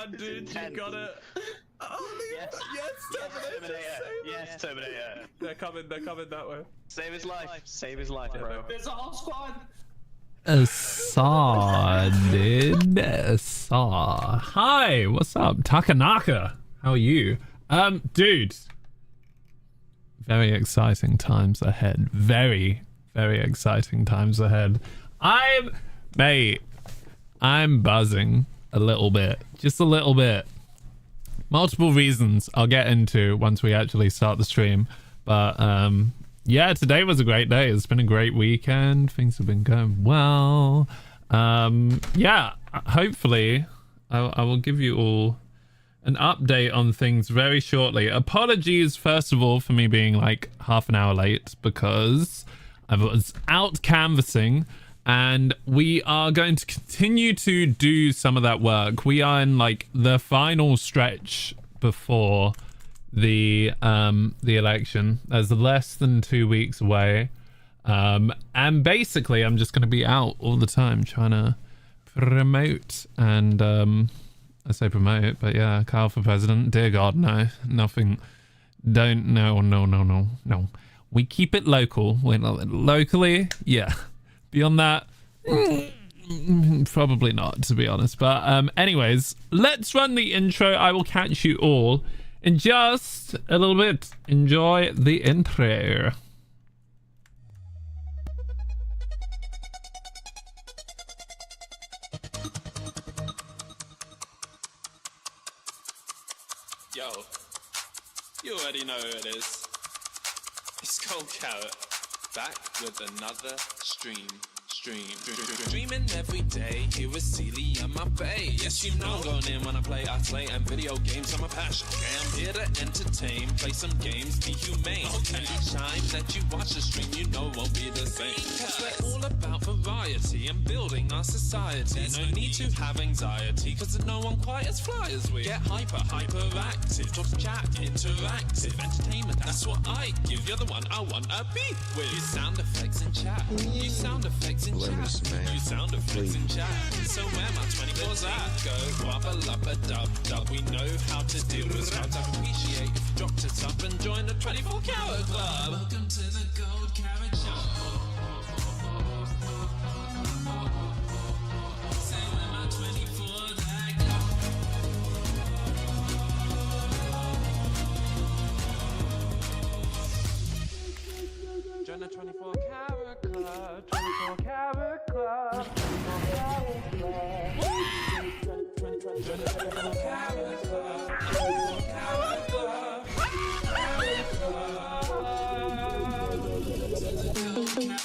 on, dude. You got it. Oh, yes, Terminator. Yes, Terminator. They're coming that way. Save his life. Save his life, bro. There's a whole squad. Saw, dude. Saw. Hi, what's up? Takanaka. How are you? Dude. Very exciting times ahead. Very, very exciting times ahead. Mate, I'm buzzing a little bit. Just a little bit. Multiple reasons I'll get into once we actually start the stream. But, yeah, today was a great day. It's been a great weekend. Things have been going well. Yeah, hopefully I will give you all an update on things very shortly. Apologies, first of all, for me being like half an hour late because I was out canvassing, and we are going to continue to do some of that work. We are in like the final stretch before the election. There's less than 2 weeks away, and basically I'm just going to be out all the time trying to promote and I say promote, but yeah, Kyle for president. Dear God, no, nothing. Don't, no. We keep it local. We're not locally, yeah. Beyond that, probably not, to be honest. But anyways, let's run the intro. I will catch you all in just a little bit. Enjoy the intro. Yo, you already know who it is. It's Cold Carrot, back with another stream. Dreaming every day, here with Sealy and my bae. Yes, you know I'm going in when I play, I slay, and video games are my passion. Okay, I'm here to entertain, play some games, be humane. Okay. And each time that you watch the stream, you know won't be the same. Cause we're all about variety and building our society. There's no need to have anxiety, cause there's no one quite as fly as we. Get hyperactive, talk, chat, interactive, entertainment, that's what I give. You're the one I wanna be with. You sound effects in chat, you sound effects in chat, you sound effects in chat. So where my 24's at? Go wabba-lubba-dub-dub. We know how to deal with scrubs. I'd appreciate if you dropped it up and joined the 24 Carat Club. Welcome to the Gold Carrot Show. Say where my 24's at? Join the 24 Carat Club. 24 Carat Club. 24 Carat Club. Join the 24 Carat Club. 24 Carat Club. Carat Club. To the Gold Carrot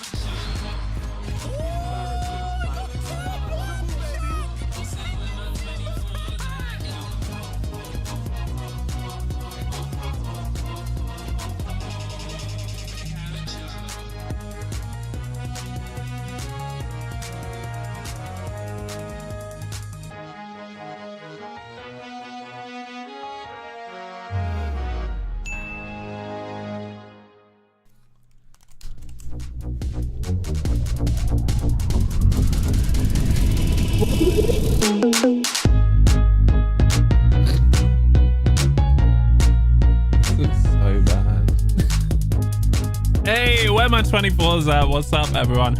So bad. Hey, where my 24's at? What's up, everyone?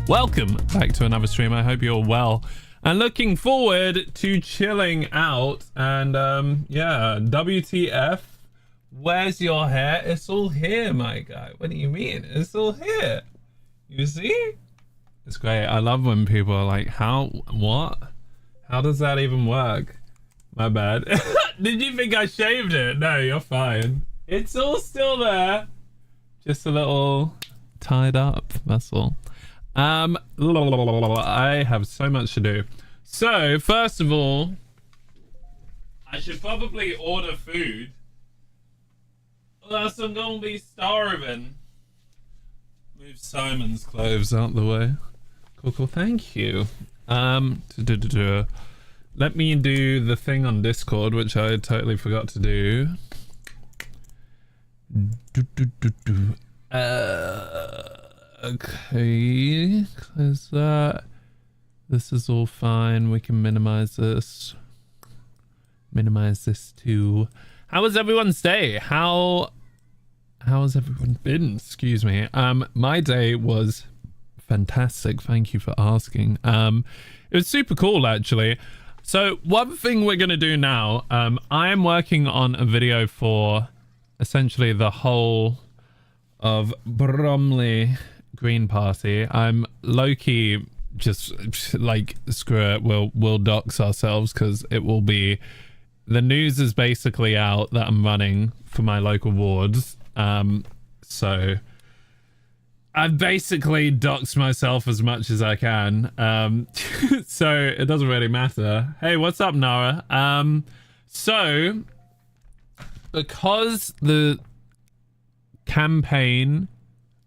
Welcome back to another stream. I hope you're well and looking forward to chilling out. And yeah, WTF, where's your hair? It's all here, my guy. What do you mean? It's all here. You see? It's great. I love when people are like, what? How does that even work? My bad. Did you think I shaved it? No, you're fine. It's all still there. Just a little tied up, that's all. I have so much to do. So, first of all, I should probably order food. Or else I'm gonna be starving. Move Simon's clothes out the way. Cool, thank you. Let me do the thing on Discord, which I totally forgot to do. Okay, close that. This is all fine. We can minimize this. minimize this too. How was everyone's day? How has everyone been? Excuse me. My day was fantastic. Thank you for asking. It was super cool actually. So one thing we're gonna do now, I am working on a video for essentially the whole of Bromley Green Party. I'm low-key just like, screw it, we'll dox ourselves because it will be, the news is basically out that I'm running for my local wards. So I've basically doxed myself as much as I can. So it doesn't really matter. Hey, what's up, Nara? So because the campaign,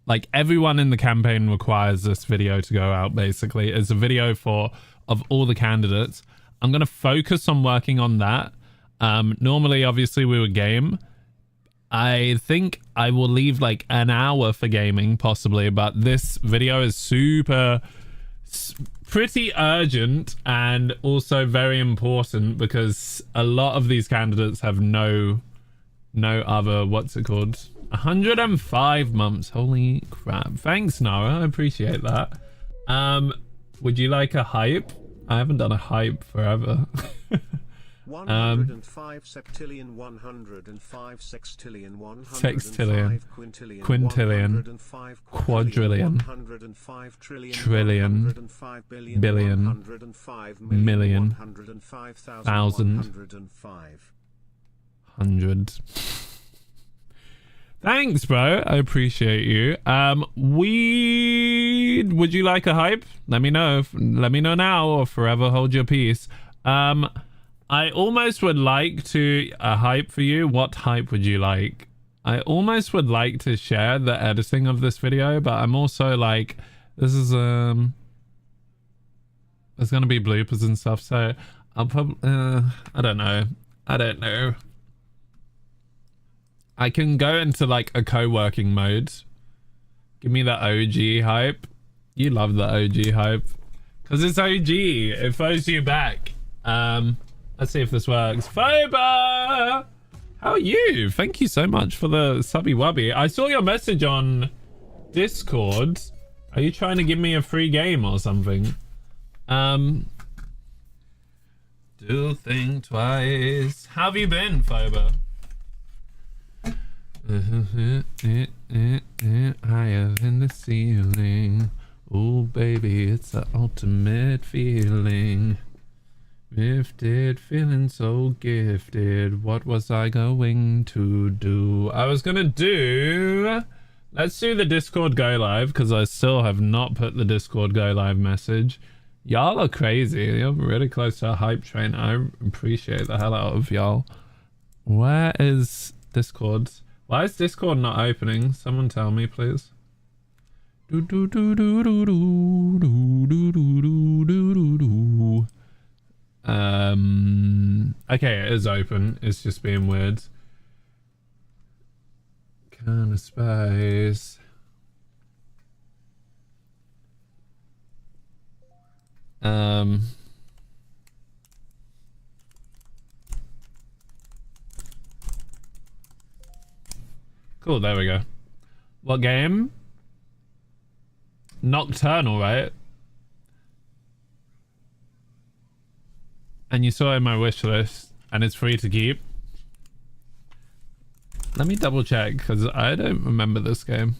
like everyone in the campaign requires this video to go out, basically it's a video of all the candidates. I'm going to focus on working on that. Normally obviously we would game. I think I will leave like an hour for gaming possibly, but this video is pretty urgent and also very important because a lot of these candidates have no other, what's it called, 105 months. Holy crap. Thanks, Nara, I appreciate that. Would you like a hype? I haven't done a hype forever. 105 septillion 105 sextillion 105 quintillion 105 quadrillion 105 trillion 105 billion 105 million 105,000 thousand 105. 100. Thanks, bro. I appreciate you. Would you like a hype? Let me know. Let me know now or forever hold your peace. I almost would like to a hype for you. What hype would you like? I almost would like to share the editing of this video, but I'm also like, this is there's gonna be bloopers and stuff, so I'll probably I don't know. I can go into like a co-working mode. Give me the OG hype. You love the OG hype because it's OG. It throws you back. Let's see if this works. Foba! How are you? Thank you so much for the subby wubby. I saw your message on Discord. Are you trying to give me a free game or something? Do think twice. How have you been, Foba? Higher than the ceiling. Oh, baby, it's the ultimate feeling. Gifted, feeling so gifted. What was I going to do? I was gonna do... Let's do the Discord go live because I still have not put the Discord go live message. Y'all are crazy. You're really close to a hype train. I appreciate the hell out of y'all. Where is Discord? Why is Discord not opening? Someone tell me, please. Do do do do do do do do do do do do. Okay, it is open. It's just being weird. Kind of space. Cool, there we go. What game? Nocturnal, right? And you saw it in my wish list, and it's free to keep. Let me double check, because I don't remember this game.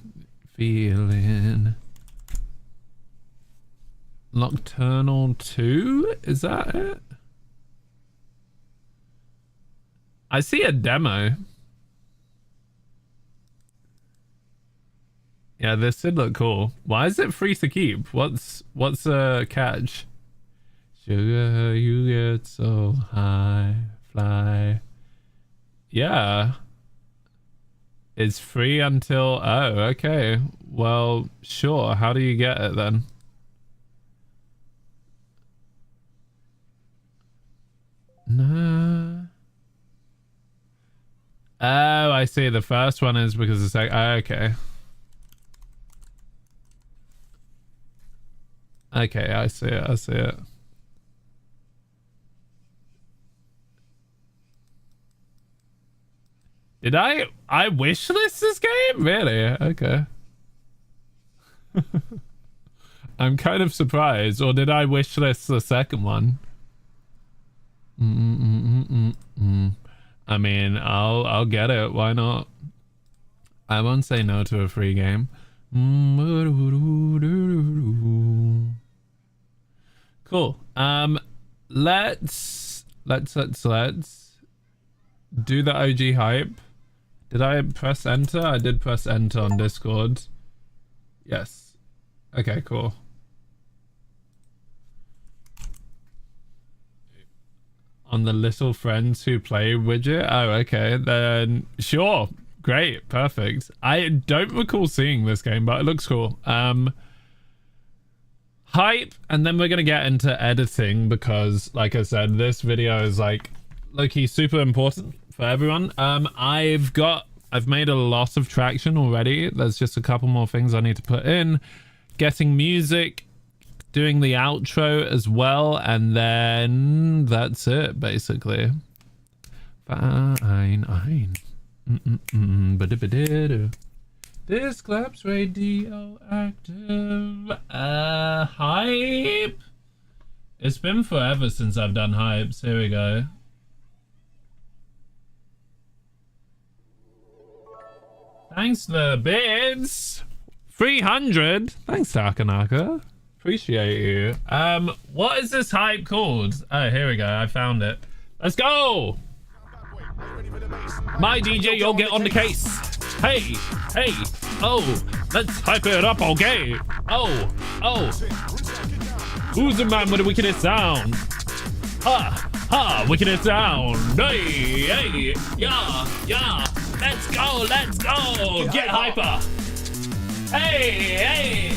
Feeling... Nocturnal 2? Is that it? I see a demo. Yeah, this did look cool. Why is it free to keep? What's the catch? Sugar, you get so high, fly. Yeah. It's free until... Oh, okay. Well, sure. How do you get it then? No. Oh, I see. The first one is because it's like... Oh, okay. Okay, I see it. I see it. Did I wishlist this game? Really? Okay. I'm kind of surprised. Or did I wishlist the second one? I mean, I'll get it. Why not? I won't say no to a free game. Cool. Let's do the OG hype. Did I press enter? I did press enter on Discord. Yes. Okay, cool. On the little friends who play widget? Oh, okay. Then sure. Great. Perfect. I don't recall seeing this game, but it looks cool. Hype, and then we're gonna get into editing because, like I said, this video is like low-key super important for everyone. I've made a lot of traction already. There's just a couple more things I need to put in. Getting music, doing the outro as well, and then that's it basically. Fine. This clap's radioactive. Hype. It's been forever since I've done hypes. Here we go. Thanks for the bids. 300. Thanks, Takanaka. Appreciate you. What is this hype called? Oh, here we go. I found it. Let's go. My DJ, you'll get on the case. Hey, oh, let's hype it up, okay? Oh, who's the man with the wickedest sound? Ha, wickedest sound. Hey, yeah, let's go, get hyper. Hey,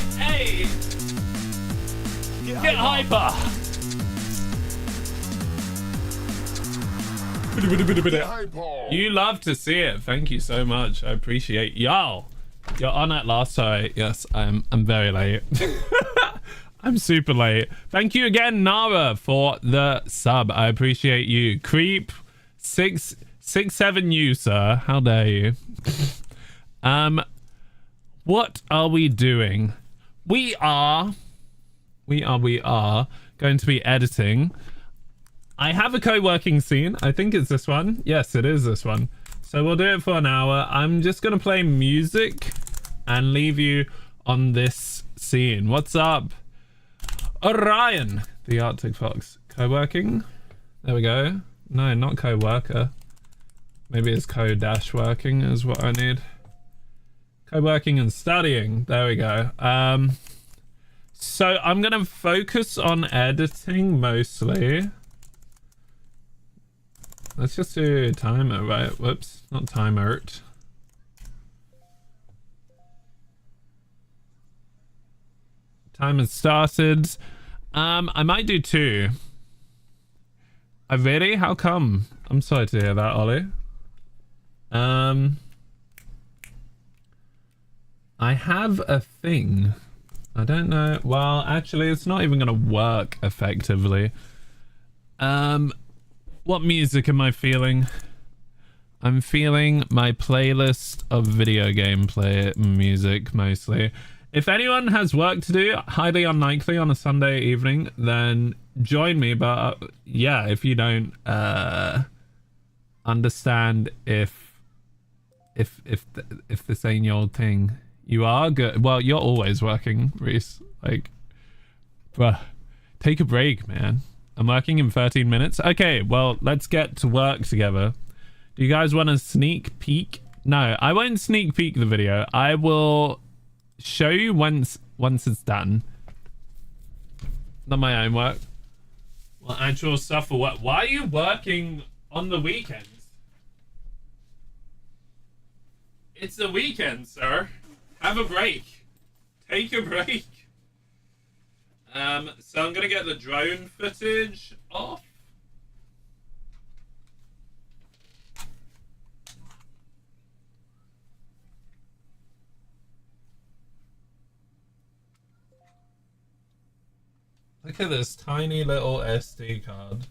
get hyper. You love to see it. Thank you so much. I appreciate y'all. You're on at last. Sorry. Yes, I'm very late. I'm super late. Thank you again, Nara, for the sub. I appreciate you. Creep 667 you, sir. How dare you? What are we doing? We are going to be editing. I have a co-working scene. I think it's this one. Yes, it is this one. So we'll do it for an hour. I'm just going to play music and leave you on this scene. What's up? Orion, the Arctic Fox. Co-working. There we go. No, not co-worker. Maybe it's co-working is what I need. Co-working and studying. There we go. So I'm going to focus on editing mostly. Let's just do timer, right? Whoops, not timer. Time has started. I might do 2. Really? How come? I'm sorry to hear that, Ollie. I have a thing. I don't know. Well, actually, it's not even going to work effectively. What music am I feeling? I'm feeling my playlist of video game music mostly. If anyone has work to do, highly unlikely on a Sunday evening, then join me. But yeah, if you don't understand if this ain't your thing, you are good. Well, you're always working, Reese. Like, bruh, take a break, man. I'm working in 13 minutes. Okay, well, let's get to work together. Do you guys want a sneak peek? No, I won't sneak peek the video. I will show you once it's done. Not my own work. Well, actual stuff for what? Why are you working on the weekends? It's the weekend, sir. Have a break. Take a break. So I'm gonna get the drone footage off. Look at this tiny little SD card.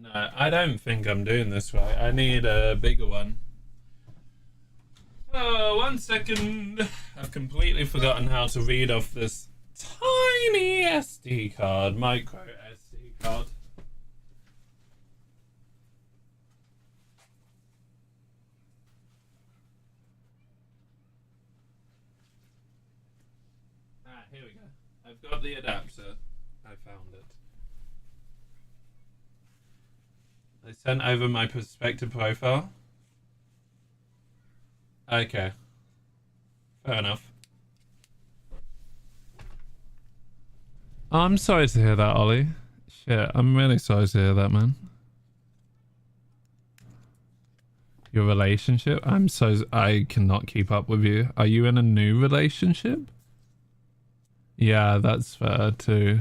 No, I don't think I'm doing this right. I need a bigger one. Oh, 1 second. I've completely forgotten how to read off this tiny SD card, micro SD card. Ah, here we go. I've got the adapter. I found it. I sent over my perspective profile. Okay. Fair enough. Oh, I'm sorry to hear that, Ollie. Shit, I'm really sorry to hear that, man. Your relationship? I cannot keep up with you. Are you in a new relationship? Yeah, that's fair too.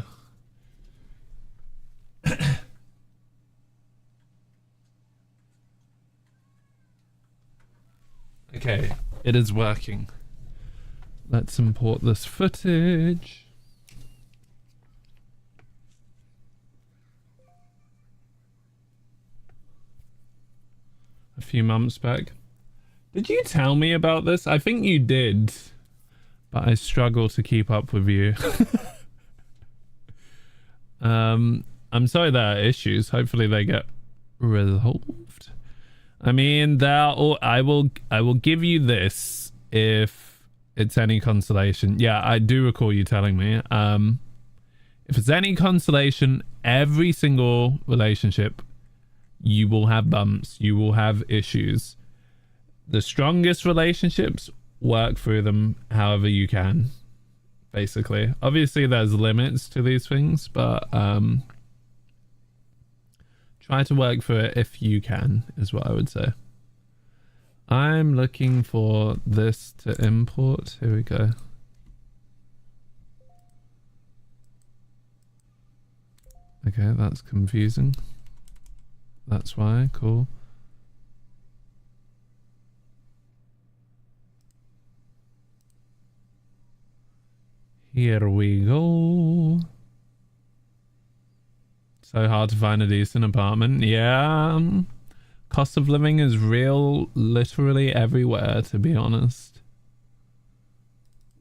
Okay, it is working. Let's import this footage. A few months back. Did you tell me about this? I think you did, but I struggle to keep up with you. I'm sorry there are issues. Hopefully they get resolved. I mean, I will give you this if it's any consolation. Yeah, I do recall you telling me. If it's any consolation, every single relationship, you will have bumps, you will have issues. The strongest relationships, work through them however you can, basically. Obviously, there's limits to these things, but try to work through it if you can, is what I would say. I'm looking for this to import. Here we go. Okay, that's confusing. That's why. Cool. Here we go. So hard to find a decent apartment. Yeah. Cost of living is real literally everywhere, to be honest.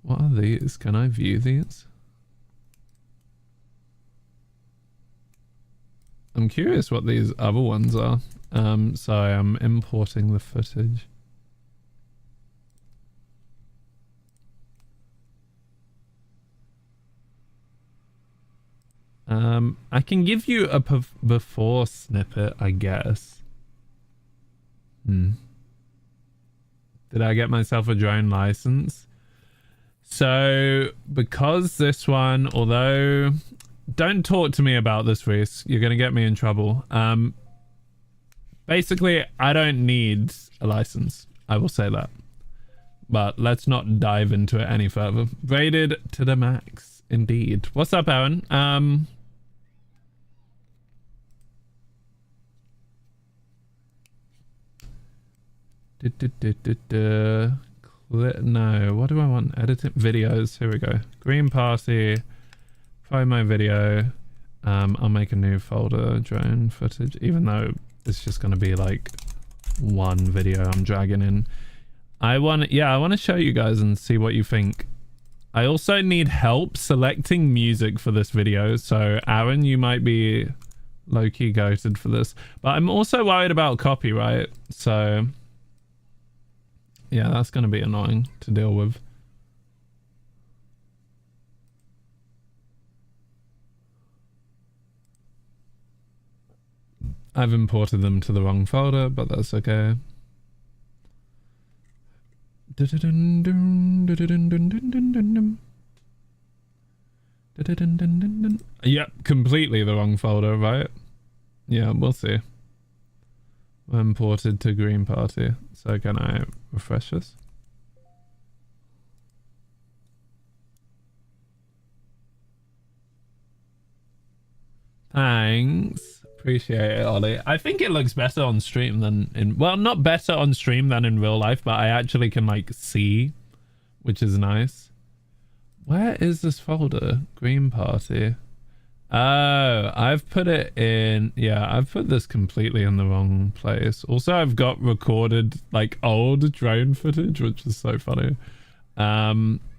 What are these? Can I view these? I'm curious what these other ones are. Sorry, I'm importing the footage. I can give you a before snippet, I guess. Did I get myself a drone license? So, because this one, although... Don't talk to me about this, Reese. You're going to get me in trouble. Basically, I don't need a license. I will say that. But let's not dive into it any further. Rated to the max, indeed. What's up, Aaron? No, what do I want? Editing videos. Here we go. Green Party. Promo video. I'll make a new folder, drone footage, even though it's just going to be like one video I'm dragging in. I want to show you guys and see what you think. I also need help selecting music for this video, so Aaron, you might be low-key goated for this, but I'm also worried about copyright, so yeah, that's going to be annoying to deal with. I've imported them to the wrong folder, but that's okay. Yep, completely the wrong folder, right? Yeah, we'll see. Imported to Green Party. So can I refresh this? Thanks. Appreciate it, Ollie. I think it looks better on stream than in... Well, not better on stream than in real life, but I actually can, like, see, which is nice. Where is this folder? Green Party. Oh, I've put it in. Yeah, I've put this completely in the wrong place. Also, I've got recorded like old drone footage, which is so funny.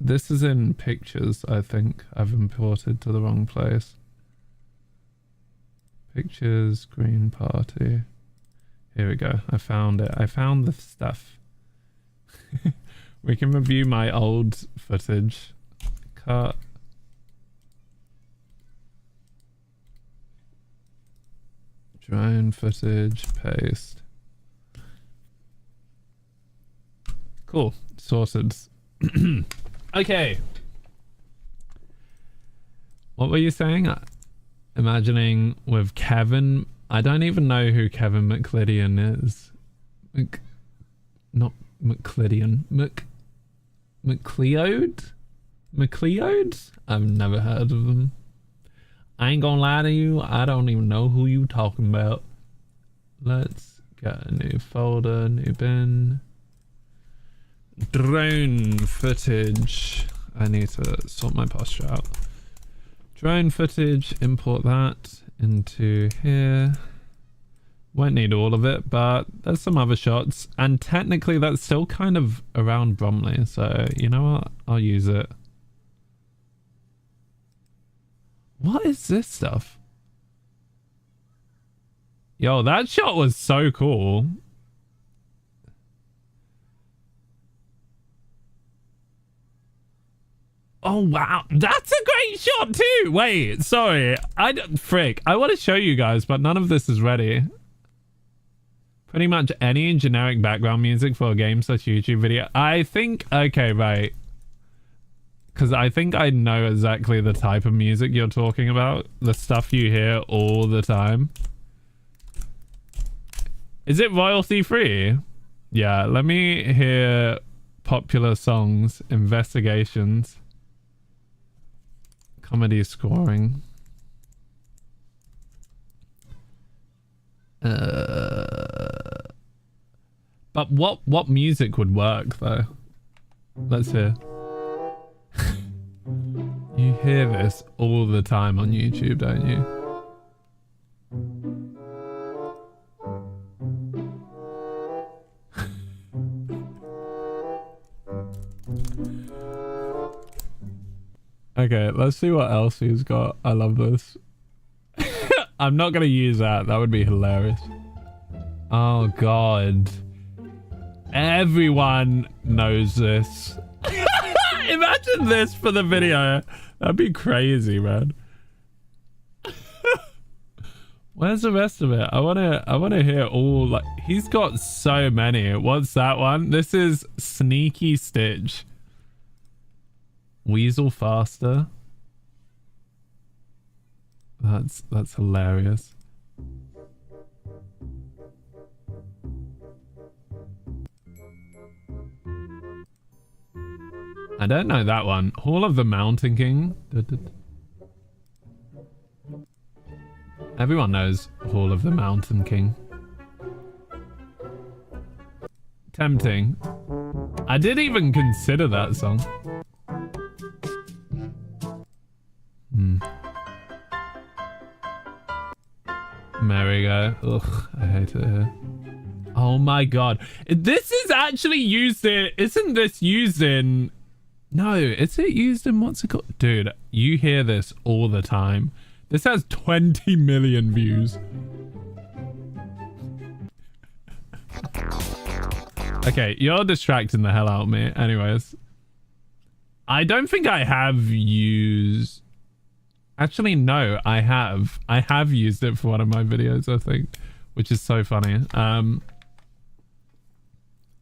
This is in pictures. I think I've imported to the wrong place. Pictures, Green Party. Here we go. I found it. I found the stuff. We can review my old footage. Cut. Drone footage, paste. Cool. Sorted. Okay. What were you saying? Imagining with Kevin. I don't even know who Kevin McClidian is. Not McClidian. McLeod? McLeod? I've never heard of them. I ain't gonna lie to you, I don't even know who you talking about. Let's get a new folder, new bin. Drone footage. I need to sort my posture out. Drone footage, import that into here. Won't need all of it, but there's some other shots. And technically that's still kind of around Bromley, so you know what? I'll use it. What is this stuff? Yo, that shot was so cool. Oh, wow. That's a great shot too. Wait, sorry. Frick. I want to show you guys, but none of this is ready. Pretty much any generic background music for a game such YouTube video. I think, okay, right. Because I think I know exactly the type of music you're talking about. The stuff you hear all the time. Is it royalty free? Yeah, let me hear popular songs, investigations, comedy scoring. But what music would work though? Let's hear. You hear this all the time on YouTube, don't you? Okay, let's see what else he's got. I love this. I'm not gonna use that. That would be hilarious. Oh god. Everyone knows this. Imagine this for the video. That'd be crazy, man. Where's the rest of it? I wanna hear all, like, he's got so many. What's that one? This is Sneaky Stitch. Weasel Faster. That's hilarious. I don't know that one. Hall of the Mountain King. Everyone knows Hall of the Mountain King. Tempting. I did even consider that song. There we go. Ugh, I hate it here. Oh my god. This is actually used in... Isn't this used in... No, is it used in... What's it called? Dude, you hear this all the time. This has 20 million views. Okay, you're distracting the hell out of me. Anyways. I don't think I have used... Actually, no, I have. I have used it for one of my videos, I think. Which is so funny.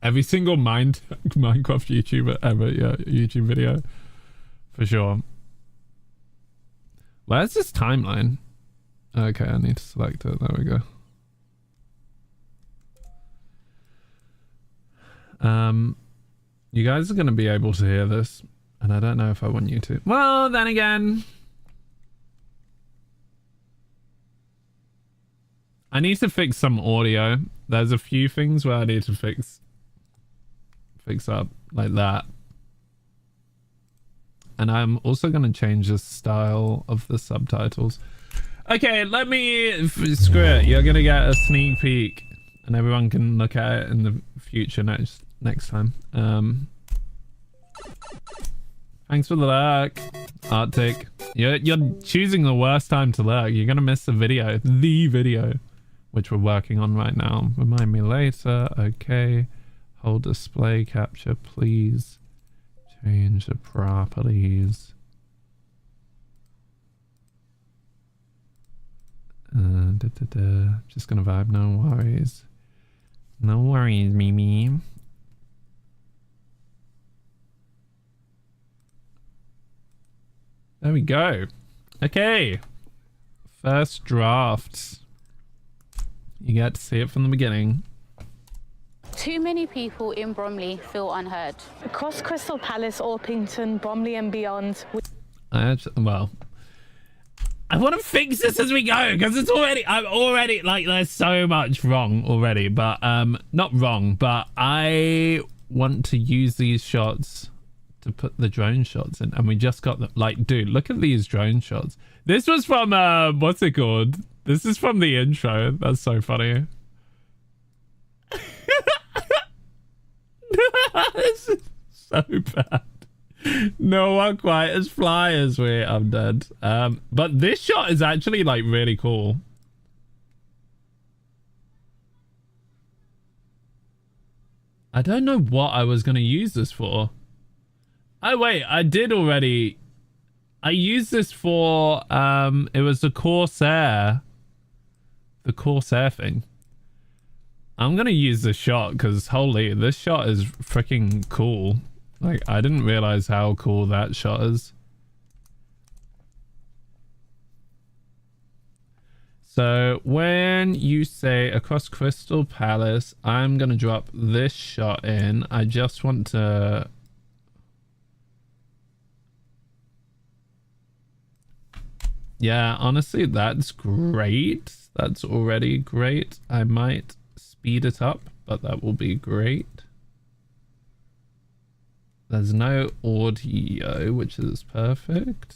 Every single Minecraft YouTuber ever, yeah, YouTube video. For sure. Where's this timeline? Okay, I need to select it. There we go. You guys are going to be able to hear this. And I don't know if I want you to. Well, then again... I need to fix some audio. There's a few things where I need to fix up like that. And I'm also going to change the style of the subtitles. Okay, let me screw it. You're gonna get a sneak peek, and everyone can look at it in the future next time. Thanks for the lurk, Arctic. You're choosing the worst time to lurk. You're gonna miss the video, which we're working on right now. Remind me later. Okay, hold display capture, please. Change the properties. Just gonna vibe, no worries. No worries, Mimi. There we go. Okay. First draft. You get to see it from the beginning. Too many people in Bromley feel unheard. Across Crystal Palace, Orpington, Bromley and beyond. Well, I want to fix this as we go because I'm already like there's so much wrong already, but not wrong, but I want to use these shots to put the drone shots in, and we just got the like, dude, look at these drone shots. This was from what's it called? This is from the intro. That's so funny. This is so bad. No one quite as fly as we. I'm dead. But this shot is actually like really cool. I don't know what I was gonna use this for. Oh wait, I did already. I used this for it was the Corsair. The Corsair thing. I'm gonna use this shot because holy, this shot is freaking cool. Like, I didn't realize how cool that shot is. So when you say across Crystal Palace, I'm gonna drop this shot in. I just want to yeah, honestly, that's great. That's already great. I might speed it up, but that will be great. There's no audio, which is perfect.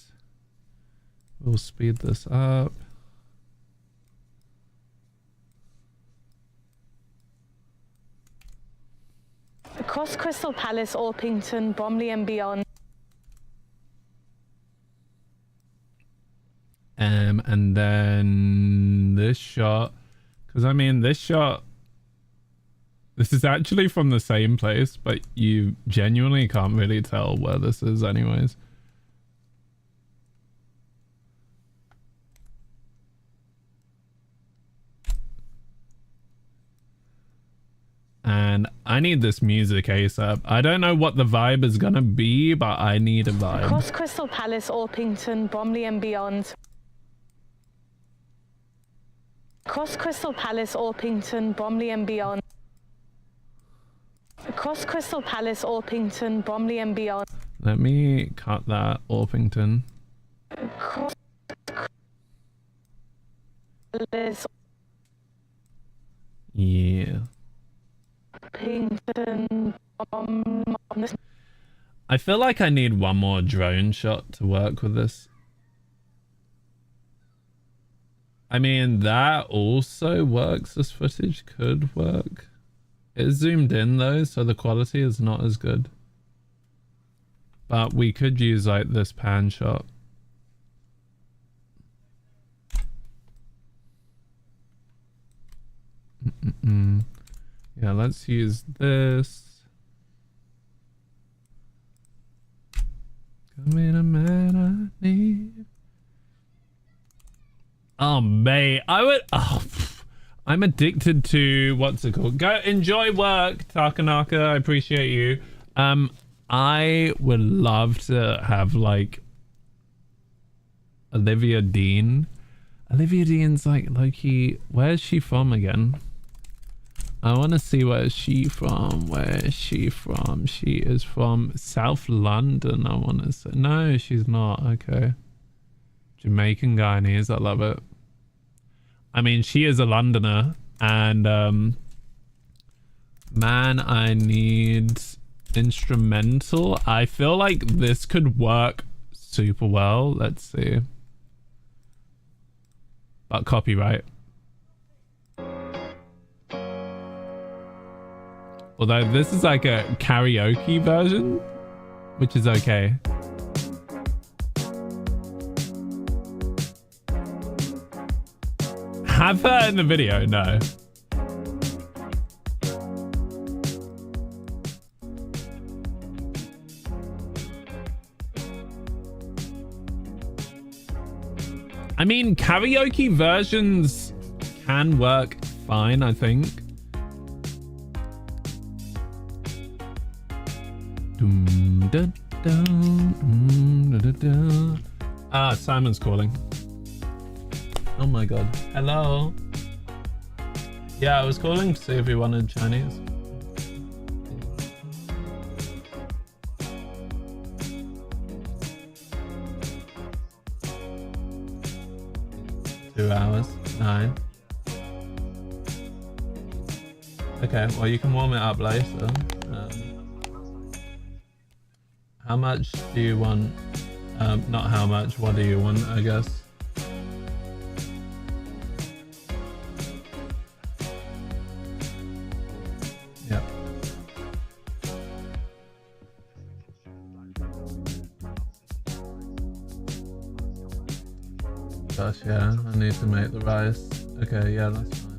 We'll speed this up. Across Crystal Palace, Orpington, Bromley and beyond. And then this shot, because I mean this shot, this is actually from the same place, but you genuinely can't really tell where this is anyways. And I need this music ASAP. I don't know what the vibe is gonna be, but I need a vibe. Across Crystal Palace, Orpington, Bromley and beyond. Across Crystal Palace, Orpington, Bromley and beyond. Across Crystal Palace, Orpington, Bromley and beyond. Let me cut that, Orpington. Across Palace, Yeah. Orpington, Bromley. I feel like I need one more drone shot to work with this. I mean, that also works. This footage could work. It's zoomed in though, so the quality is not as good. But we could use like this pan shot. Yeah, let's use this. Come in a man I need. Oh mate, I'm addicted to what's it called? Go enjoy work, Takanaka. I appreciate you. I would love to have like Olivia Dean. Olivia Dean's like Loki. Where's she from again? I want to see where she from. Where is she from? She is from South London. I want to say. No, she's not. Okay. Jamaican Guyanese. I love it. I mean, she is a Londoner, and man, I need instrumental. I feel like this could work super well. Let's see. but copyright. Although this is like a karaoke version, which is okay. Have her in the video? No. I mean, karaoke versions can work fine, I think. Ah, Simon's calling. Oh my god. Hello. Yeah, I was calling to see if you wanted Chinese. Two hours. 9. Okay, well you can warm it up later. How much do you want? Not how much, what do you want, I guess? Yep. Gosh, yeah, I need to make the rice. Okay, yeah, that's fine.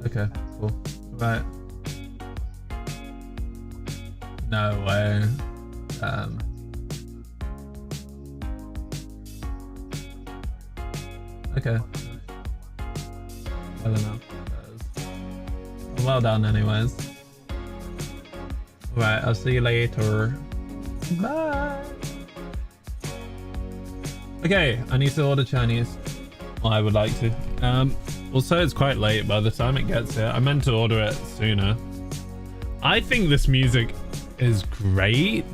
Okay, cool. Right. No way. Okay. Well enough. Well done anyways. Right, I'll see you later. Bye. Okay, I need to order Chinese. Well, I would like to. Also, it's quite late by the time it gets here. I meant to order it sooner. I think this music is great.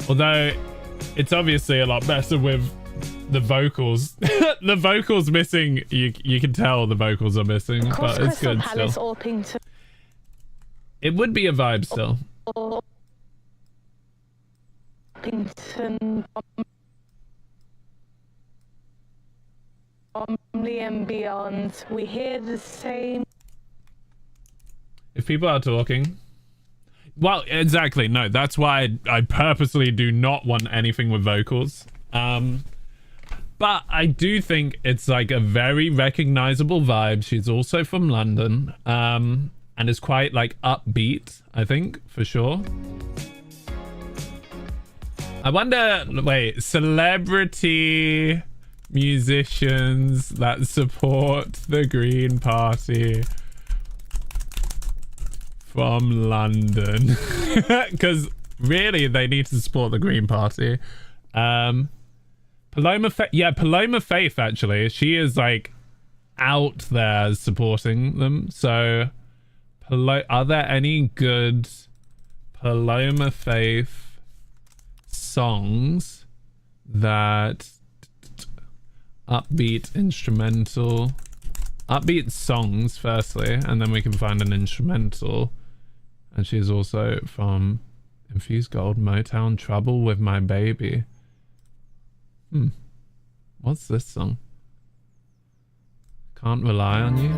Although, it's obviously a lot better with the vocals. The vocals missing, you can tell the vocals are missing, but it's good Palace, still. Orpington. It would be a vibe still. Orpington. Bromley and beyond. We hear the same. If people are talking. Well, exactly. No, that's why I purposely do not want anything with vocals. But I do think it's like a very recognizable vibe. She's also from London. And is quite like upbeat, I think, for sure. I wonder, wait, celebrity musicians that support the Green Party from London. Because really, they need to support the Green Party. Paloma Faith, actually. She is like out there supporting them. So, are there any good Paloma Faith songs that upbeat songs firstly, and then we can find an instrumental? And she's also from Infused Gold, Motown, Trouble with My Baby. What's this song? Can't Rely on You.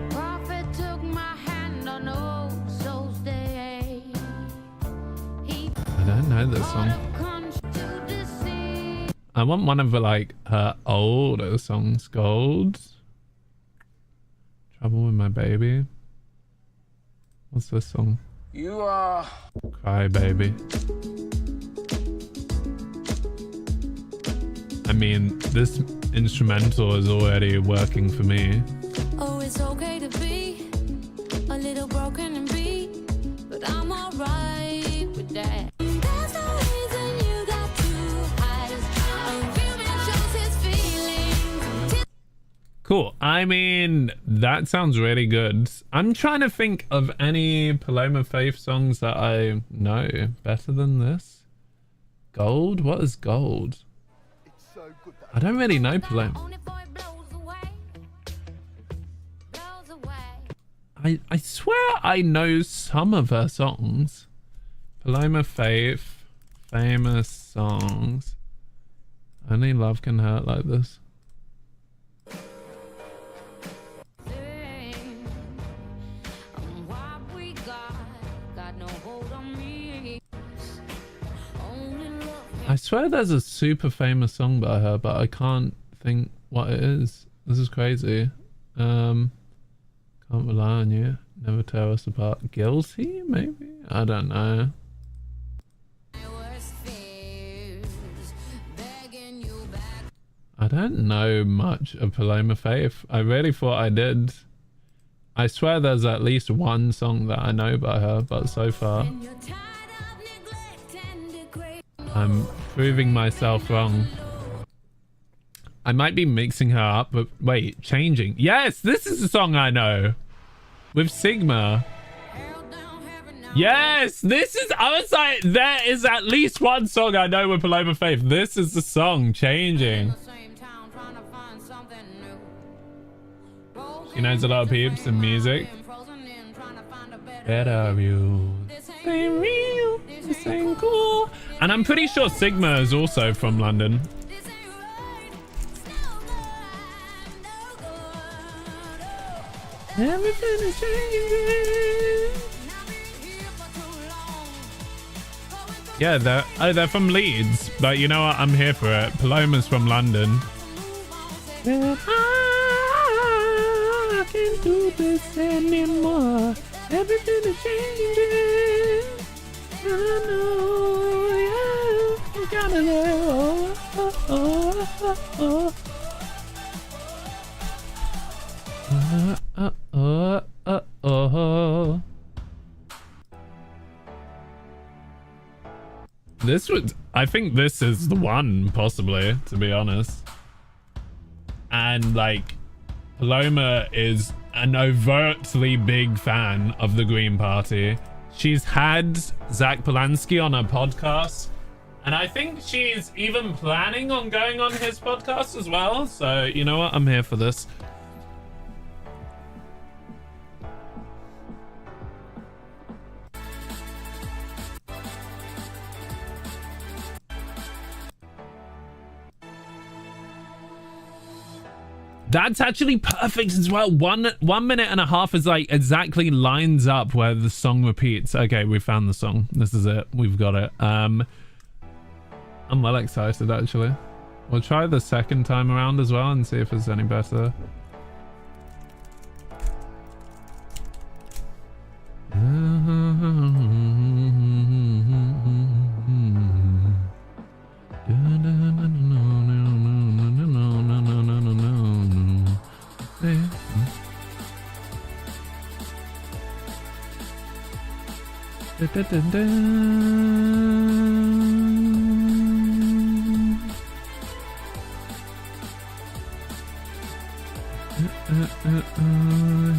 I don't know this song. I want one of like her older songs. Gold, Trouble with My Baby. What's this song? You are Cry Baby. I mean, this instrumental is already working for me. Oh, it's okay to be a little broken and beat, but I'm alright with that. There's no reason you got to hide. A real man shows his feelings. Cool. I mean, that sounds really good. I'm trying to think of any Paloma Faith songs that I know better than this. Gold? What is Gold? I don't really know Paloma. I swear I know some of her songs. Paloma Faith, famous songs. Only love can hurt like this. I swear there's a super famous song by her, but I can't think what it is. This is crazy. Can't rely on you. Never tear us apart. Guilty, maybe? I don't know. I don't know much of Paloma Faith. I really thought I did. I swear there's at least one song that I know by her, but so far I'm proving myself wrong. I might be mixing her up, but wait, changing. Yes, this is the song I know. With Sigma. Yes, this is, I was like, there is at least one song I know with Paloma Faith. This is the song, Changing. She knows a lot of peeps and music. Better you. This ain't real, this ain't cool. And I'm pretty sure Sigma is also from London. Everything is changing. Yeah, they're from Leeds, but you know what? I'm here for it. Paloma's from London. I can't do this anymore. Everything is changing. I know, yeah, you gotta know. This would, I think this is the one, possibly, to be honest. And like, Paloma is an overtly big fan of the Green Party. She's had Zach Polanski on her podcast, and I think she's even planning on going on his podcast as well. So you know what? I'm here for this. That's actually perfect as well. 1 minute and a half is like exactly lines up where the song repeats. Okay, we found the song. This is it. We've got it. I'm well excited actually. We'll try the second time around as well and see if it's any better.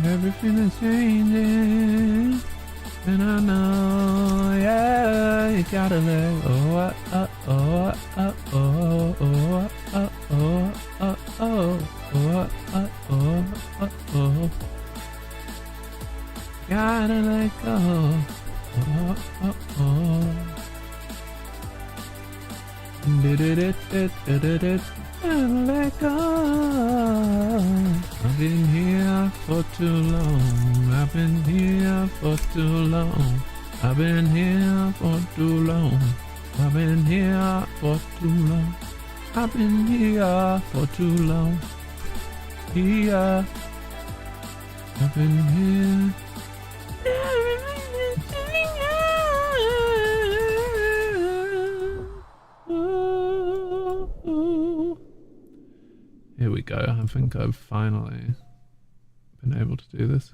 Everything is changing, and I know, yeah, you gotta let go. Gotta let go. Let go. I've been here for too long. I've been here for too long. I've been here for too long. I've been here for too long. I've been here for too long. Here. I've been here. Here we go. I think I've finally been able to do this.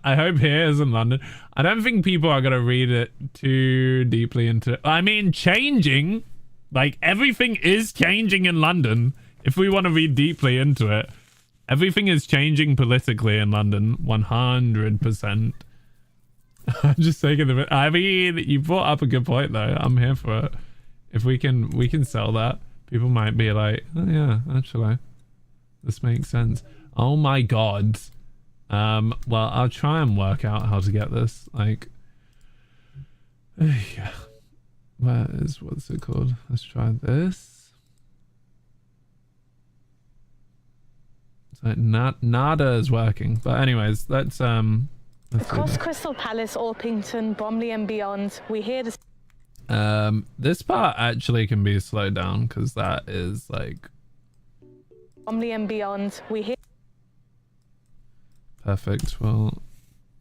I hope here is in London. I don't think people are going to read it too deeply into it. I mean, changing. Like, everything is changing in London. If we want to read deeply into it. Everything is changing politically in London. 100%. I'm just taking a bit. I mean, you brought up a good point, though. I'm here for it. If we can sell that. People might be like, oh yeah, actually, this makes sense. Oh my god. Well, I'll try and work out how to get this. Like, yeah. Where is, what's it called? Let's try this. It's like nada is working. But anyways, let's do Across this. Crystal Palace, Orpington, Bromley and beyond, we hear the This part actually can be slowed down because that is like Bromley and beyond, we hear perfect. We'll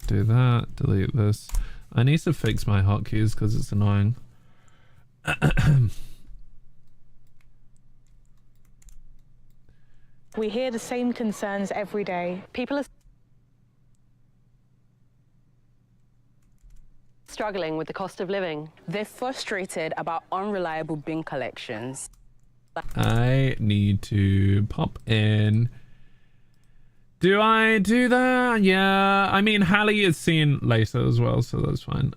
do that. Delete this. I need to fix my hotkeys because it's annoying. we hear the same concerns every day. People are struggling with the cost of living. They're frustrated about unreliable bin collections. I need to pop in. Do I do that? Yeah. I mean, Hallie is seen later as well, so that's fine.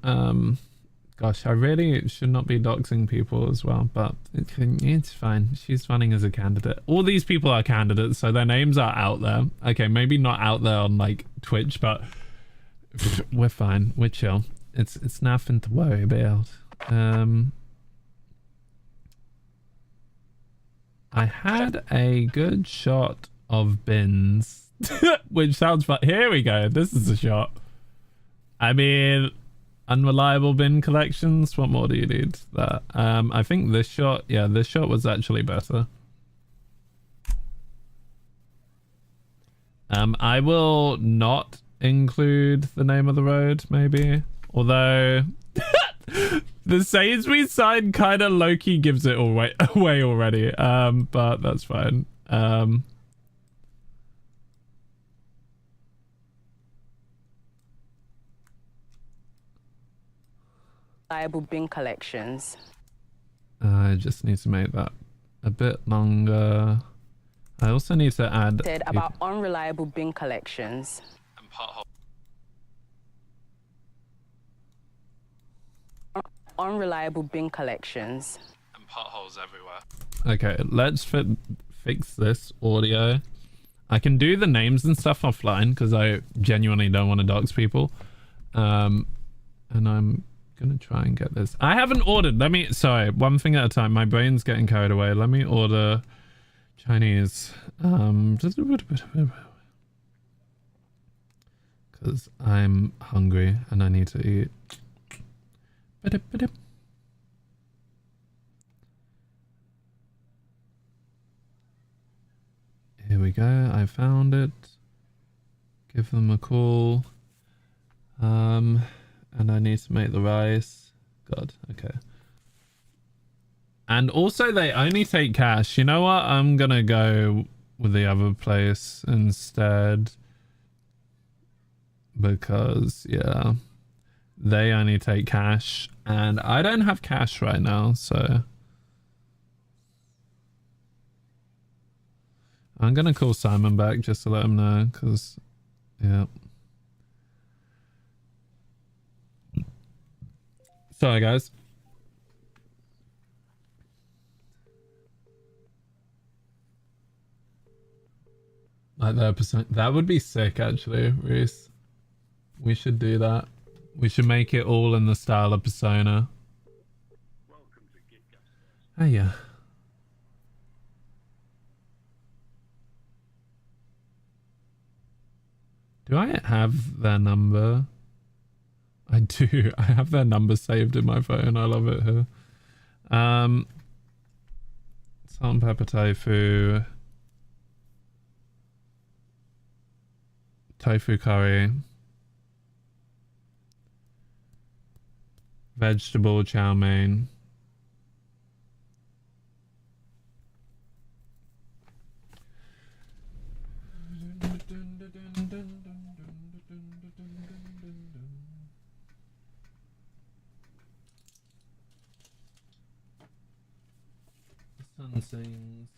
Gosh, I really should not be doxing people as well, but it's fine. She's running as a candidate. All these people are candidates, so their names are out there. Okay, maybe not out there on like Twitch, but we're fine. We're chill. It's nothing to worry about. I had a good shot of bins, which sounds fun. Here we go. This is a shot. I mean, unreliable bin collections. What more do you need? That I think this shot, yeah, this shot was actually better. I will not include the name of the road, maybe. Although the Sainsbury's sign kind of low-key gives it away already. But that's fine. Reliable bin collections. I just need to make that a bit longer. I also need to add Said about unreliable bin collections. And pothole. Unreliable bin collections. And potholes everywhere. Okay, let's fix this audio. I can do the names and stuff offline because I genuinely don't want to dox people. And I'm gonna try and get this. I haven't ordered. Sorry, one thing at a time. My brain's getting carried away. Let me order Chinese. Because I'm hungry and I need to eat. Here we go. I found it. Give them a call. And I need to make the rice. God, okay. And also they only take cash. You know what? I'm gonna go with the other place instead. Because, yeah. They only take cash. And I don't have cash right now, so... I'm gonna call Simon back just to let him know, because... Yeah. Sorry, guys. Like their percent. That would be sick, actually, Reese. We should do that. We should make it all in the style of Persona. Oh, yeah. Do I have their number? I do. I have their number saved in my phone. I love it here. Salt and pepper tofu. Tofu curry. Vegetable chow mein. The sun sings.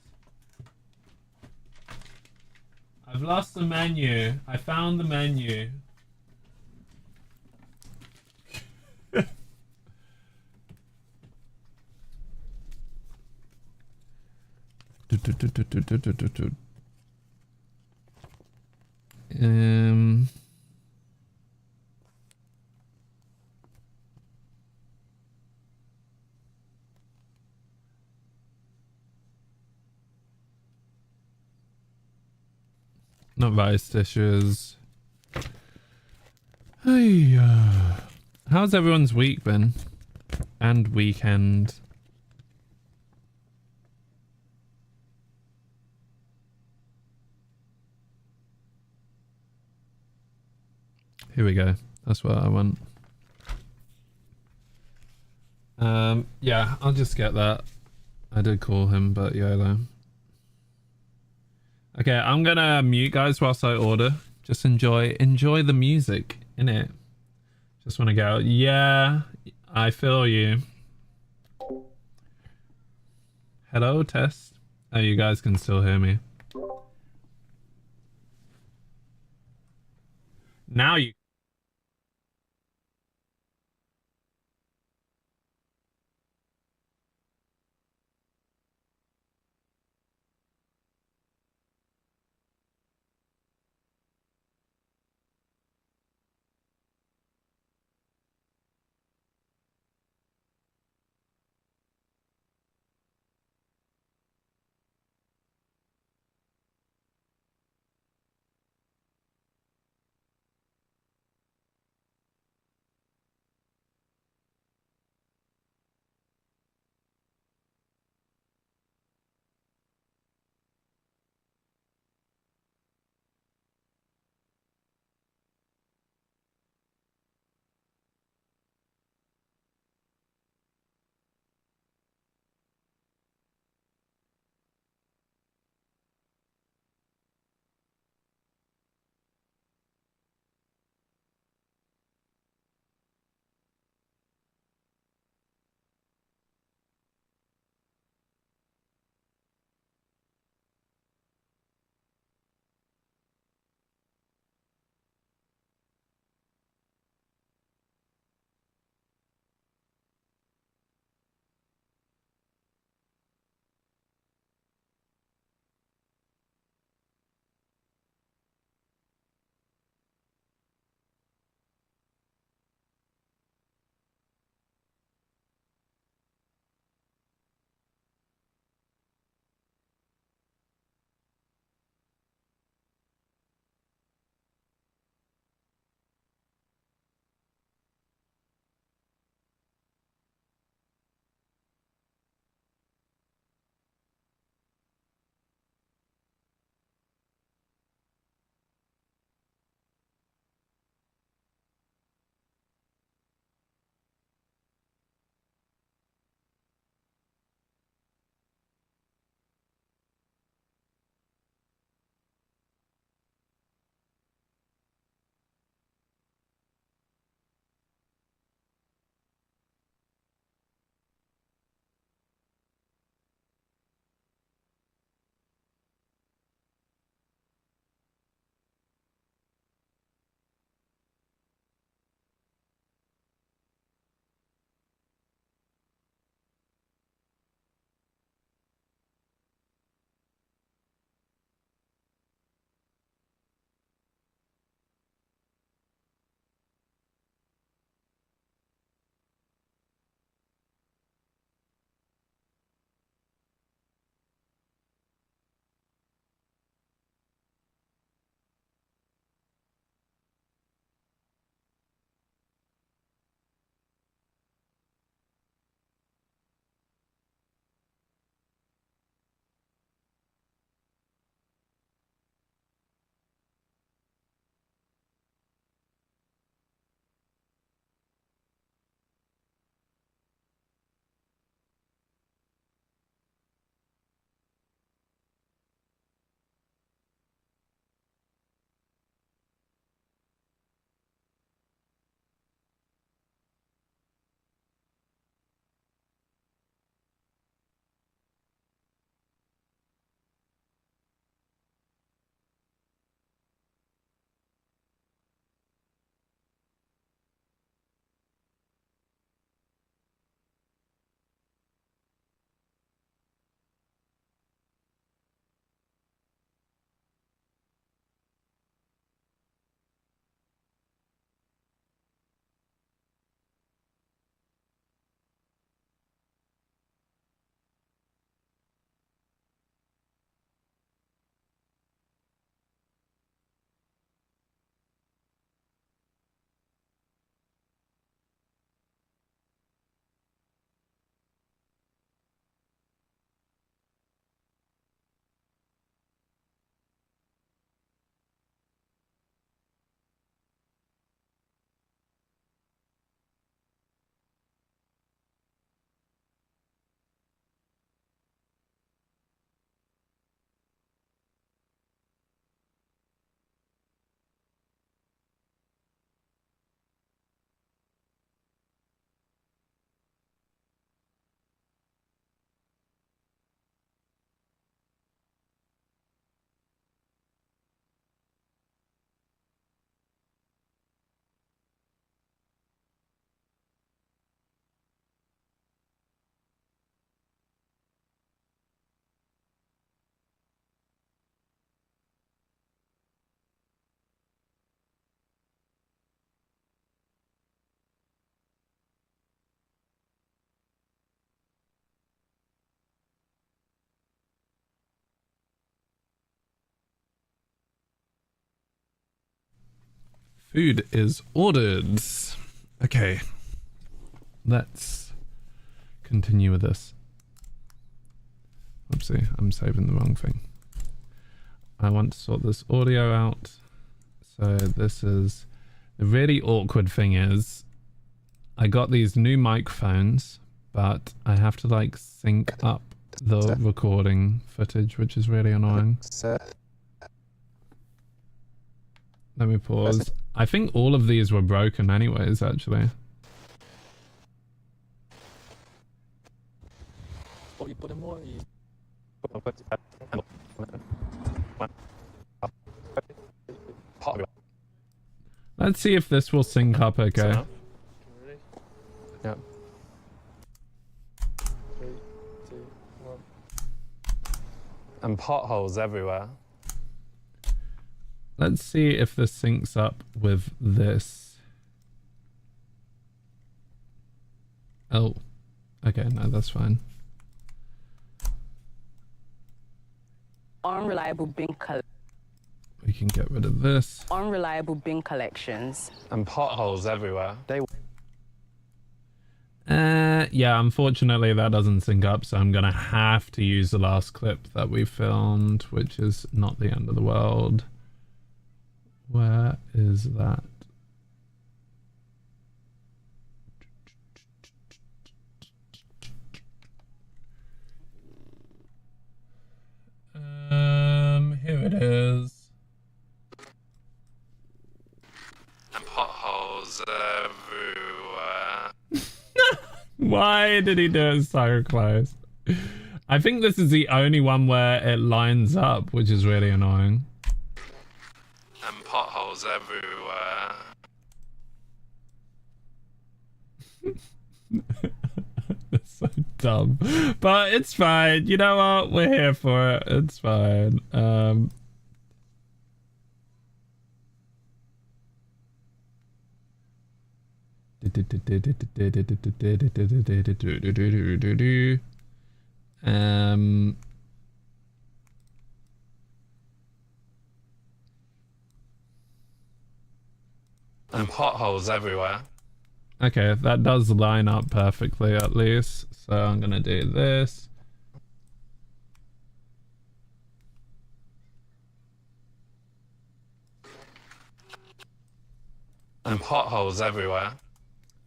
I've lost the menu. I found the menu. Um. Not vice dishes. Hey, how's everyone's week been? And weekend? Here we go. That's what I want. Yeah, I'll just get that. I did call him, but YOLO. Okay, I'm gonna mute guys whilst I order. Just enjoy the music, innit? Just wanna go, yeah, I feel you. Hello, test. Oh, you guys can still hear me. Now you Food is ordered. Okay. Let's continue with this. Oopsie, I'm saving the wrong thing. I want to sort this audio out. So this is... The really awkward thing is I got these new microphones, but I have to like sync up the recording footage, which is really annoying. Let me pause. I think all of these were broken anyways, actually. Let's see if this will sync up okay. Yeah. 3, 2, 1. And potholes everywhere. Let's see if this syncs up with this. Oh, okay, no, that's fine. Unreliable bin We can get rid of this. Unreliable bin collections. And potholes everywhere. Yeah, unfortunately that doesn't sync up, so I'm gonna have to use the last clip that we filmed, which is not the end of the world. Where is that? Here it is. And potholes everywhere. Why did he do it so close? I think this is the only one where it lines up, which is really annoying. And potholes everywhere. It's so dumb. But it's fine. You know what? We're here for it. It's fine. And potholes everywhere. Okay, that does line up perfectly at least. So I'm gonna do this. And potholes everywhere.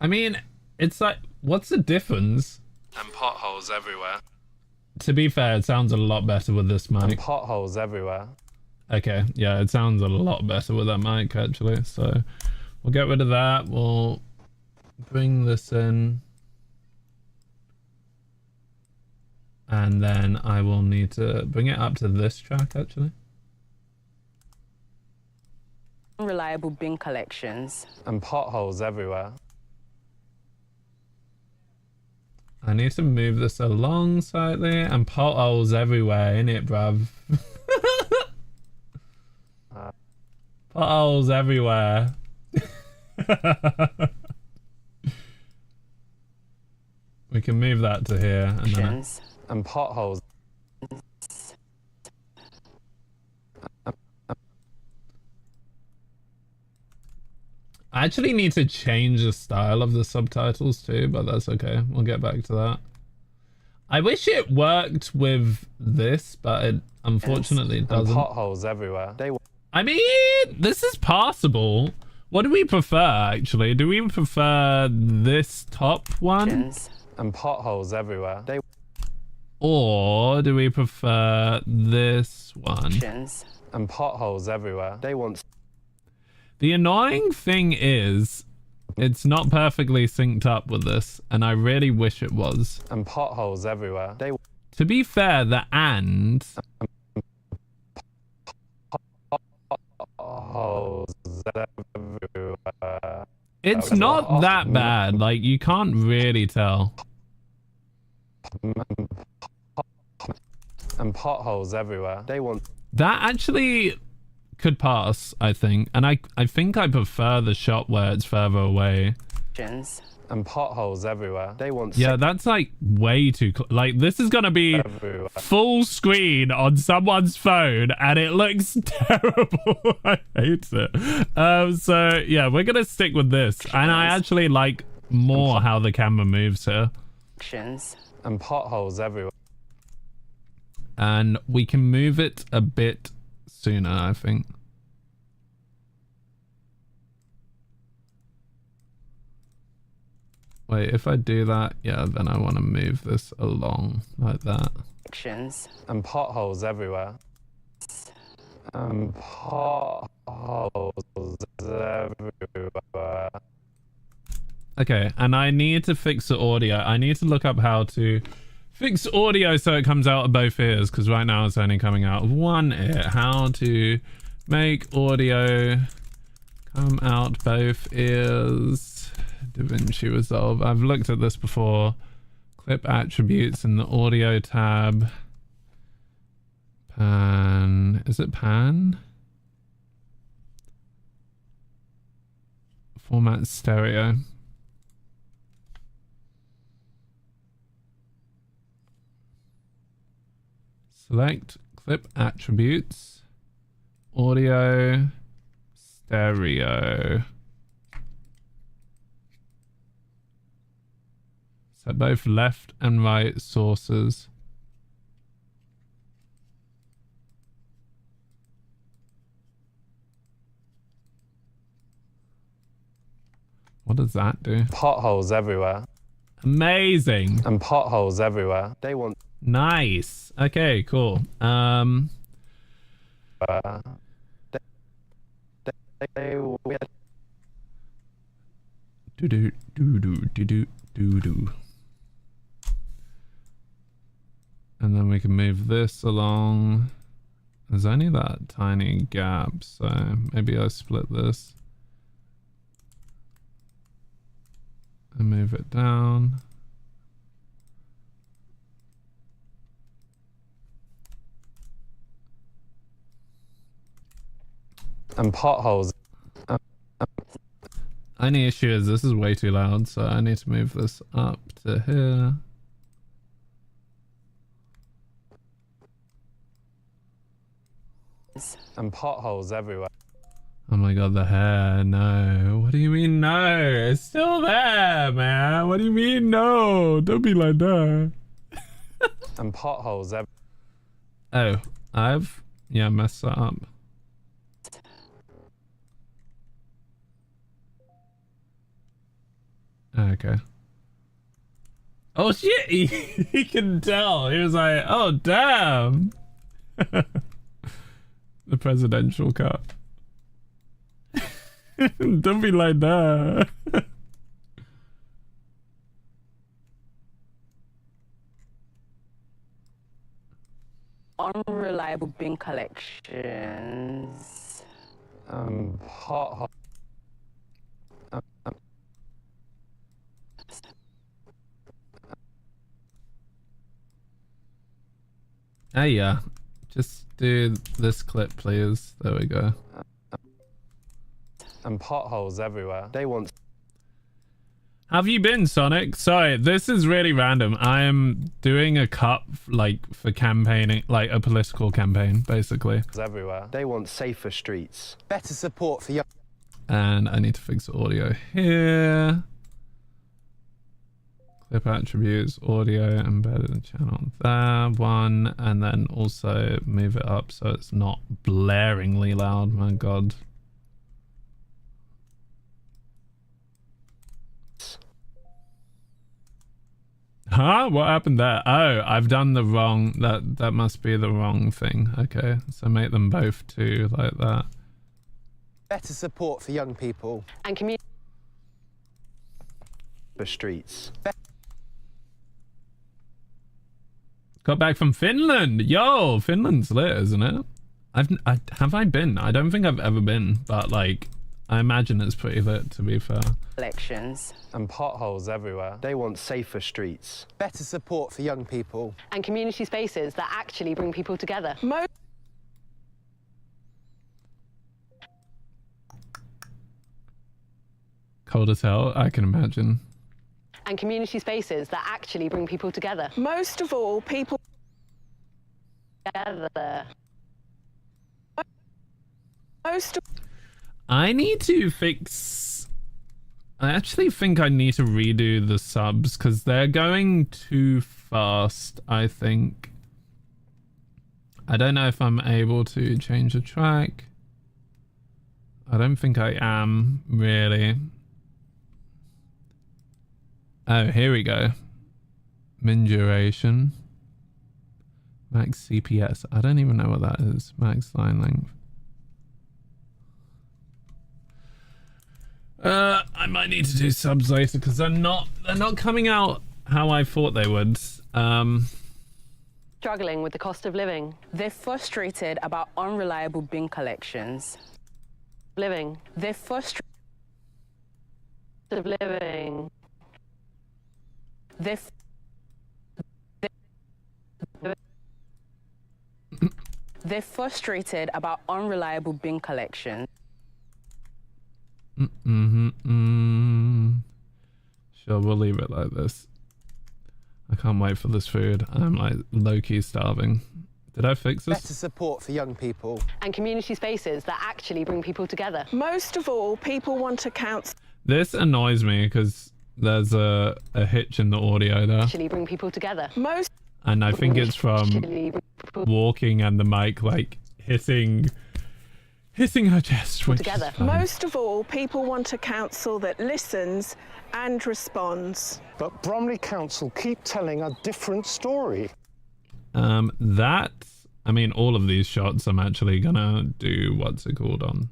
I mean, it's like, what's the difference? And potholes everywhere. To be fair, it sounds a lot better with this mic. And potholes everywhere. Okay, yeah, it sounds a lot better with that mic actually. So we'll get rid of that. We'll bring this in. And then I will need to bring it up to this track actually. Unreliable bin collections. And potholes everywhere. I need to move this along slightly, and potholes everywhere, innit, bruv? Potholes everywhere. We can move that to here. And then and potholes. I actually need to change the style of the subtitles too, but that's okay. We'll get back to that. I wish it worked with this, but it unfortunately doesn't. And potholes everywhere. I mean, this is possible. What do we prefer, actually? Do we prefer this top one? And potholes everywhere. Or do we prefer this one? And potholes everywhere. The annoying thing is, it's not perfectly synced up with this, and I really wish it was. And potholes everywhere. To be fair, the and... Potholes everywhere. It's not that bad, like, you can't really tell. And potholes everywhere. That actually could pass, I think. And I think I prefer the shot where it's further away. And potholes everywhere. They want Yeah, that's like way too like this is gonna be everywhere. full screen on someone's phone and it looks terrible. I hate it. So yeah, we're gonna stick with this, and I actually like more how the camera moves here. And potholes everywhere. And we can move it a bit sooner, I think. Wait, if I do that, yeah, then I want to move this along like that. And potholes everywhere. And potholes everywhere. Okay, and I need to fix the audio. I need to look up how to fix audio so it comes out of both ears, because right now it's only coming out of one ear. How to make audio come out both ears. DaVinci Resolve. I've looked at this before. Clip attributes in the audio tab. Pan. Is it pan? Format stereo. Select clip attributes. Audio stereo. Set both left and right sources. What does that do? Potholes everywhere. Amazing. And potholes everywhere. They want Nice. Okay, cool. Do do do do do do do do. And then we can move this along. There's only that tiny gap, so maybe I split this and move it down. and potholes. Only issue is this is way too loud, so I need to move this up to here. And potholes everywhere. Oh my god, the hair. No. What do you mean no? It's still there, man. What do you mean no? Don't be like that. And potholes everywhere. Oh, I've messed that up. Okay. Oh shit, he can tell. He was like, oh damn. The presidential cut. Don't be like that. Unreliable bin collections. Pothole. Hey, yeah. Just do this clip, please. There we go. And potholes everywhere. They want. Have you been, Sonic? Sorry, this is really random. I am doing a cut, like, for campaigning, like a political campaign, basically. Everywhere. They want safer streets. Better support for young. And I need to fix the audio here. Clip attributes, audio, embedded channel there, one, and then also move it up so it's not blaringly loud, my god. Huh? What happened there? Oh, I've done the wrong, that must be the wrong thing. Okay, so make them both two like that. Better support for young people. And community. For streets. Got back from Finland. Yo, Finland's lit, isn't it? Have I been? I don't think I've ever been, but like, I imagine it's pretty lit, to be fair. Elections. And potholes everywhere. They want safer streets. Better support for young people. And community spaces that actually bring people together. Cold as hell, I can imagine. And community spaces that actually bring people together. Most of all, people Together. I need to fix... I actually think I need to redo the subs because they're going too fast, I think. I don't know if I'm able to change the track. I don't think I am, really. Oh, here we go. Min duration. Max CPS. I don't even know what that is. Max line length. I might need to do subs later because they're not coming out how I thought they would. Struggling with the cost of living. They're frustrated about unreliable bin collections. Living. They're frustrated. Of living. They're frustrated about unreliable bin collection. Sure, we'll leave it like this. I can't wait for this food. I'm like low-key starving. Did I fix this? Better support for young people. And community spaces that actually bring people together. Most of all, people want to count. This annoys me because there's a hitch in the audio there. Actually bring people together. Most. And I think it's from walking and the mic like hitting her chest. Which Together. Most of all, people want a council that listens and responds. But Bromley Council keep telling a different story. That, I mean, all of these shots I'm actually gonna do what's it called on.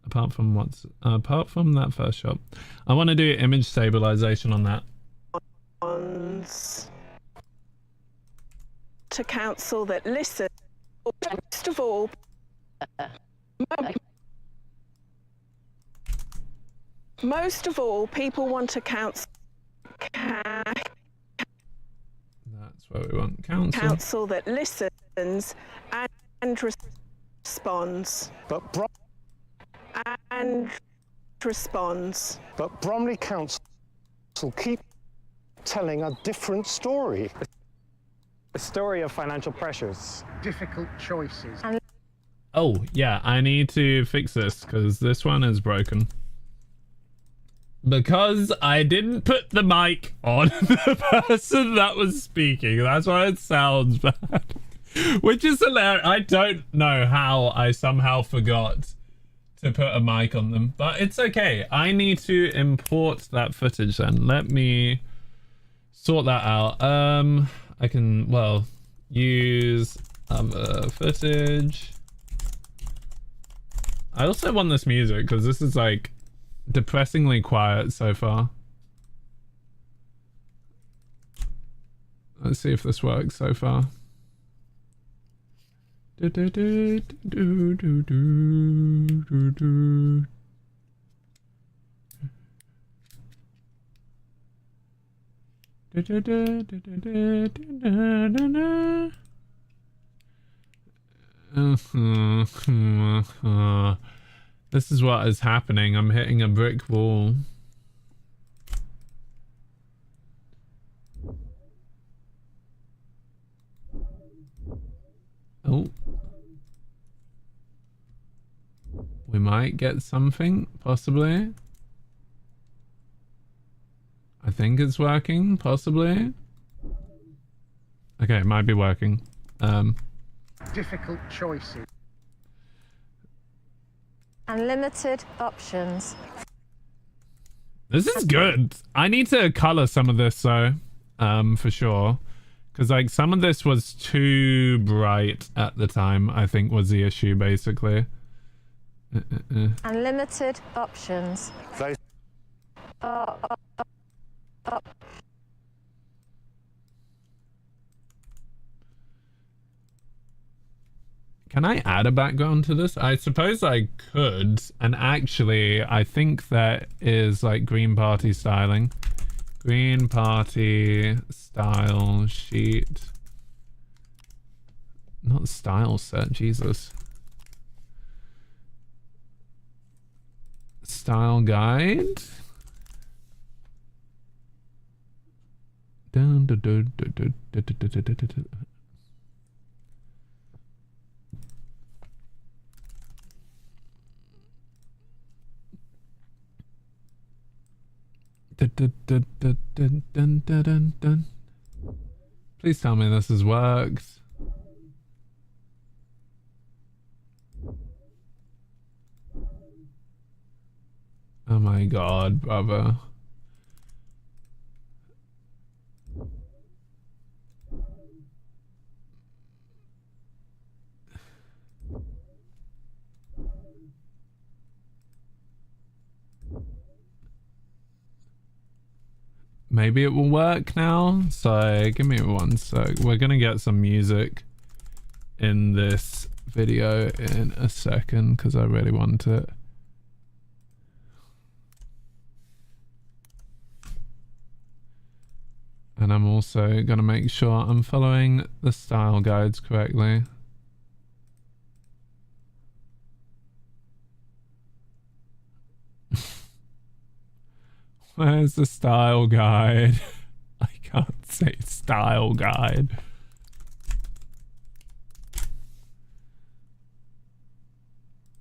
Apart from that first shot. I want to do image stabilization on that. To council that listens. Most of all. Most of all, people want to council. That's what we want. Council that listens and responds. But Bromley Council keep telling a different story. A story of financial pressures. Difficult choices. Oh, yeah, I need to fix this because this one is broken. Because I didn't put the mic on the person that was speaking. That's why it sounds bad. Which is hilarious. I don't know how I somehow forgot to put a mic on them. But it's okay. I need to import that footage then. Let me sort that out. I can, well, use other footage. I also want this music because this is like depressingly quiet so far. Let's see if this works so far. Do, do, do, do, do, do, do, do. Da, da, da, da, da, da, da, da. This is what is happening. I'm hitting a brick wall. Oh. We might get something, possibly. I think it's working, possibly. Okay, it might be working. Difficult choices. Unlimited options. This is good. I need to color some of this though, for sure. Because like some of this was too bright at the time, I think was the issue basically. Unlimited options. Can I add a background to this? I suppose I could, and actually I think that is like Green Party styling. Green Party style sheet. Not style set, Jesus. Style guide. Dun, dun, dun, dun, dun, dun, dun, dun, dun, dun, dun. Dun, dun, dun, dun, dun, dun, dun, dun, dun. Please tell me this has worked. Oh my god, brother. Maybe it will work now. So give me one sec. We're gonna get some music in this video in a second because I really want it. And I'm also gonna make sure I'm following the style guides correctly. Where's the style guide? I can't say style guide.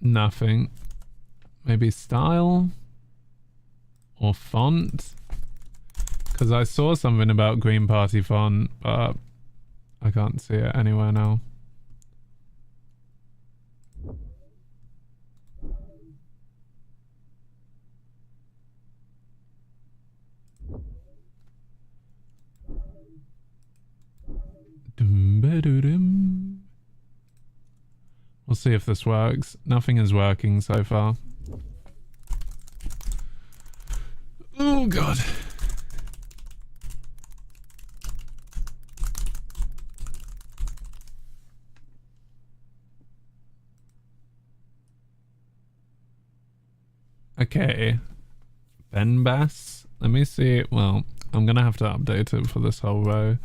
Nothing. Maybe style? Or font? Because I saw something about Green Party font, but I can't see it anywhere now. We'll see if this works. Nothing is working so far. Oh god. Okay. Ben Bass. Let me see. Well, I'm gonna have to update it for this whole row.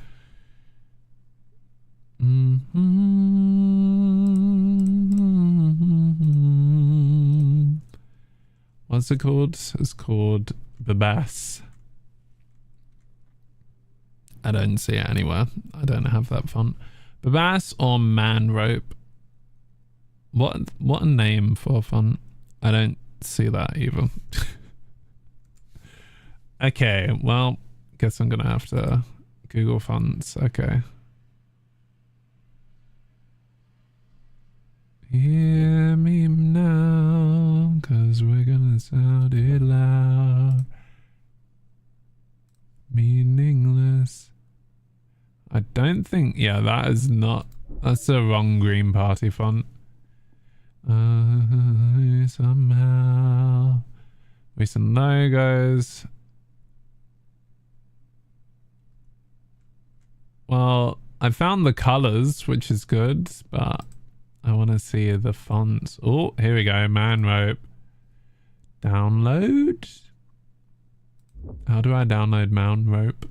What's it called? It's called Babass. I don't see it anywhere. I don't have that font. Babass or Man Rope? What a name for a font. I don't see that either. Okay, well, guess I'm gonna have to Google fonts. Okay. Hear me now, 'cause we're gonna sound it loud. Meaningless. I don't think, yeah, that is not, that's the wrong Green Party font. Somehow. Recent logos. Well, I found the colors, which is good, but I want to see the fonts. Oh, here we go. Man Rope. Download? How do I download Man Rope?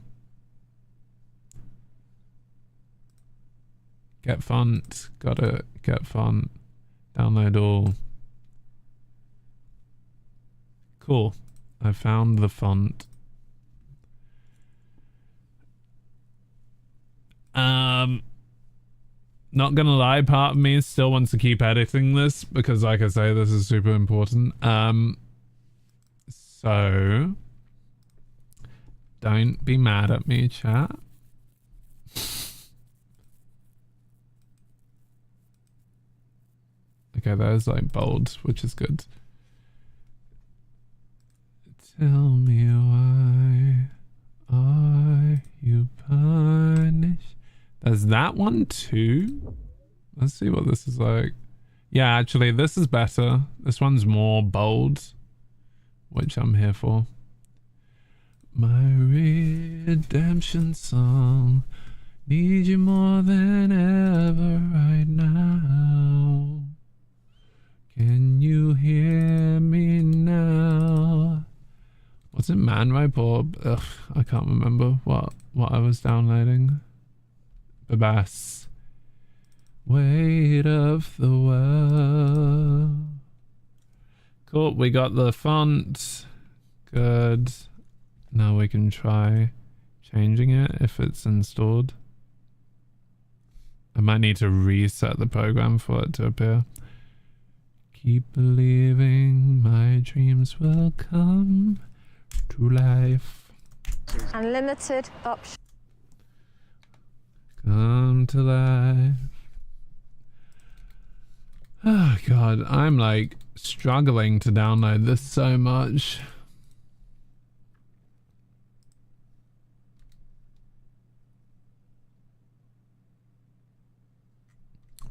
Get font. Got it. Get font. Download all. Cool. I found the font. Not gonna lie, part of me still wants to keep editing this because, like I say, this is super important. So don't be mad at me, chat. Okay, there's like bold, which is good. Tell me why are you punished? There's that one too. Let's see what this is like. Yeah, actually, this is better. This one's more bold, which I'm here for. My redemption song. Need you more than ever right now. Can you hear me now? Was it Man Rope or... Ugh, I can't remember what I was downloading. Babass. Weight of the world Cool, we got the font. Good. Now we can try changing it if it's installed. I might need to reset the program for it to appear. Keep believing my dreams will come to life. Unlimited options. Come to life. Oh god, I'm like struggling to download this so much.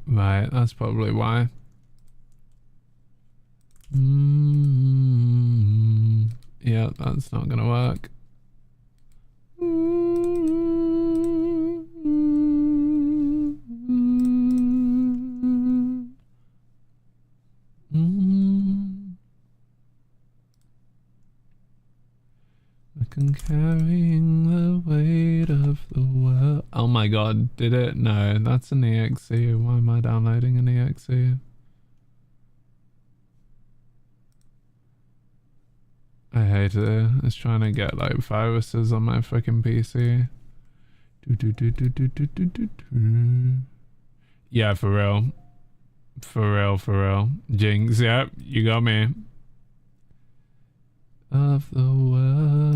Right, that's probably why. Yeah, that's not gonna work. Like I'm carrying the weight of the world. Oh my god, did it? No, that's an exe. Why am I downloading an exe? I hate it. It's trying to get like viruses on my freaking PC. Yeah, for real. For real, for real. Jinx, yep, you got me. Of the world.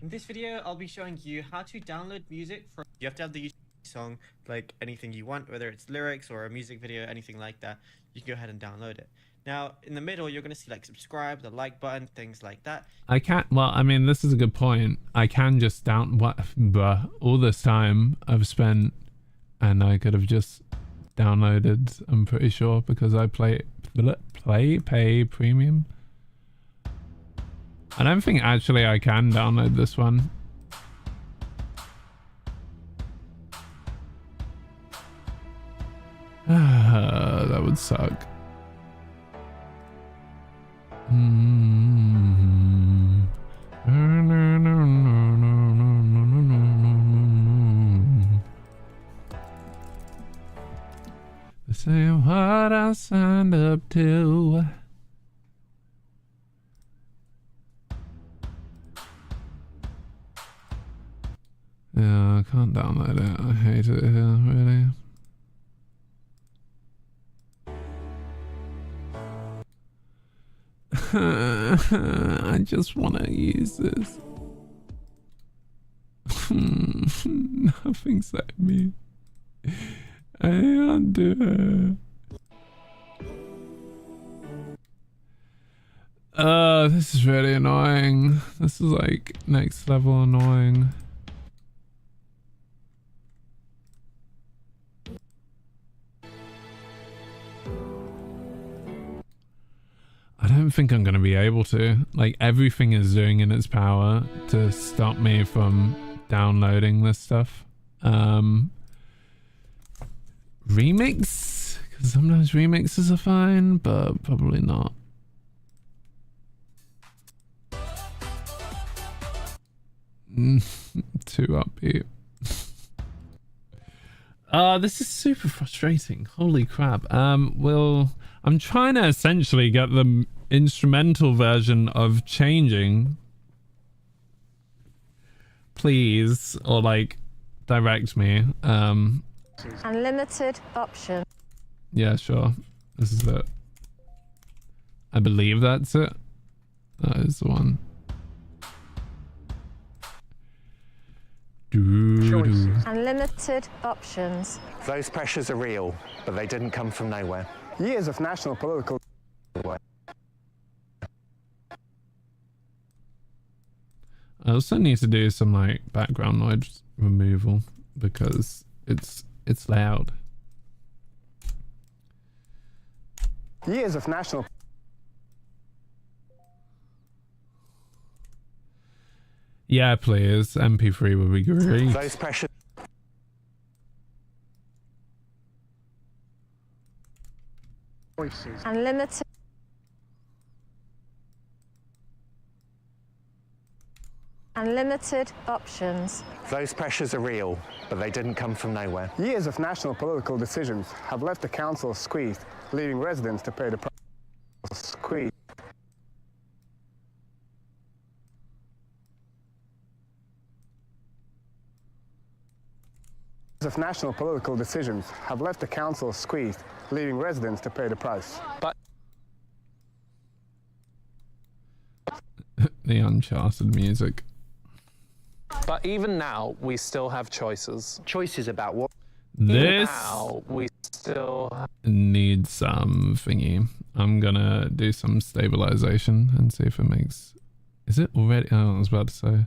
In this video, I'll be showing you how to download music from. You have to have the YouTube song, like anything you want, whether it's lyrics or a music video, anything like that. You can go ahead and download it. Now, in the middle, you're going to see like subscribe, the like button, things like that. I can't, well, I mean, this is a good point. I can just bruh, all this time I've spent, and I could have just downloaded, I'm pretty sure, because I pay premium. I don't think actually I can download this one. That would suck. This ain't what I signed up to. Yeah, I can't download it. I hate it here, really. I just want to use this. Nothing saved me. I can't do it. This is really annoying. This is like next level annoying. I don't think I'm going to be able to. Like, everything is doing in its power to stop me from downloading this stuff. Remix? Because sometimes remixes are fine, but probably not. Too upbeat. This is super frustrating. Holy crap. I'm trying to essentially get the instrumental version of Changing. Please, or like direct me. Unlimited option. Yeah, sure. This is it. I believe that's it. That is the one. Unlimited options. Those pressures are real, but they didn't come from nowhere. Years of national political... I also need to do some like background noise removal because it's loud. Years of national... Yeah, please. MP3 would be great. Those pressures... Unlimited. Unlimited options. Those pressures are real, but they didn't come from nowhere. Years of national political decisions have left the council squeezed, leaving residents to pay the price. squeezed. Of national political decisions have left the council squeezed, leaving residents to pay the price. But The Uncharted music. But even now, we still have choices. Choices about what? This Now, we still needs some thingy. I'm gonna do some stabilization and see if it makes... Is it already... Oh, I was about to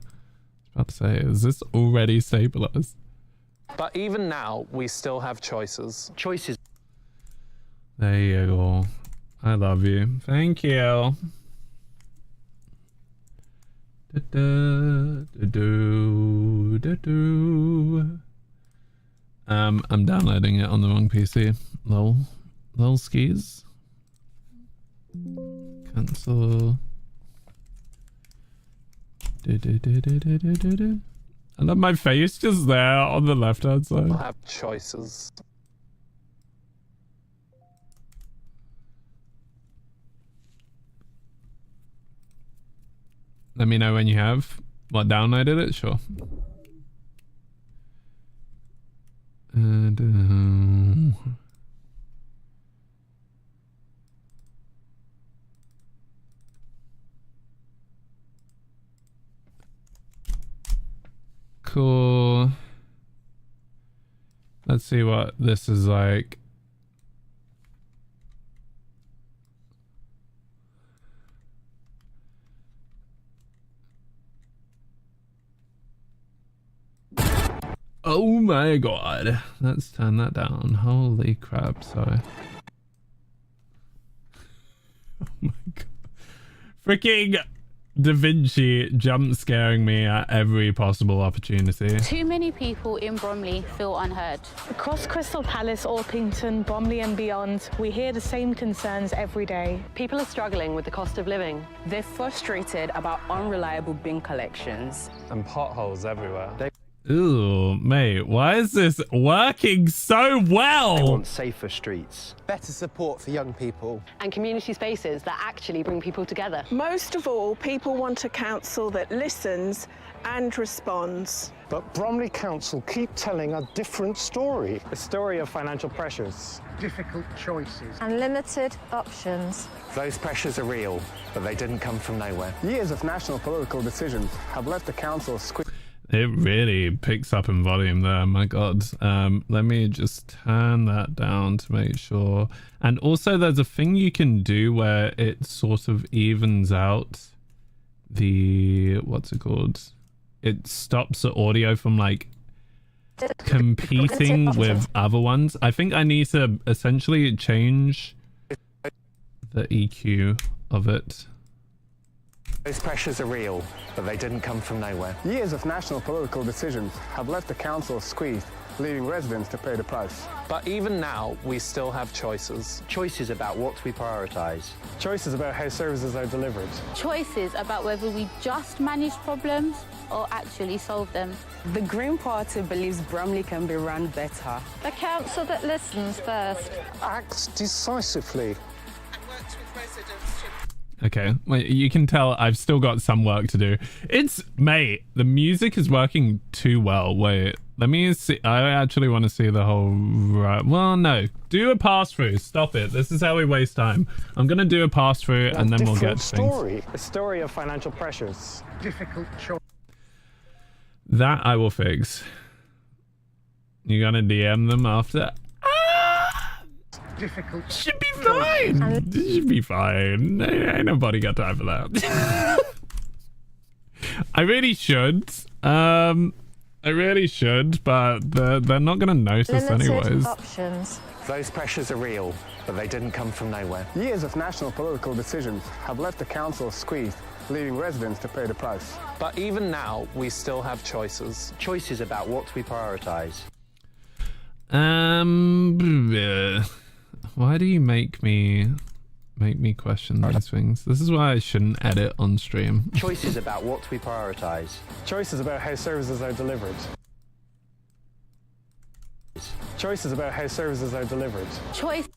say, is this already stabilized? But even now, we still have choices. Choices. There you go. I love you. Thank you. I'm downloading it on the wrong PC. Lol skis. Cancel. I love my face just there on the left hand side. We'll have choices. Let me know when you have downloaded it. Sure. And cool. Let's see what this is like. Oh my god. Let's turn that down. Holy crap, sorry. Oh my god. Freaking Da Vinci jump scaring me at every possible opportunity. Too many people in Bromley feel unheard. Across Crystal Palace, Orpington, Bromley and beyond, we hear the same concerns every day. People are struggling with the cost of living. They're frustrated about unreliable bin collections. And potholes everywhere. Ooh, mate, why is this working so well? They want safer streets. Better support for young people. And community spaces that actually bring people together. Most of all, people want a council that listens and responds. But Bromley Council keep telling a different story. A story of financial pressures. Difficult choices. And limited options. Those pressures are real, but they didn't come from nowhere. Years of national political decisions have left the council squeezed. It really picks up in volume there, my god. Let me just turn that down to make sure. And also there's a thing you can do where it sort of evens out the, what's it called? It stops the audio from like competing with other ones. I think I need to essentially change the EQ of it. Those pressures are real, but they didn't come from nowhere. Years of national political decisions have left the council squeezed, leaving residents to pay the price. But even now, we still have choices. Choices about what we prioritise. Choices about how services are delivered. Choices about whether we just manage problems or actually solve them. The Green Party believes Bromley can be run better. A council that listens first. Acts decisively. Okay, well, you can tell I've still got some work to do. Mate, the music is working too well. Wait, let me see. I actually want to see the whole... Right. Well, no. Do a pass-through. Stop it. This is how we waste time. I'm going to do a pass-through and then we'll get to things. A story of financial pressures. Difficult choice. That I will fix. You're going to DM them after... Difficult. Should be fine. Should be fine. Ain't nobody got time for that. I really should. I really should, but they're not gonna notice anyways. Options. Those pressures are real, but they didn't come from nowhere. Years of national political decisions have left the council squeezed, leaving residents to pay the price. But even now, we still have choices. Choices about what we prioritise. Why do you make me question these things? This is why I shouldn't edit on stream. Choices about what we prioritise. Choices about how services are delivered. Choices about how services are delivered. Choice.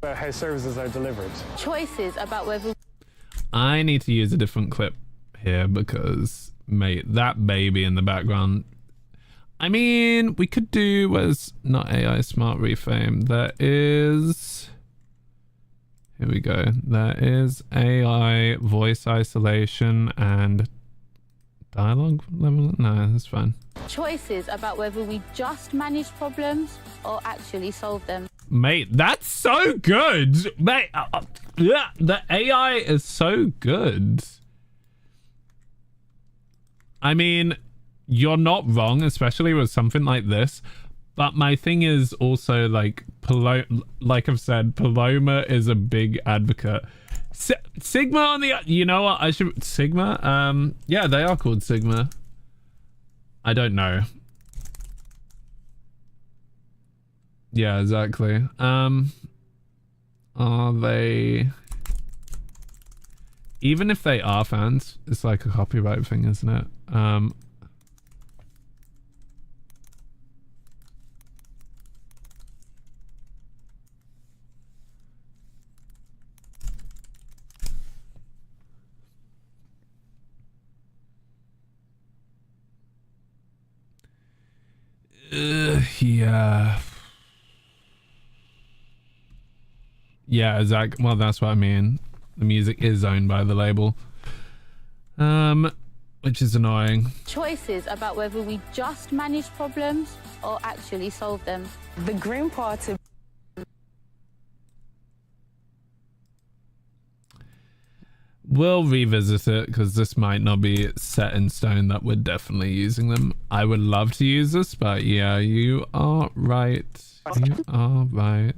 how services are delivered. Choices about whether I need to use a different clip here because, mate, that baby in the background. I mean, we could do was not AI smart reframe. There is. Here we go. There is AI voice isolation and dialogue level. No, that's fine. choices about whether we just manage problems or actually solve them. Mate, that's so good. Mate, yeah, the AI is so good. I mean, you're not wrong, especially with something like this. But my thing is also like, like I've said, Paloma is a big advocate. Sigma on the, you know what? I should Sigma. Yeah, they are called Sigma. I don't know. Yeah, exactly. Are they? Even if they are fans, it's like a copyright thing, isn't it? Yeah. Yeah, exactly. Well, that's what I mean. The music is owned by the label. Which is annoying. Choices about whether we just manage problems or actually solve them. The Green Party. We'll revisit it because this might not be set in stone that we're definitely using them. I would love to use this, but yeah, you are right. You are right.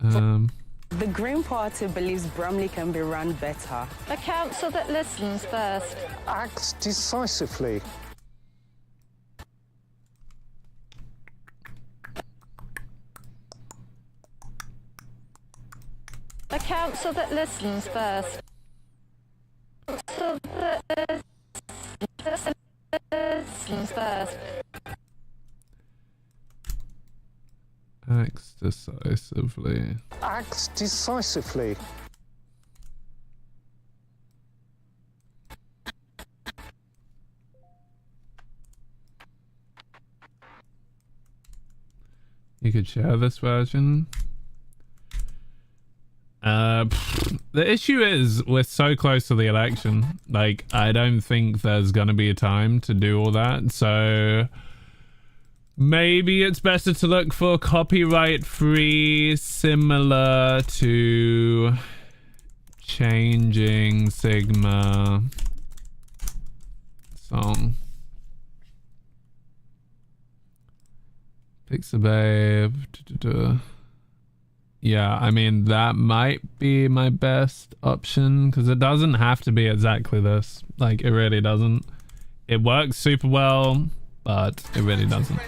The Green Party believes Bromley can be run better. A council that listens first. Acts decisively. A council that listens first. So that listens first. Acts decisively. Acts decisively. You could share this version. The issue is we're so close to the election. Like, I don't think there's gonna be a time to do all that. So maybe it's better to look for copyright free, similar to Changing Sigma song. Pixabay. Yeah, I mean, that might be my best option because it doesn't have to be exactly this. Like, it really doesn't. It works super well, but it really doesn't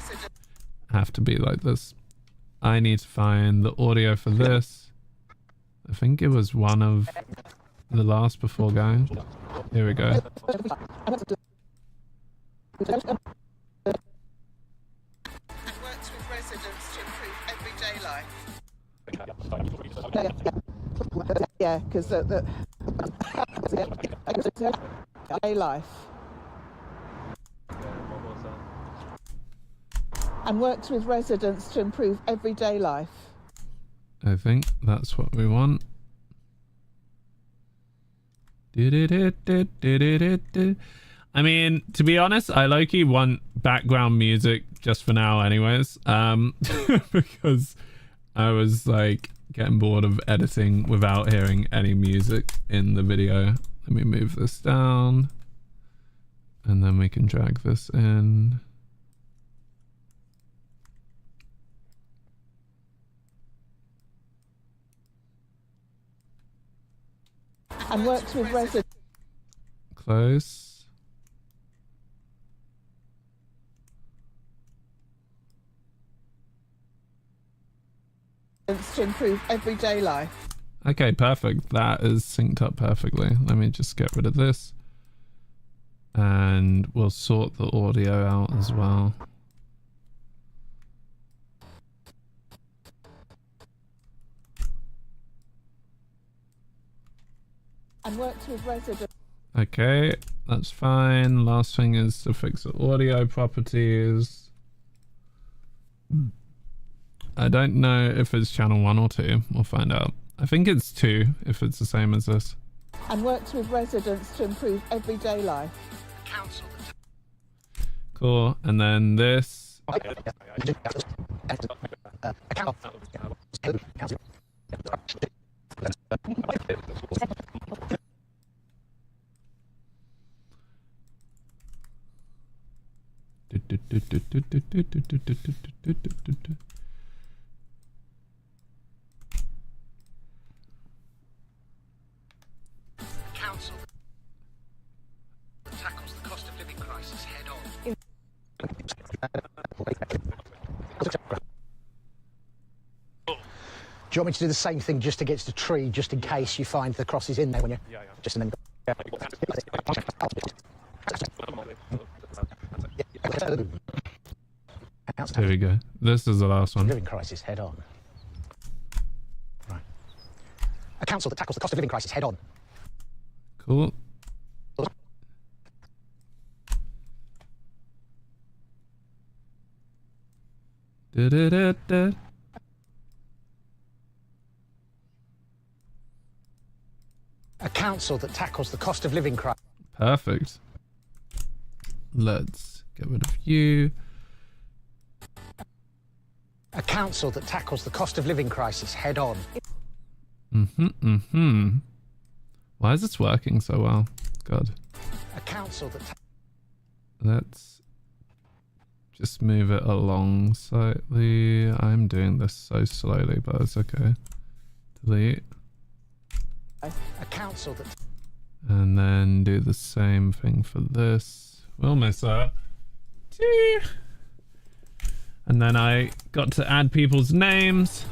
have to be like this. I need to find the audio for this. I think it was one of the last before going. Here we go. Yeah, because the life and works with residents to improve everyday life. I think that's what we want. I mean, to be honest, I low-key want background music just for now anyways, because I was like getting bored of editing without hearing any music in the video. Let me move this down and then we can drag this in. And works with residents. Close. To improve everyday life. Okay, perfect. That is synced up perfectly. Let me just get rid of this. And we'll sort the audio out as well. and worked with residents. Okay, that's fine. Last thing is to fix the audio properties. I don't know if it's channel 1 or 2. We'll find out. I think it's 2 if it's the same as this. And worked with residents to improve everyday life. Cool. And then this. Council tackles the cost of living crisis head on. Do you want me to do the same thing just against a tree, just in case you find the cross is in there when you... Yeah. Just and then... There we go. This is the last one. Living crisis head on. Right. A council that tackles the cost of living crisis head on. Cool. Da-da-da-da. A council that tackles the cost of living crisis. Perfect. Let's get rid of you. A council that tackles the cost of living crisis head on. Why is this working so well? God. A council that... Let's just move it along slightly. I'm doing this so slowly, but it's okay. Delete. A council that... And then do the same thing for this. We'll miss that. And then I got to add people's names.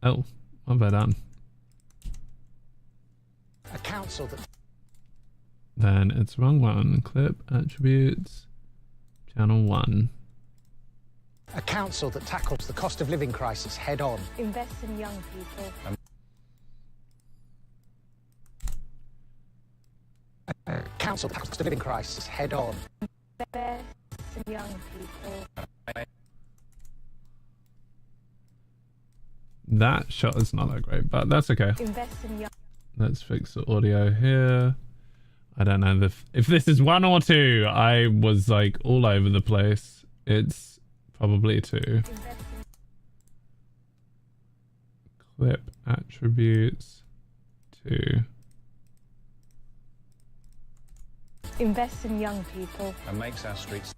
Oh, what have I done? A council that... Then it's wrong one. Clip, attributes, channel 1. A council that tackles the cost of living crisis head on. Invest in young people. A council that tackles the cost of living crisis head on. Invest in young people. That shot is not that great, but that's okay. Invest in young... Let's fix the audio here. I don't know if this is 1 or 2. I was like all over the place. It's probably 2. Clip attributes 2. Invest in young people. And makes our streets...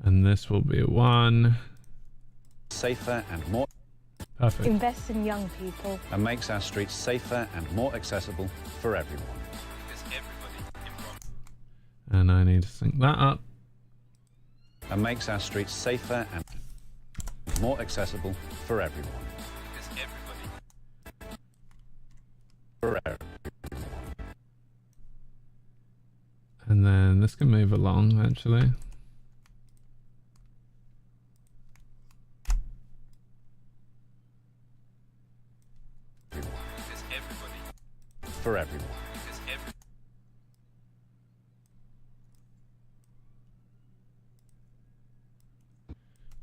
And this will be 1. Safer and more... Perfect. Invest in young people. And makes our streets safer and more accessible for everyone. And I need to sync that up. And makes our streets safer and more accessible for everyone. For everyone. And then this can move along actually. For everyone.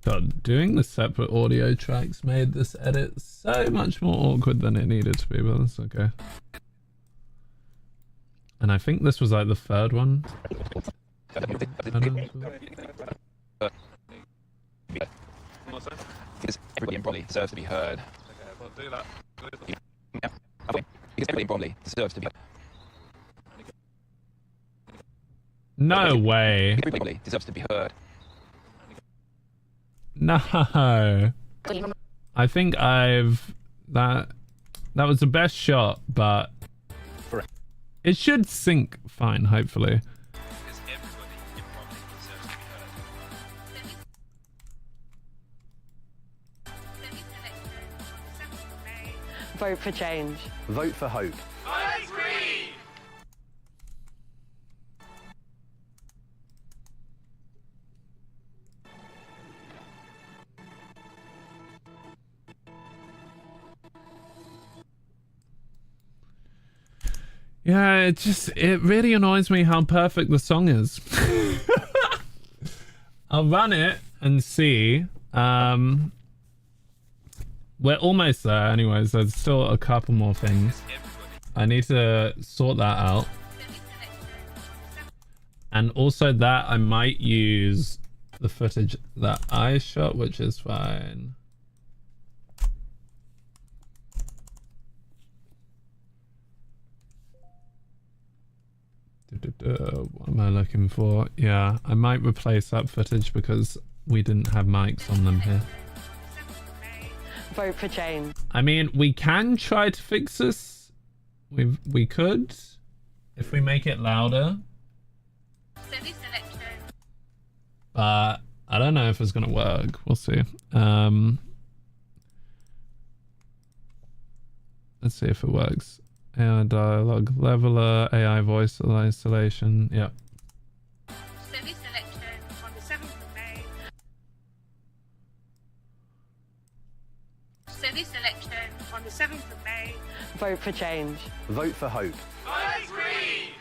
God, doing the separate audio tracks made this edit so much more awkward than it needed to be, but that's okay. And I think this was like the third one. Because everybody in Bromley deserves to be heard. Well, do that. Yeah. Because everybody in Bromley deserves to be heard. No way. Everybody deserves to be heard. No. I think that was the best shot, but it should sync fine, hopefully. Vote for change. Vote for hope. Yeah, it really annoys me how perfect the song is. I'll run it and see. We're almost there anyways. There's still a couple more things. I need to sort that out. And also that I might use the footage that I shot, which is fine. What am I looking for? Yeah, I might replace that footage because we didn't have mics on them here. Vote for change. I mean, we can try to fix this. We could if we make it louder. But I don't know if it's gonna work. We'll see. Let's see if it works. AI dialogue leveler, AI voice isolation. Yep. Service selection on the 7th of May. Service selection on the 7th of May. Vote for change. Vote for hope. I agree.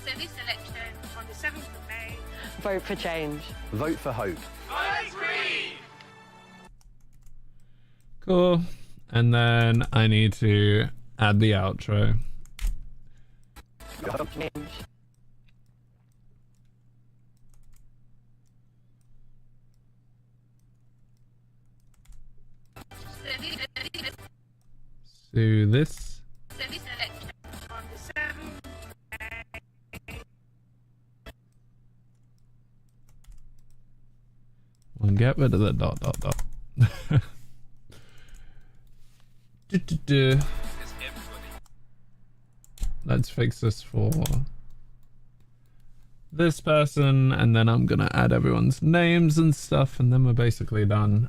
Service selection on the 7th of May. Vote for change. Vote for hope. I agree. Cool. And then I need to add the outro. Change. Do this. Service selection on the 7th of May. We'll get rid of the dot. Let's fix this for this person, and then I'm gonna add everyone's names and stuff, and then we're basically done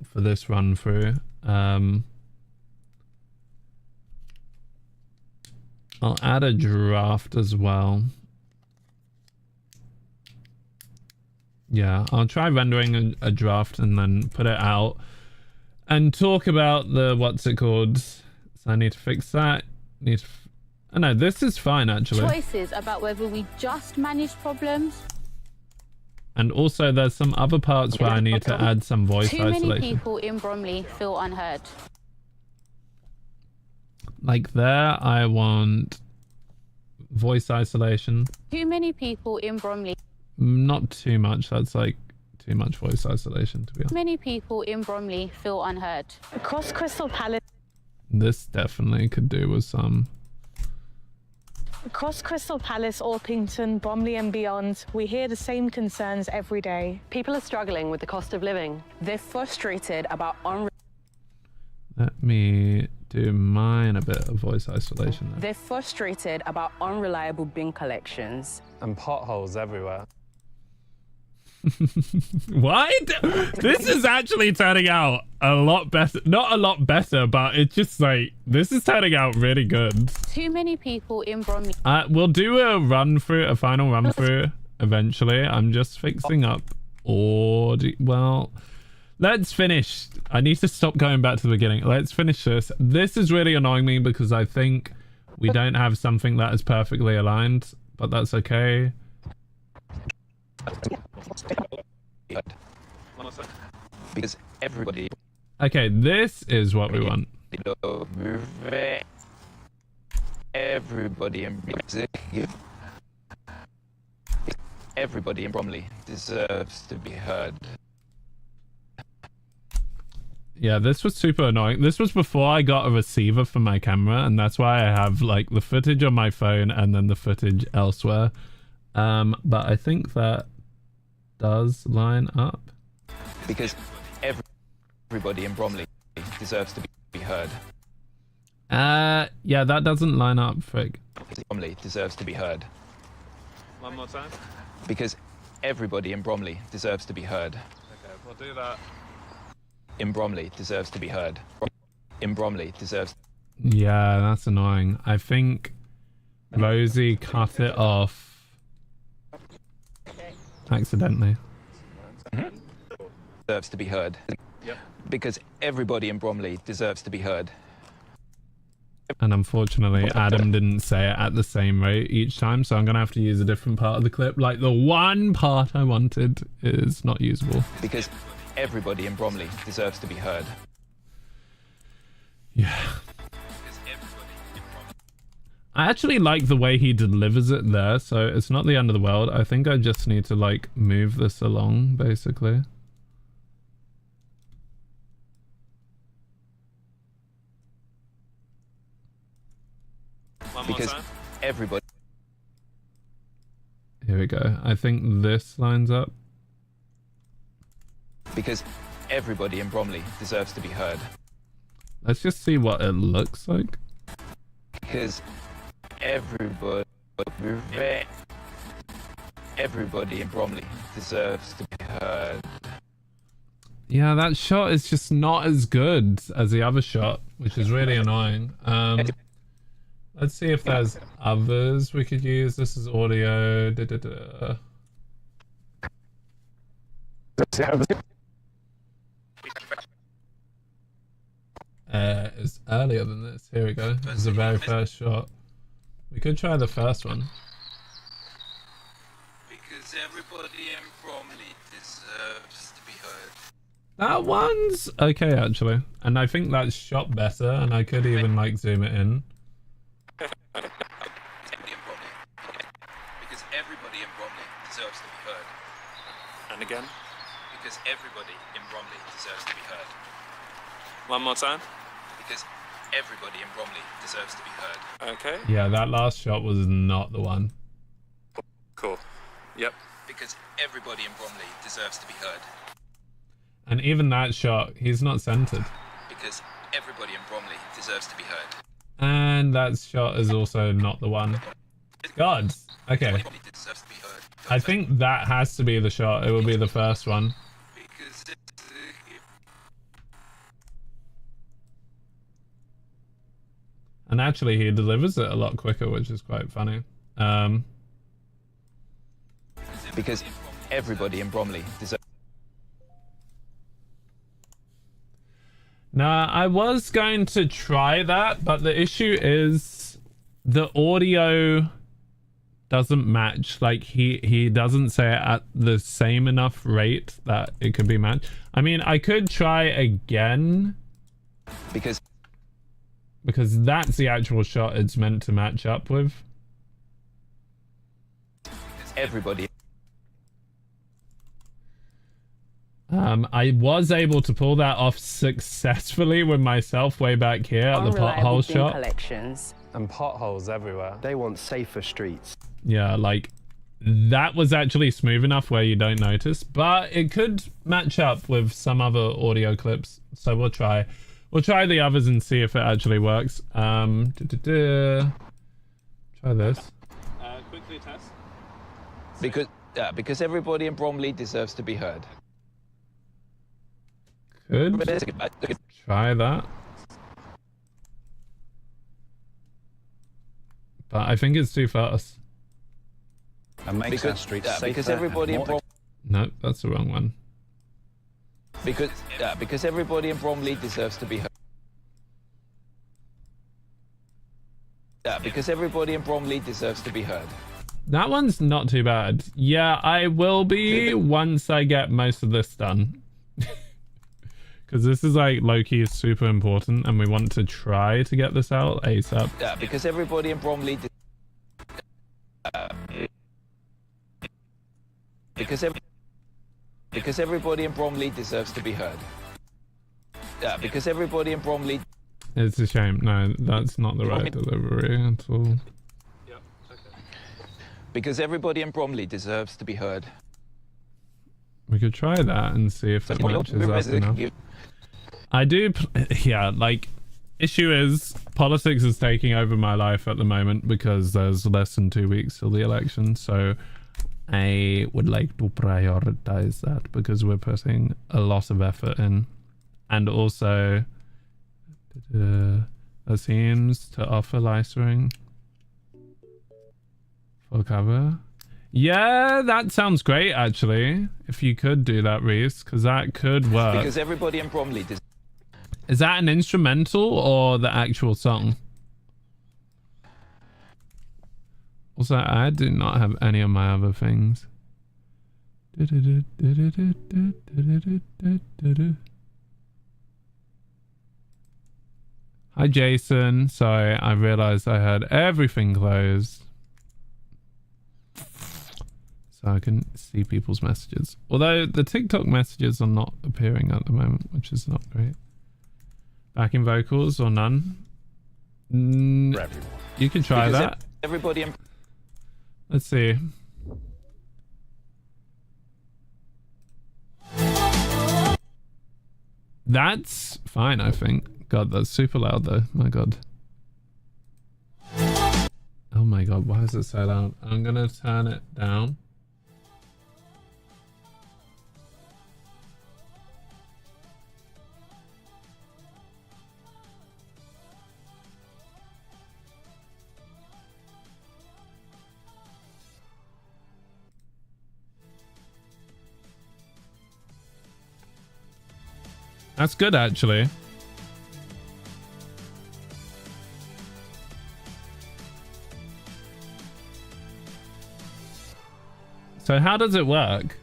for this run through. I'll add a draft as well. Yeah, I'll try rendering a draft and then put it out and talk about the what's it called. So I need to fix that. Oh no, this is fine actually. Choices about whether we just manage problems. And also there's some other parts where I need to add some voice Too many isolation. people in Bromley feel unheard. Like there, I want voice isolation. Too many people in Bromley. Not too much. That's like too much voice isolation to be honest. Many people in Bromley feel unheard. Across Crystal Palace. This definitely could do with some. Across Crystal Palace, Orpington, Bromley and beyond, we hear the same concerns every day. People are struggling with the cost of living. They're frustrated about Let me do mine a bit of voice isolation there. They're frustrated about unreliable bin collections. And potholes everywhere. What? This is actually turning out a lot better. Not a lot better, but it's just like, this is turning out really good. Too many people in Bromley. We'll do a final run through eventually. I'm just fixing up audio. Well, let's finish. I need to stop going back to the beginning. Let's finish this. This is really annoying me because I think we don't have something that is perfectly aligned, but that's okay. Because everybody. Okay, this is what we want. Everybody in everybody in Bromley deserves to be heard. Yeah, this was super annoying. This was before I got a receiver for my camera, and that's why I have like the footage on my phone and then the footage elsewhere. But I think that does line up. Because everybody in Bromley deserves to be heard. Yeah, that doesn't line up, Frig. Bromley deserves to be heard. One more time. Because everybody in Bromley deserves to be heard. Okay, we'll do that. In Bromley deserves to be heard. In Bromley deserves. Yeah, that's annoying. I think Rosie cut it off accidentally. deserves to be heard. Yep. Because everybody in Bromley deserves to be heard. And unfortunately, Adam didn't say it at the same rate each time, so I'm going to have to use a different part of the clip. Like, the one part I wanted is not usable. Because everybody in Bromley deserves to be heard. Yeah. I actually like the way he delivers it there, so it's not the end of the world. I think I just need to, like, move this along, basically. Because everybody. Here we go. I think this lines up. Because everybody in Bromley deserves to be heard. Let's just see what it looks like. Because everybody in Bromley deserves to be heard. Yeah, that shot is just not as good as the other shot, which is really annoying. Let's see if there's others we could use. This is audio. It's earlier than this. Here we go. This is the very first shot. We could try the first one. Because everybody in Bromley deserves to be heard. That one's okay, actually. And I think that's shot better, and I could even, like, zoom it in. Because everybody in Bromley deserves to be heard. And again? Because everybody in Bromley deserves to be heard. One more time? Because everybody in Bromley deserves to be heard. Okay. Yeah, that last shot was not the one. Cool. Yep. Because everybody in Bromley deserves to be heard. And even that shot, he's not centered. Because everybody in Bromley deserves to be heard. And that shot is also not the one. God. Okay. I think that has to be the shot. It will be the first one. And actually, he delivers it a lot quicker, which is quite funny. Because everybody in Bromley deserves. Now, I was going to try that, but the issue is the audio doesn't match. Like, he doesn't say it at the same enough rate that it could be matched. I mean, I could try again. Because that's the actual shot it's meant to match up with. Everybody. I was able to pull that off successfully with myself way back here at the pothole shot. Collections. And potholes everywhere. They want safer streets. Yeah, like, that was actually smooth enough where you don't notice, but it could match up with some other audio clips, so we'll try. We'll try the others and see if it actually works. Try this. Quickly test. Because everybody in Bromley deserves to be heard. Could try that. But I think it's too fast. And makes our streets safer. Because everybody in Bromley. No, that's the wrong one. Because everybody in Bromley deserves to be heard. Because everybody in Bromley deserves to be heard. That one's not too bad. Yeah, I will be once I get most of this done. Because this is like low-key is super important and we want to try to get this out ASAP. Because everybody in Bromley because everybody in Bromley deserves to be heard. Because everybody in Bromley. It's a shame. No, that's not the right delivery at all. Because everybody in Bromley deserves to be heard. We could try that and see if it matches up enough. I do, yeah, like, issue is politics is taking over my life at the moment because there's less than 2 weeks till the election, so I would like to prioritize that because we're putting a lot of effort in. And also, there seems to offer licensing for cover. Yeah, that sounds great, actually. If you could do that, Reese, because that could work. Because everybody in Bromley does. Is that an instrumental or the actual song? Also, I do not have any of my other things. Hi, Jason. Sorry, I realized I had everything closed. So I can see people's messages. Although the TikTok messages are not appearing at the moment, which is not great. Backing vocals or none? You can try Because that. Everybody in. Let's see. That's fine, I think. God, that's super loud though. My God. Oh my God, why is it so loud? I'm gonna turn it down. That's good, actually. So how does it work?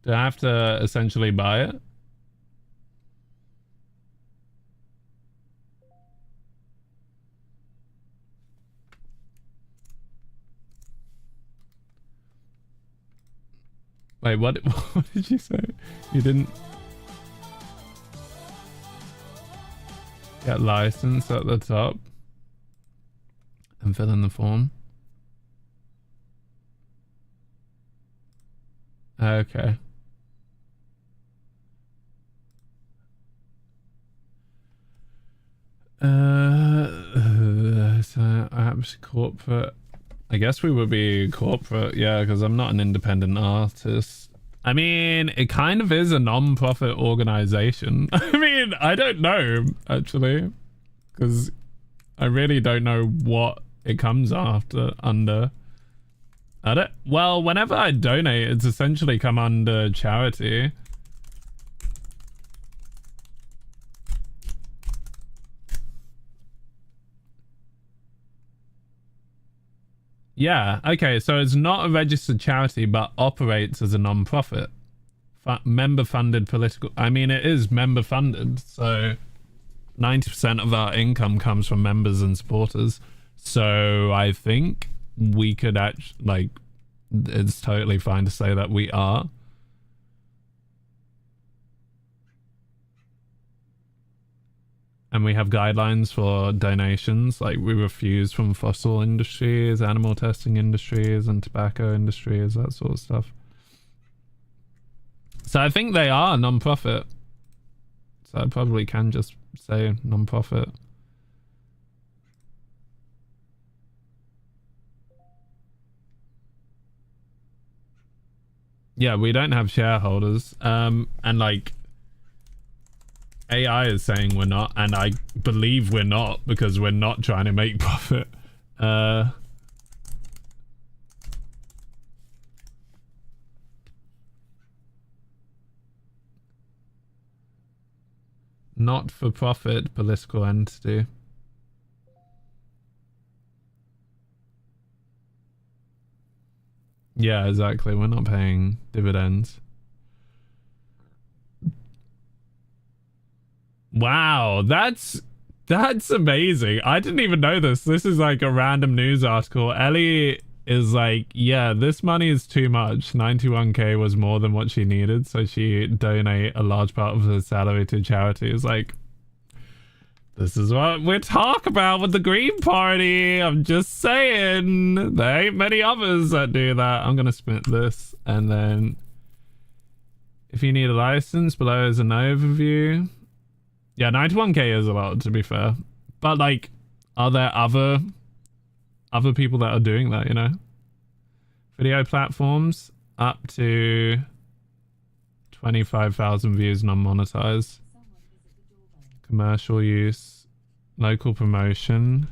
Do I have to essentially buy it? Wait, what did you say? You didn't get license at the top and fill in the form? Okay. So apps corporate. I guess we would be corporate, yeah, because I'm not an independent artist. I mean, it kind of is a non-profit organization. I mean, I don't know, actually, because I really don't know what it comes under. Well, whenever I donate, it's essentially come under charity. Yeah, okay, so it's not a registered charity, but operates as a non-profit. Member-funded political... I mean, it is member-funded, so 90% of our income comes from members and supporters. So I think we could actually, like, it's totally fine to say that we are. And we have guidelines for donations, like we refuse from fossil industries, animal testing industries, and tobacco industries, that sort of stuff. So I think they are non-profit. So I probably can just say non-profit. Yeah, we don't have shareholders. And like, AI is saying we're not, and I believe we're not, because we're not trying to make profit. Not-for-profit political entity. Yeah, exactly. We're not paying dividends. Wow, that's amazing. I didn't even know this. This is like a random news article. Ellie is like, yeah, this money is too much. 91k was more than what she needed, so she donate a large part of her salary to charity. It's like, this is what we talk about with the Green Party. I'm just saying, there ain't many others that do that. I'm gonna submit this, and then if you need a license, below is an overview. Yeah, 91k is a lot, to be fair. But like, are there other people that are doing that, you know? Video platforms up to 25,000 views non-monetized. Commercial use Local promotion.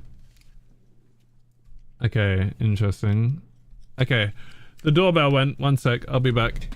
Okay, interesting. Okay, the doorbell went. 1 sec, I'll be back.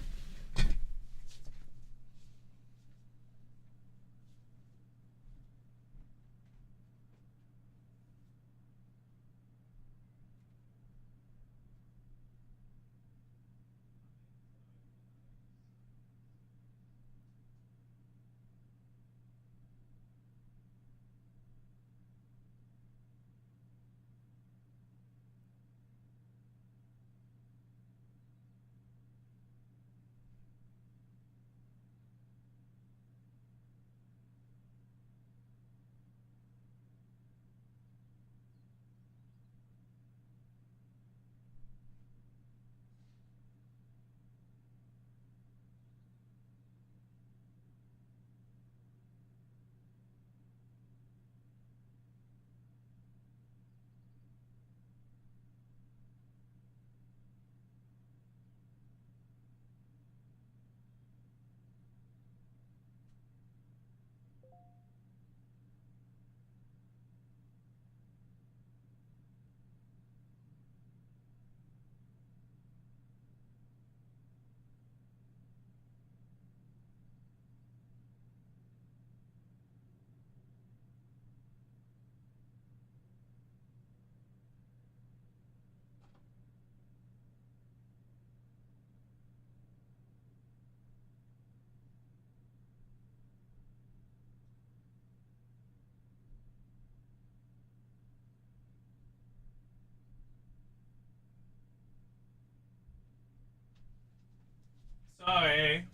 Sorry,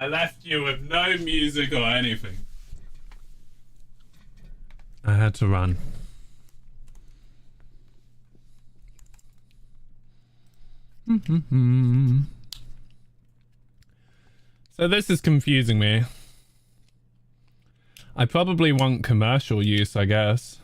I left you with no music or anything. I had to run. So this is confusing me. I probably want commercial use, I guess.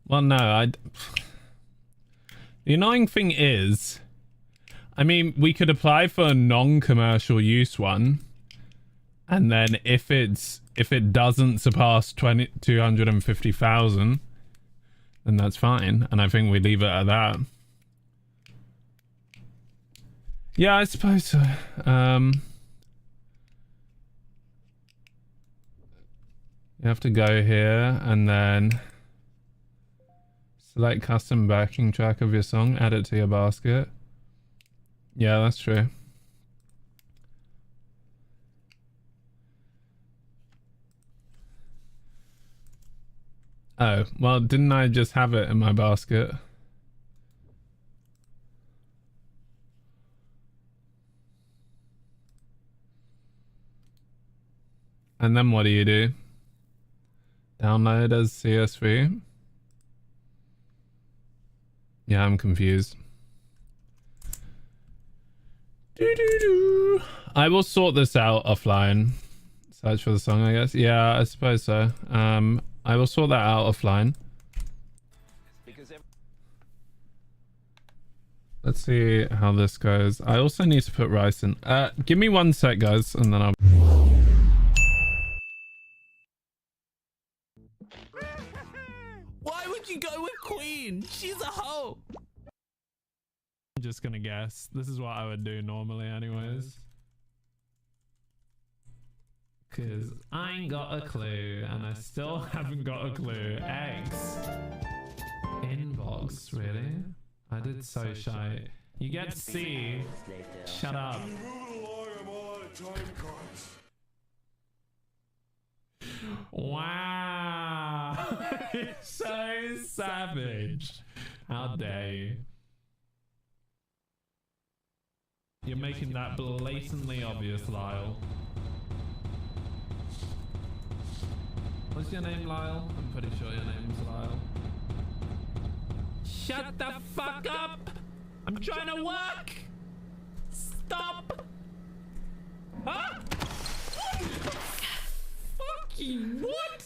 Well, no, the annoying thing is, I mean, we could apply for a non-commercial use one, and then if it doesn't surpass 250,000, then that's fine, and I think we leave it at that. Yeah, I suppose so. You have to go here and then select custom backing track of your song, add it to your basket. Yeah, that's true. Oh, well, didn't I just have it in my basket? And then what do? Download as CSV? Yeah, I'm confused. I will sort this out offline. Search for the song, I guess. Yeah, I suppose so. I will sort that out offline. Let's see how this goes. I also need to put rice in. Give me 1 sec, guys, and then I'll... Why would you go with Queen? She's a hoe. I'm just gonna guess. This is what I would do normally anyways. Cause I ain't got a clue and I still haven't got a clue. X. Inbox, really? I did so shy. You get C. Shut up. Wow. It's so savage. How dare you? You're making that blatantly obvious, Lyle. What's your name, Lyle? I'm pretty sure your name's Lyle. Shut the fuck up! I'm trying to work! Stop! Huh? Fuck fucking what?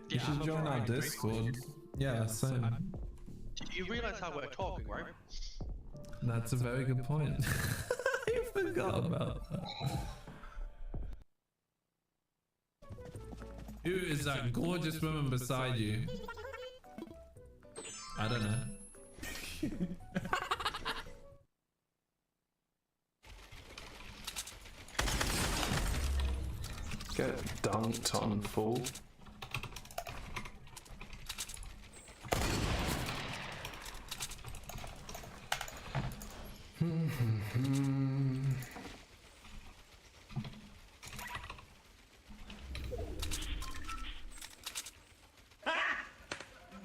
You should join our Discord. Yeah, same. You realise how we're talking, right? That's a very good point. I forgot about that. Who is that gorgeous woman beside you? I don't know. Get dunked on, fool.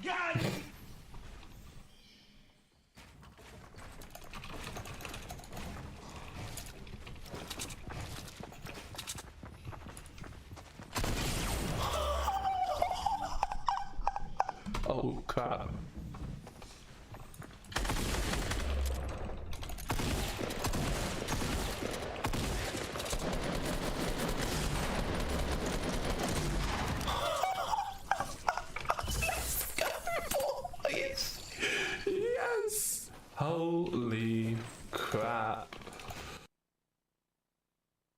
God! Oh crap. Yes! Holy crap.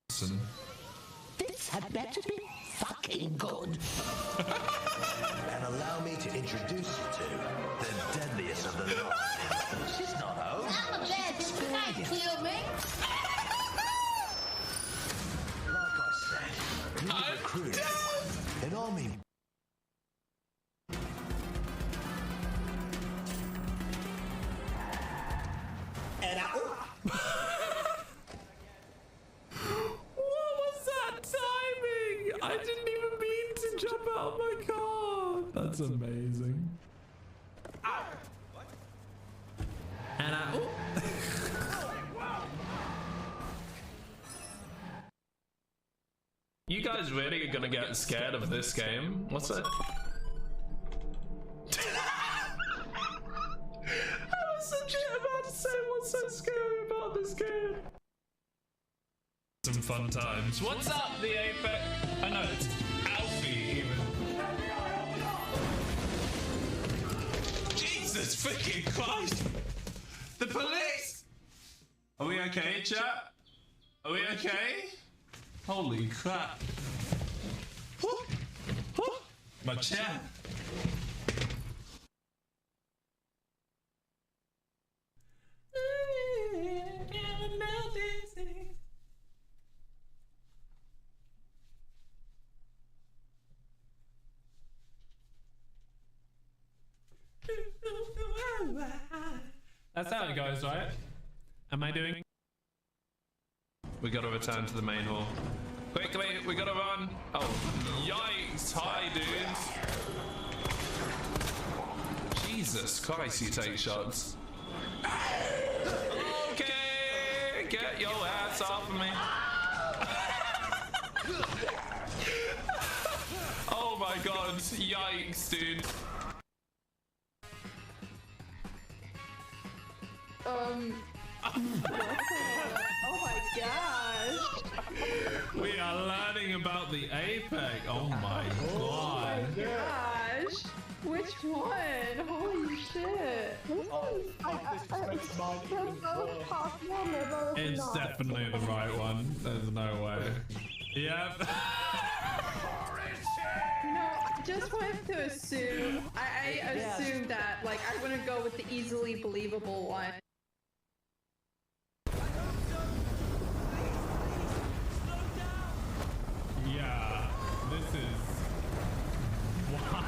Listen. This had better be fucking good. And allow me to introduce you to the deadliest of the lot. She's not home. I'm glad this guy killed me. Like I said, you were recruited. An army. And What was that timing? I didn't even mean to jump out my car. That's amazing. Ow. And You guys really are gonna get scared of this game? What's that? I was legit about to say what's so scary about this game. Some fun times. What's up, the Apex? I know it's Alfie even. Jesus freaking Christ! The police! Are we okay, chat? Are we okay? Holy crap. My chair. That's how it goes, right? Am I doing? We gotta return to the main hall. Quickly, we gotta run. Oh, yikes. Hi, dudes. Jesus Christ, you take shots. Okay, get your ass off of me. Oh my god, yikes, dude. Oh my gosh! We are learning about the Apex. Oh my god. Oh my gosh! Which one? Holy shit! It's definitely the right one. There's no way. Yep. No, I just wanted to assume. I assumed that, like, I wouldn't go with the easily believable one. Yeah, this is wild.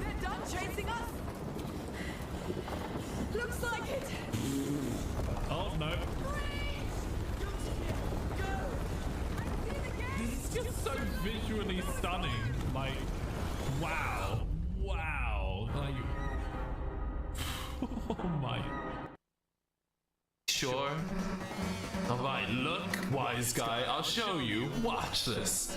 They're done chasing us. Looks like it. Oh no. This is just so visually stunning. Like, wow. Wow. Like, oh my. Sure. Alright, look, wise guy, I'll show you. Watch this.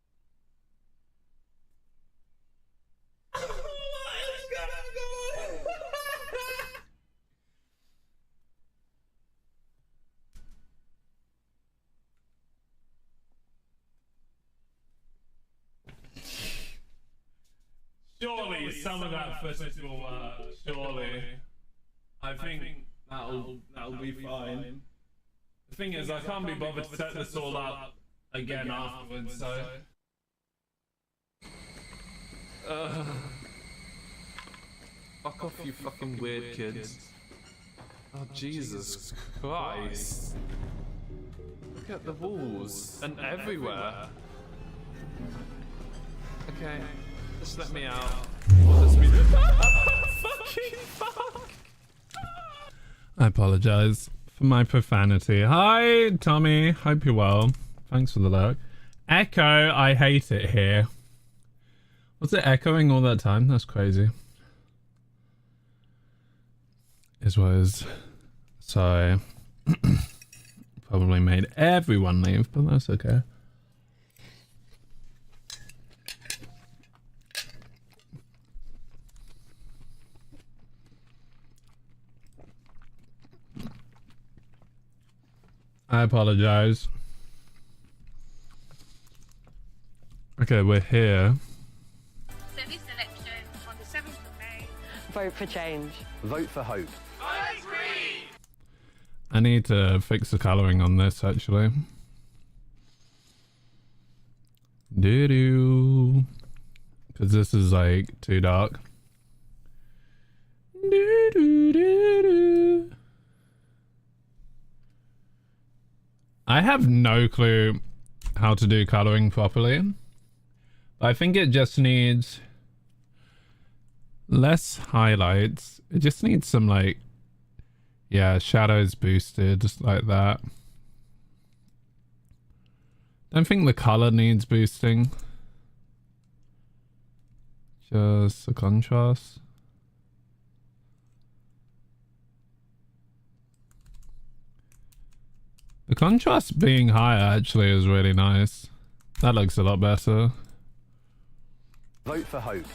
Surely some of that footage will work. Surely. I think that'll be fine. The thing is, I can't be bothered to set this all up again afterwards, so. Fuck off, you fucking weird kids. Oh, Jesus Christ. Look at the walls and everywhere. Okay, just let me out. Fucking fuck! I apologize for my profanity. Hi, Tommy. Hope you're well. Thanks for the lurk. Echo, I hate it here. Was it echoing all that time? That's crazy. Is what is. So, probably made everyone leave, but that's okay. I apologize. Okay, we're here. Civic election on the 7th of May. Vote for change. Vote for hope. I need to fix the colouring on this, actually. Doo-doo. Because this is, like, too dark. Doo-doo-doo-doo. I have no clue how to do colouring properly. I think it just needs less highlights. It just needs some, like, yeah, shadows boosted, just like that. Don't think the colour needs boosting. Just the contrast. The contrast being higher actually is really nice. That looks a lot better. Vote for hope.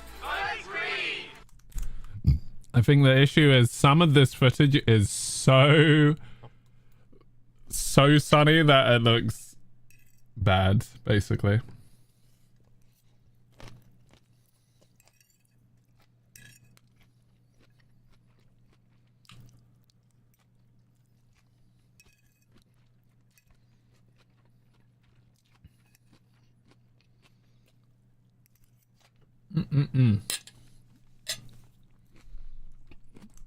I think the issue is some of this footage is so sunny that it looks bad, basically.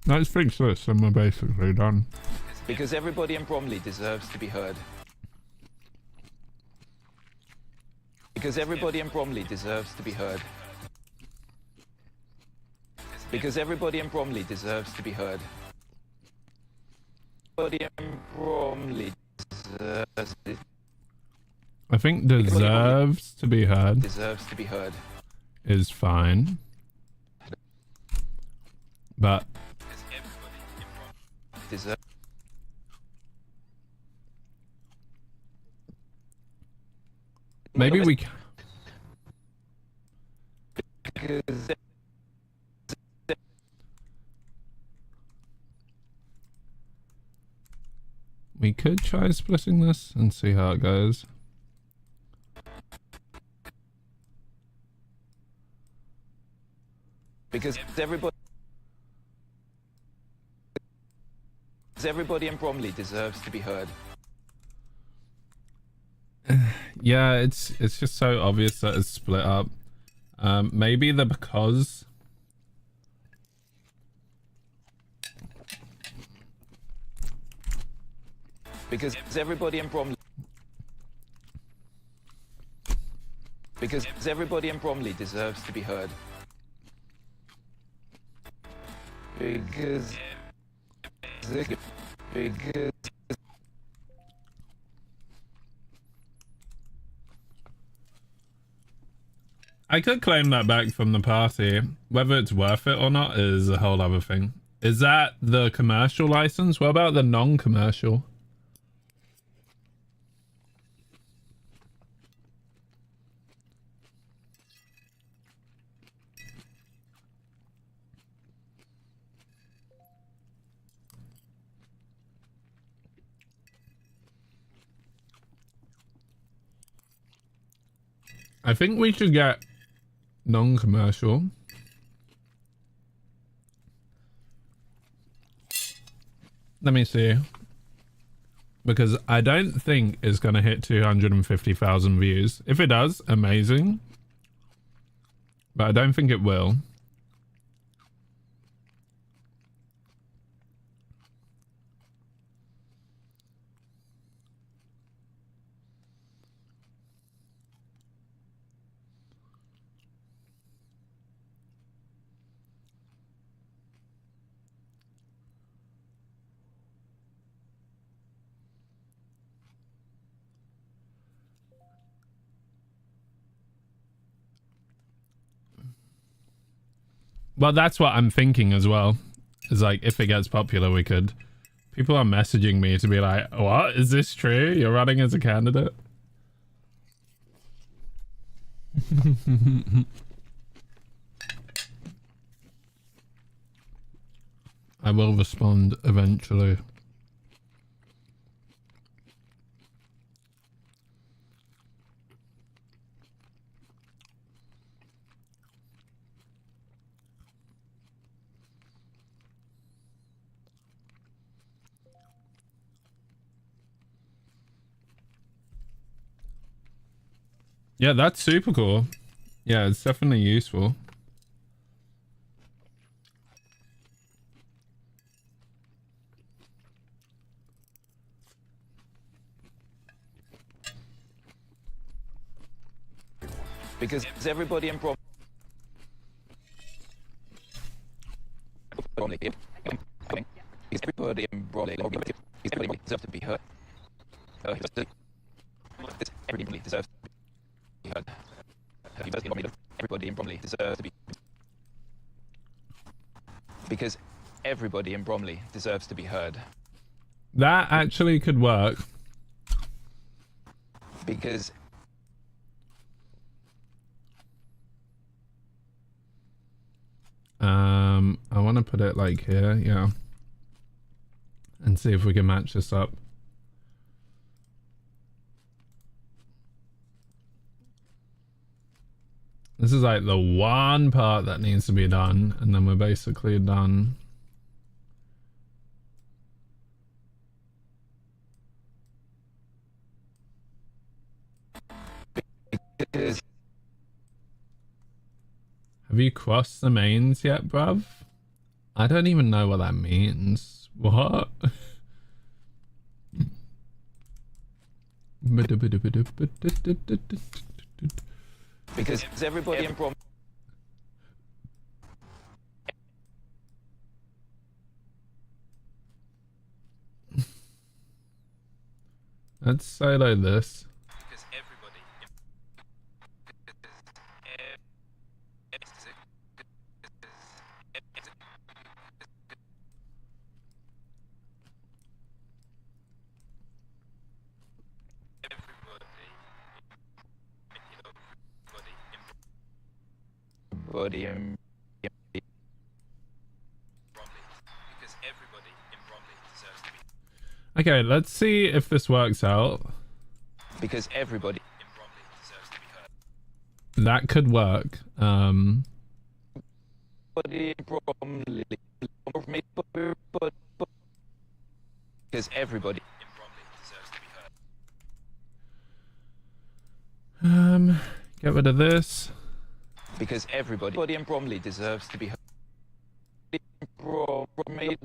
Let's fix this and we're basically done. Because everybody in Bromley deserves to be heard. Because everybody in Bromley deserves to be heard. Because everybody in Bromley deserves to be heard. Everybody in Bromley deserves to... I think deserves to be heard. Deserves to be heard. Is fine. But deserve. Maybe we can. We could try splitting this and see how it goes. Because everybody in Bromley deserves to be heard. Yeah, it's just so obvious that it's split up. Maybe the because. Because everybody in Bromley. Because everybody in Bromley deserves to be heard. Because I could claim that back from the party. Whether it's worth it or not is a whole other thing. Is that the commercial license? What about the non-commercial? I think we should get non-commercial Let me see. Because I don't think it's going to hit 250,000 views. If it does, amazing. But I don't think it will. Well, that's what I'm thinking as well. Is like, if it gets popular, we could... People are messaging me to be like, what? Is this true? You're running as a candidate? I will respond eventually. Yeah, that's super cool. Yeah, it's definitely useful. Because everybody in Bromley deserves to be heard. Everybody deserves to be heard. Everybody in Bromley deserves to be. Because everybody in Bromley deserves to be heard. That actually could work. Because I want to put it like here, yeah. And see if we can match this up. This is like the one part that needs to be done, and then we're basically done. Have you crossed the mains yet, bruv? I don't even know what that means. What? Because everybody in Bromley. Let's solo this. Because everybody. Everybody in Bromley. Because everybody in Bromley deserves to be. Okay, let's see if this works out. Because everybody in Bromley deserves to be heard. That could work. Because everybody in Bromley deserves to be heard. Get rid of this. Because everybody in Bromley deserves to be heard. Bromley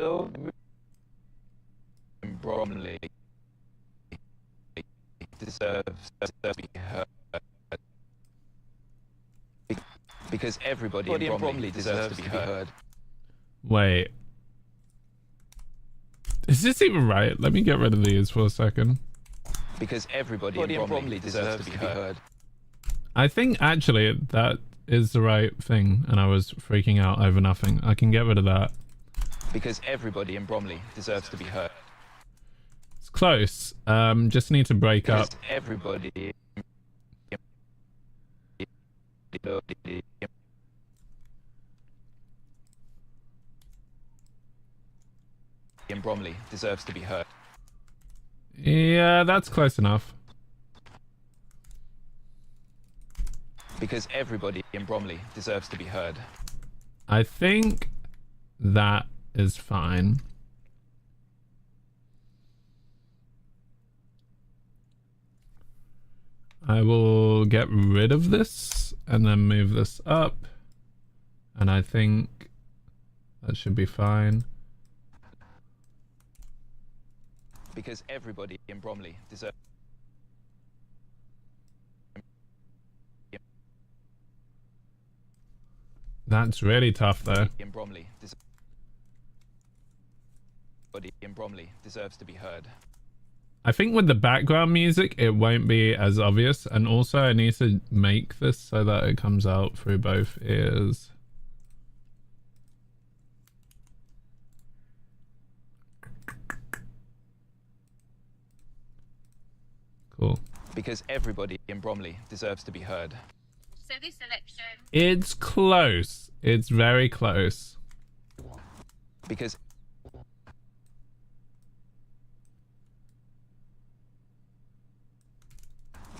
deserves to be heard. Because everybody in Bromley deserves to be heard. Wait. Is this even right? Let me get rid of these for a second. Because everybody in Bromley deserves to be heard. I think actually that is the right thing, and I was freaking out over nothing. I can get rid of that. Because everybody in Bromley deserves to be heard. It's close. Just need to break up. Everybody in Bromley deserves to be heard. Yeah, that's close enough. Because everybody in Bromley deserves to be heard. I think that is fine. I will get rid of this and then move this up. And I think that should be fine. Because everybody in Bromley deserves. That's really tough though. In Bromley deserves to be heard. I think with the background music it won't be as obvious, and also I need to make this so that it comes out through both ears. Cool. Because everybody in Bromley deserves to be heard. So this election. It's close. It's very close.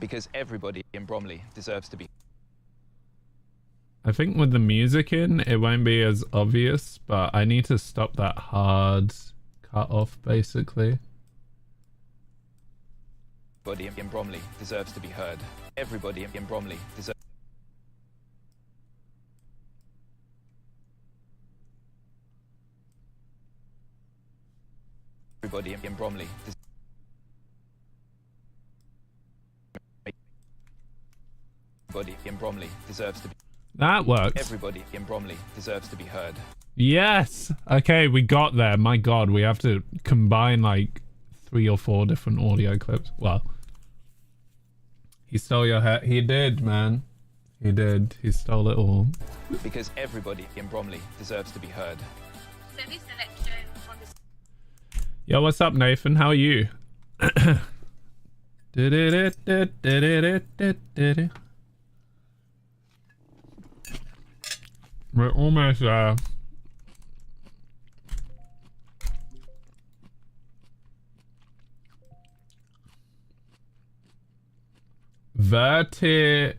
Because everybody in Bromley deserves to be. I think with the music in, it won't be as obvious, but I need to stop that hard cut off basically. Everybody in Bromley deserves to be heard. Everybody in Bromley deserves. Everybody in Bromley. Everybody in Bromley deserves to be. That works. Everybody in Bromley deserves to be heard. Yes. Okay, we got there. My God, we have to combine like 3 or 4 different audio clips. Well, he stole your hat. He did, man. He did. He stole it all. Because everybody in Bromley deserves to be heard. So this election on the. Yo, what's up, Nathan? How are you? We're almost there. Vertiseum?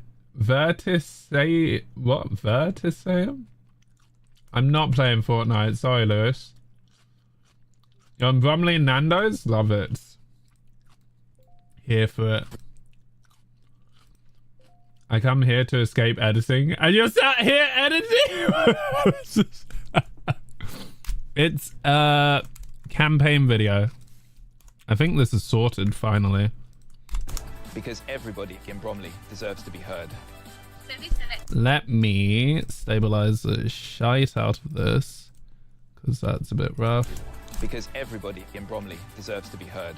I'm not playing Fortnite. Sorry, Lewis. You're on Bromley and Nando's? Love it. Here for it. I come here to escape editing, and you're sat here editing? It's a campaign video. I think this is sorted finally. Because everybody in Bromley deserves to be heard. So this election. Let me stabilize the shite out of this, because that's a bit rough. Because everybody in Bromley deserves to be heard.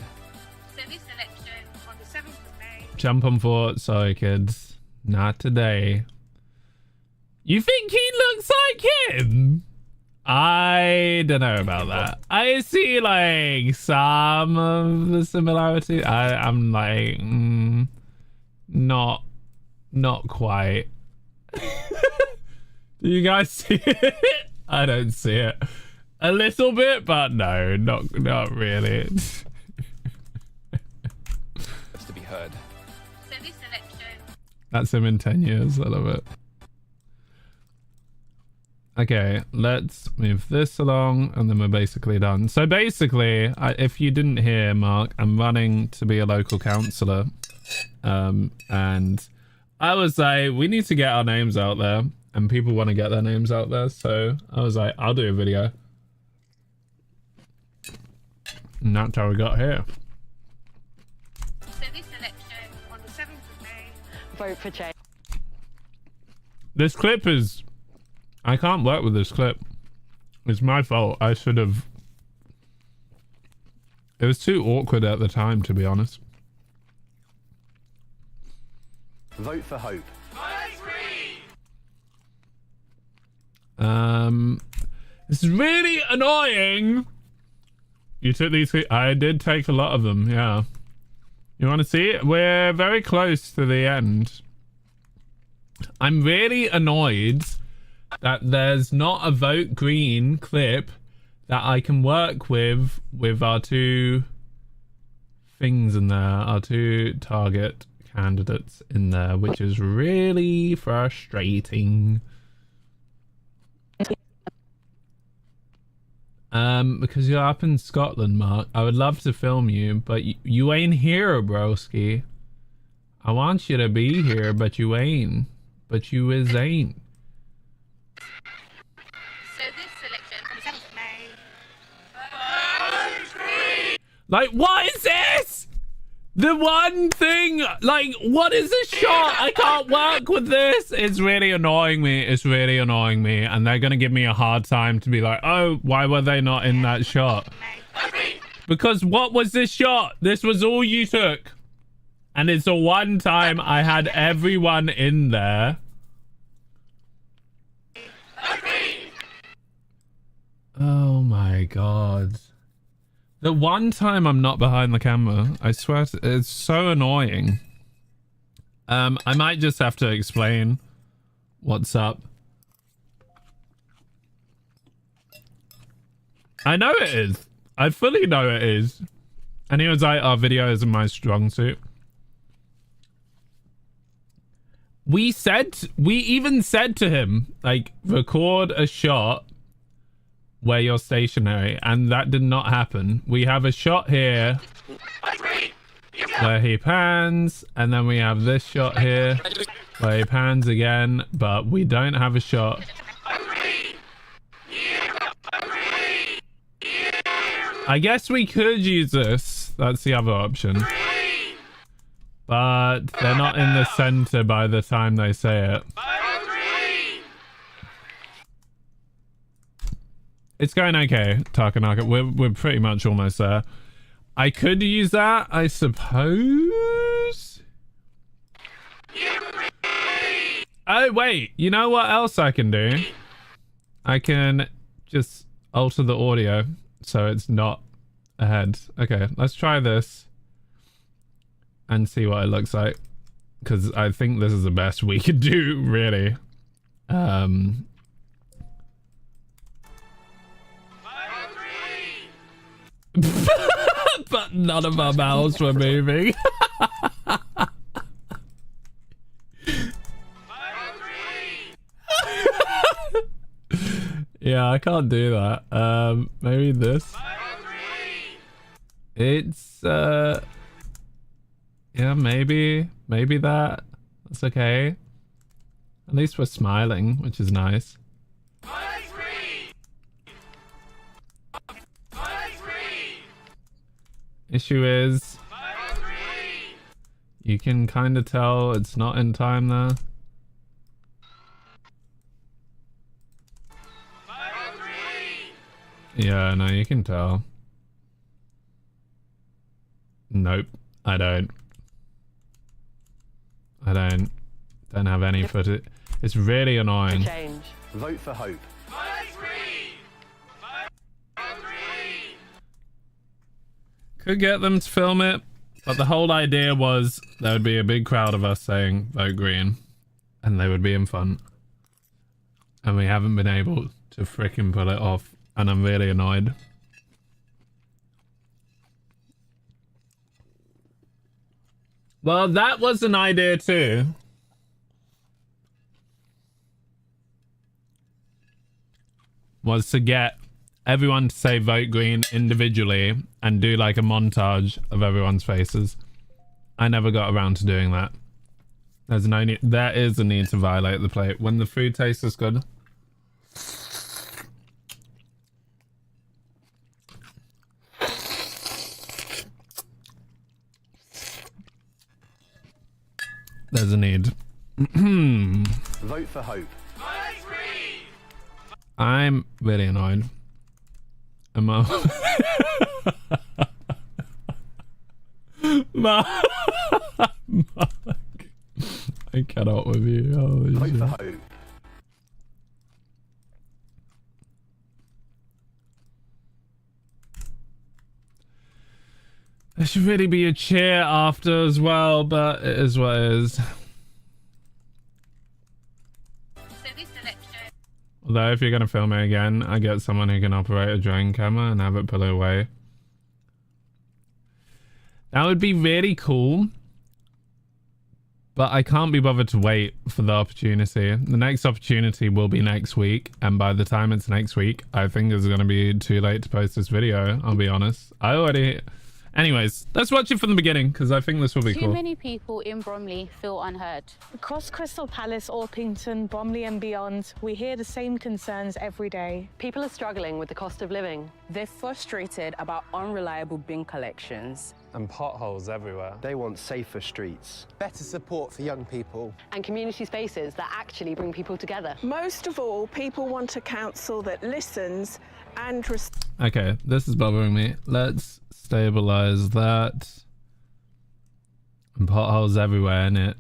So this election on the 7th of May. Jump on Fort. Sorry, kids. Not today. You think he looks like him? I don't know about that. I see like some of the similarity. I'm like, not quite. Do you guys see it? I don't see it. A little bit, but no, not really. To be heard. So this election. That's him in 10 years. I love it. Okay, let's move this along and then we're basically done. So basically, if you didn't hear, Mark, I'm running to be a local councillor. And I was like, we need to get our names out there, and people want to get their names out there. So I was like, I'll do a video. And that's how we got here. So this election on the 7th of May. Vote for change. This clip is... I can't work with this clip. It's my fault. I should have... It was too awkward at the time, to be honest. Vote for Hope. This is really annoying. You took these... I did take a lot of them, yeah. You want to see it? We're very close to the end. I'm really annoyed that there's not a vote green clip that I can work with our 2 things in there, our 2 target candidates in there, which is really frustrating. Because you're up in Scotland, Mark. I would love to film you, but you ain't here, broski. I want you to be here, but you ain't. But you ain't. So this selection presents me. Like, what is this? The one thing, like, what is this shot? I can't work with this. It's really annoying me. It's really annoying me. And they're going to give me a hard time to be like, oh, why were they not in that shot? Because what was this shot? This was all you took. And it's the one time I had everyone in there. Oh my god. The one time I'm not behind the camera, I swear it's so annoying. I might just have to explain what's up. I know it is. I fully know it is. And he was like, our video isn't my strong suit. We even said to him, like, record a shot where you're stationary, and that did not happen. We have a shot here where he pans, and then we have this shot here where he pans again, but we don't have a shot. I guess we could use this. That's the other option. But they're not in the center by the time they say it. It's going okay, Takanaka. We're pretty much almost there. I could use that, I suppose. Oh, wait. You know what else I can do? I can just alter the audio so it's not ahead. Okay, let's try this and see what it looks like. Because I think this is the best we could do, really. But none of our mouths were moving. Yeah, I can't do that. Maybe this. It's yeah, maybe that. That's okay. At least we're smiling, which is nice. Issue is, you can kind of tell it's not in time there. Yeah, no, you can tell. Nope, I don't. I don't have any footage. It's really annoying. Change. Vote for hope. Could get them to film it, but the whole idea was there would be a big crowd of us saying vote green, and they would be in front, and we haven't been able to frickin' pull it off, and I'm really annoyed. Well, that was an idea too. Was to get everyone to say vote green individually and do like a montage of everyone's faces. I never got around to doing that. There's no need. There is a need to violate the plate when the food tastes is good. There's a need. Vote for hope. I'm really annoyed. Mark, I cannot with you. Holy Vote shit. for hope. There should really be a cheer after as well, but it is what it is. Although if you're going to film it again, I get someone who can operate a drone camera and have it pull it away. That would be really cool. But I can't be bothered to wait for the opportunity. The next opportunity will be next week. And by the time it's next week, I think it's going to be too late to post this video, I'll be honest. Anyways, let's watch it from the beginning because I think this will be Too cool. many people in Bromley feel unheard. Across Crystal Palace, Orpington, Bromley and beyond, we hear the same concerns every day. People are struggling with the cost of living. They're frustrated about unreliable bin collections. And potholes everywhere. They want safer streets. Better support for young people. And community spaces that actually bring people together. Most of all, people want a council that listens and Okay, this is bothering me. Let's stabilize that. And potholes everywhere, innit?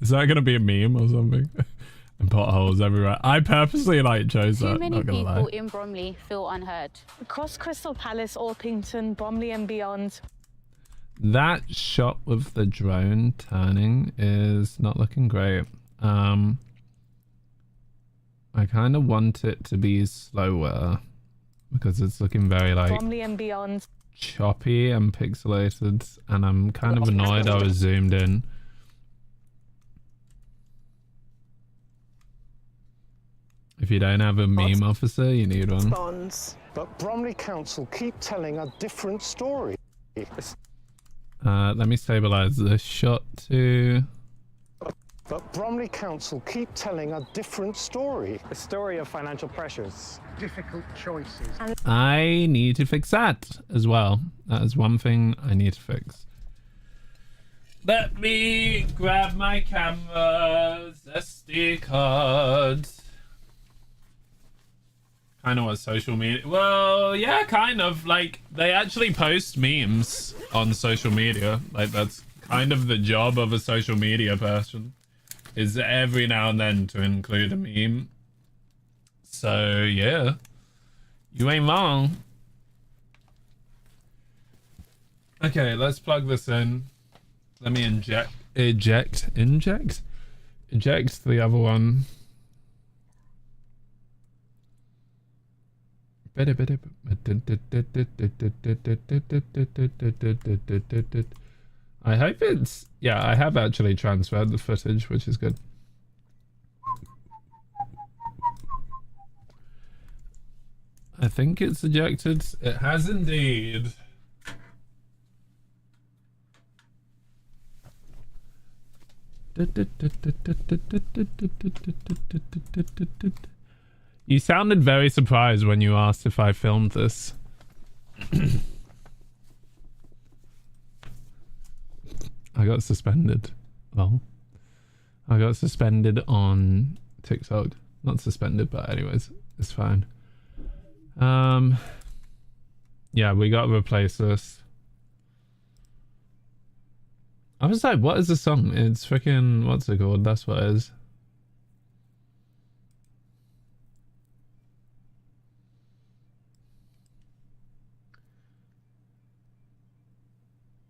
Is that gonna be a meme or something? And potholes everywhere. I purposely chose that. Too many not gonna people lie. in Bromley feel unheard. Across Crystal Palace, Orpington, Bromley and beyond. That shot with the drone turning is not looking great. I kind of want it to be slower because it's looking very Bromley and beyond. choppy and pixelated, and I'm kind of annoyed I was zoomed in. If you don't have a meme officer, you need one. But Bromley Council keep telling a different story. Let me stabilize this shot too. But Bromley Council keep telling a different story. A story of financial pressures. Difficult choices. I need to fix that as well. That is one thing I need to fix. Let me grab my camera's SD card. Kind of what social media. Well, yeah, kind of. Like, they actually post memes on social media. Like, that's kind of the job of a social media person, is every now and then to include a meme. So, yeah. You ain't wrong. Okay, let's plug this in. Let me eject the other one. I hope it's... Yeah, I have actually transferred the footage, which is good. I think it's ejected. It has indeed. You sounded very surprised when you asked if I filmed this. I got suspended. Well, I got suspended on TikTok. Not suspended, but anyways, it's fine. Yeah, we got to replace this. I was like, what is the song? It's freaking, what's it called? That's what it is.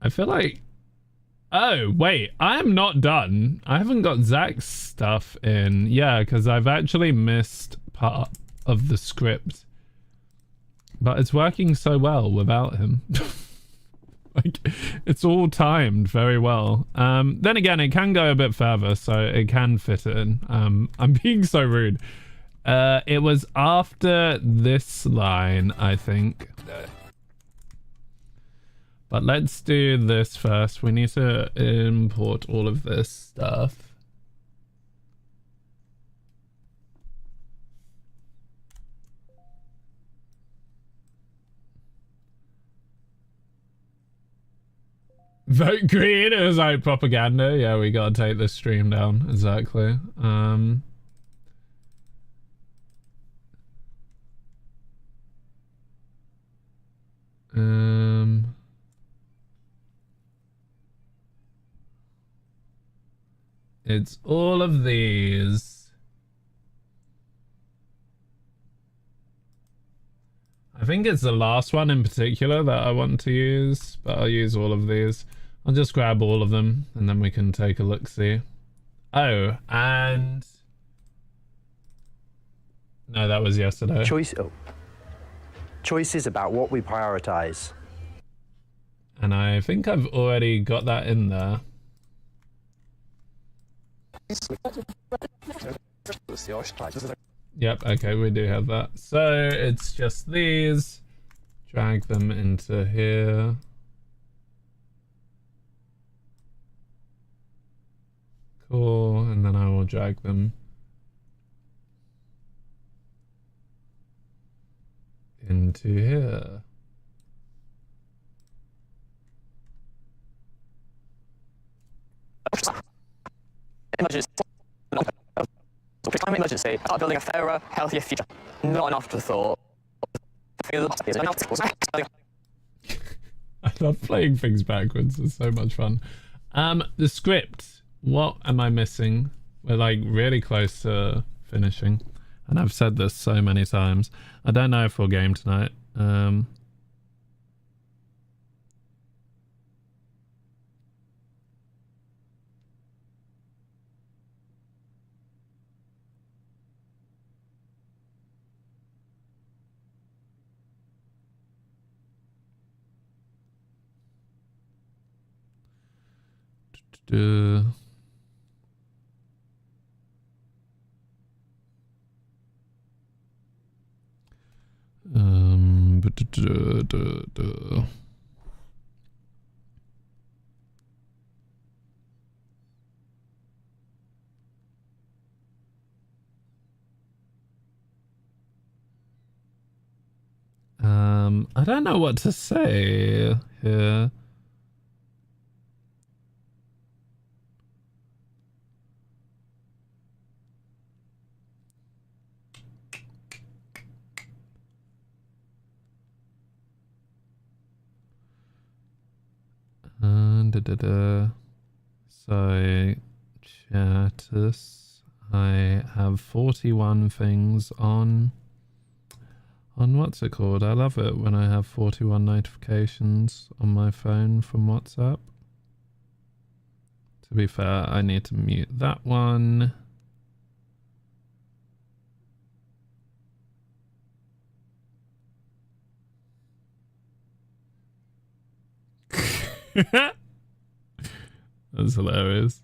I feel like... Oh, wait, I am not done. I haven't got Zach's stuff in. Yeah, because I've actually missed part of the script. But it's working so well without him. Like, it's all timed very well. Then again, it can go a bit further, so it can fit in. I'm being so rude. It was after this line, I think. But let's do this first. We need to import all of this stuff. Vote green. It was like propaganda. Yeah, we gotta take this stream down. Exactly. It's all of these. I think it's the last one in particular that I want to use, but I'll use all of these. I'll just grab all of them and then we can take a look-see. Oh, and... No, that was yesterday. Choices about what we prioritize. And I think I've already got that in there. Yep, okay, we do have that. So it's just these. Drag them into here. Cool, and then I will drag them into here. Climate emergency, start building a fairer, healthier future. Not an afterthought. I love playing things backwards. It's so much fun. The script. What am I missing? We're like really close to finishing, and I've said this so many times. I don't know if we'll game tonight. I don't know what to say here. So, Chatus, I have 41 things on what's it called? I love it when I have 41 notifications on my phone from WhatsApp. To be fair, I need to mute that one. That's hilarious.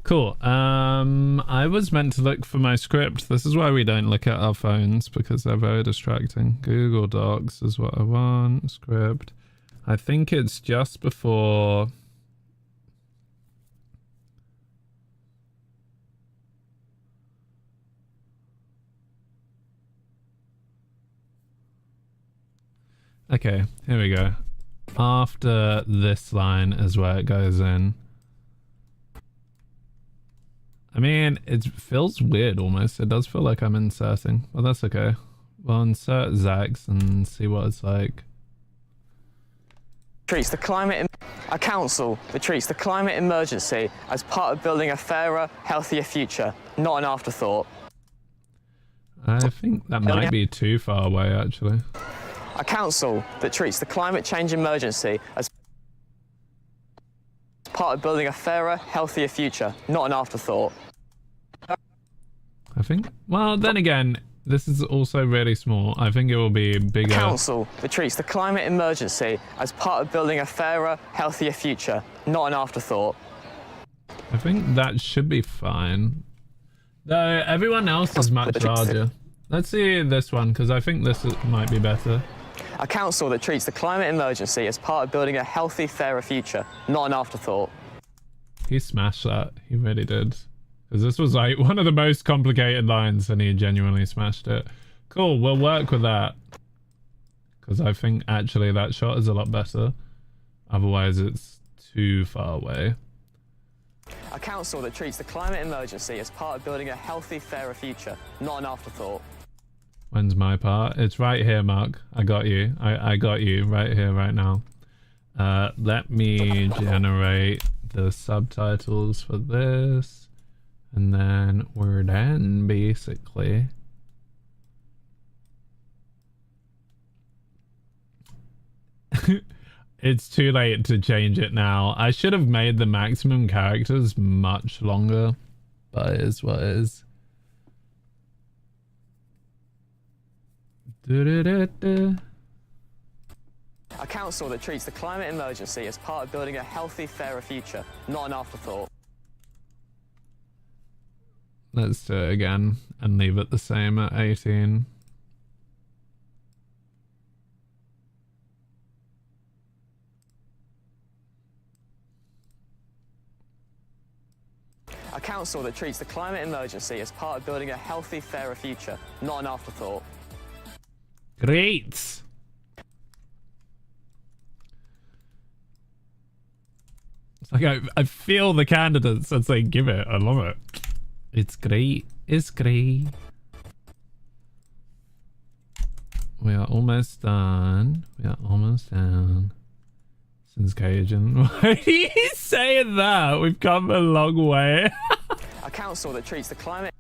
Cool. I was meant to look for my script. This is why we don't look at our phones, because they're very distracting. Google Docs is what I want. Script. I think it's just before. Okay, here we go. After this line is where it goes in. I mean, it feels weird almost. It does feel like I'm inserting. Well, that's okay. We'll insert Zax and see what it's like. Treats the climate a council that treats the climate emergency as part of building a fairer, healthier future, not an afterthought. I think that might be too far away, actually. A council that treats the climate change emergency as part of building a fairer, healthier future, not an afterthought. I think, well, then again, this is also really small. I think it will be bigger. A council that treats the climate emergency as part of building a fairer, healthier future, not an afterthought. I think that should be fine. Though everyone else is much larger. Let's see this one, because I think this might be better. A council that treats the climate emergency as part of building a healthy, fairer future, not an afterthought. He smashed that. He really did. Because this was like one of the most complicated lines and he genuinely smashed it. Cool, we'll work with that. Because I think actually that shot is a lot better. Otherwise it's too far away. A council that treats the climate emergency as part of building a healthy, fairer future, not an afterthought. When's my part? It's right here, Mark. I got you. I got you right here, right now. Let me generate the subtitles for this. And then we're done, basically. It's too late to change it now. I should have made the maximum characters much longer. But it is what it is. A council that treats the climate emergency as part of building a healthy, fairer future, not an afterthought. Let's do it again and leave it the same at 18. A council that treats the climate emergency as part of building a healthy, fairer future, not an afterthought. Great. It's like I feel the candidates as they give it. I love it. It's great. It's great. We are almost done. We are almost done. Since Cajun. Why are you saying that? We've come a long way. A council that treats the climate...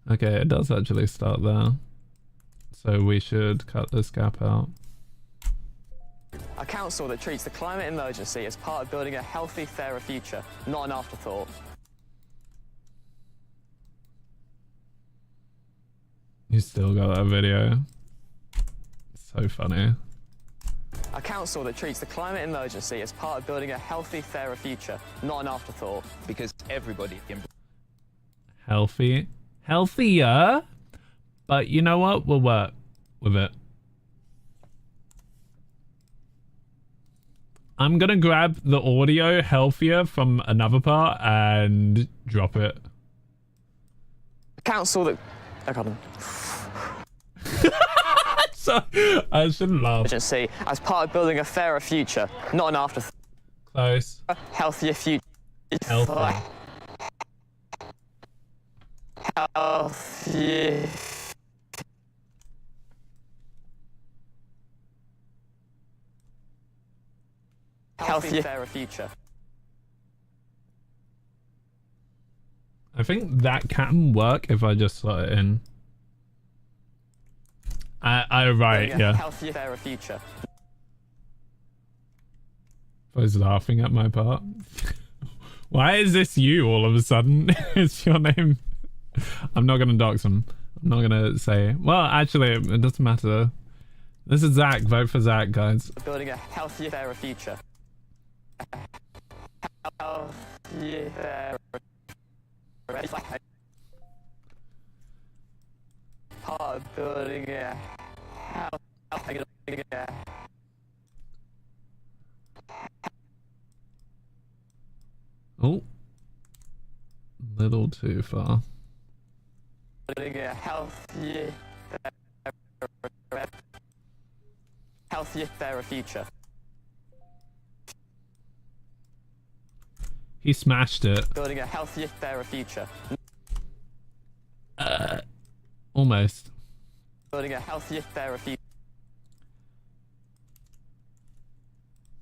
Okay, it does actually start there. So we should cut this gap out. A council that treats the climate emergency as part of building a healthy, fairer future, not an afterthought. You still got that video. So funny. A council that treats the climate emergency as part of building a healthy, fairer future, not an afterthought. Because everybody in Healthy. Healthier? But you know what? We'll work with it. I'm gonna grab the audio healthier from another part and drop it. A council that... I got him. So, I shouldn't laugh. Emergency as part of building a fairer future, not an afterthought. Close. Healthier future. Healthy. Healthy. Healthier, fairer future. I think that can work if I just slot it in. Right, yeah. Healthier, fairer future. I was laughing at my part. Why is this you all of a sudden? It's your name. I'm not gonna dox him. I'm not gonna say. Well, actually, it doesn't matter. This is Zach. Vote for Zach, guys. Building a healthier, fairer future. Healthier, fairer. Part of building a Oh, little too far. building a healthier, fairer future. He smashed it. Building a healthier, fairer future. Almost. Building a healthier, fairer future.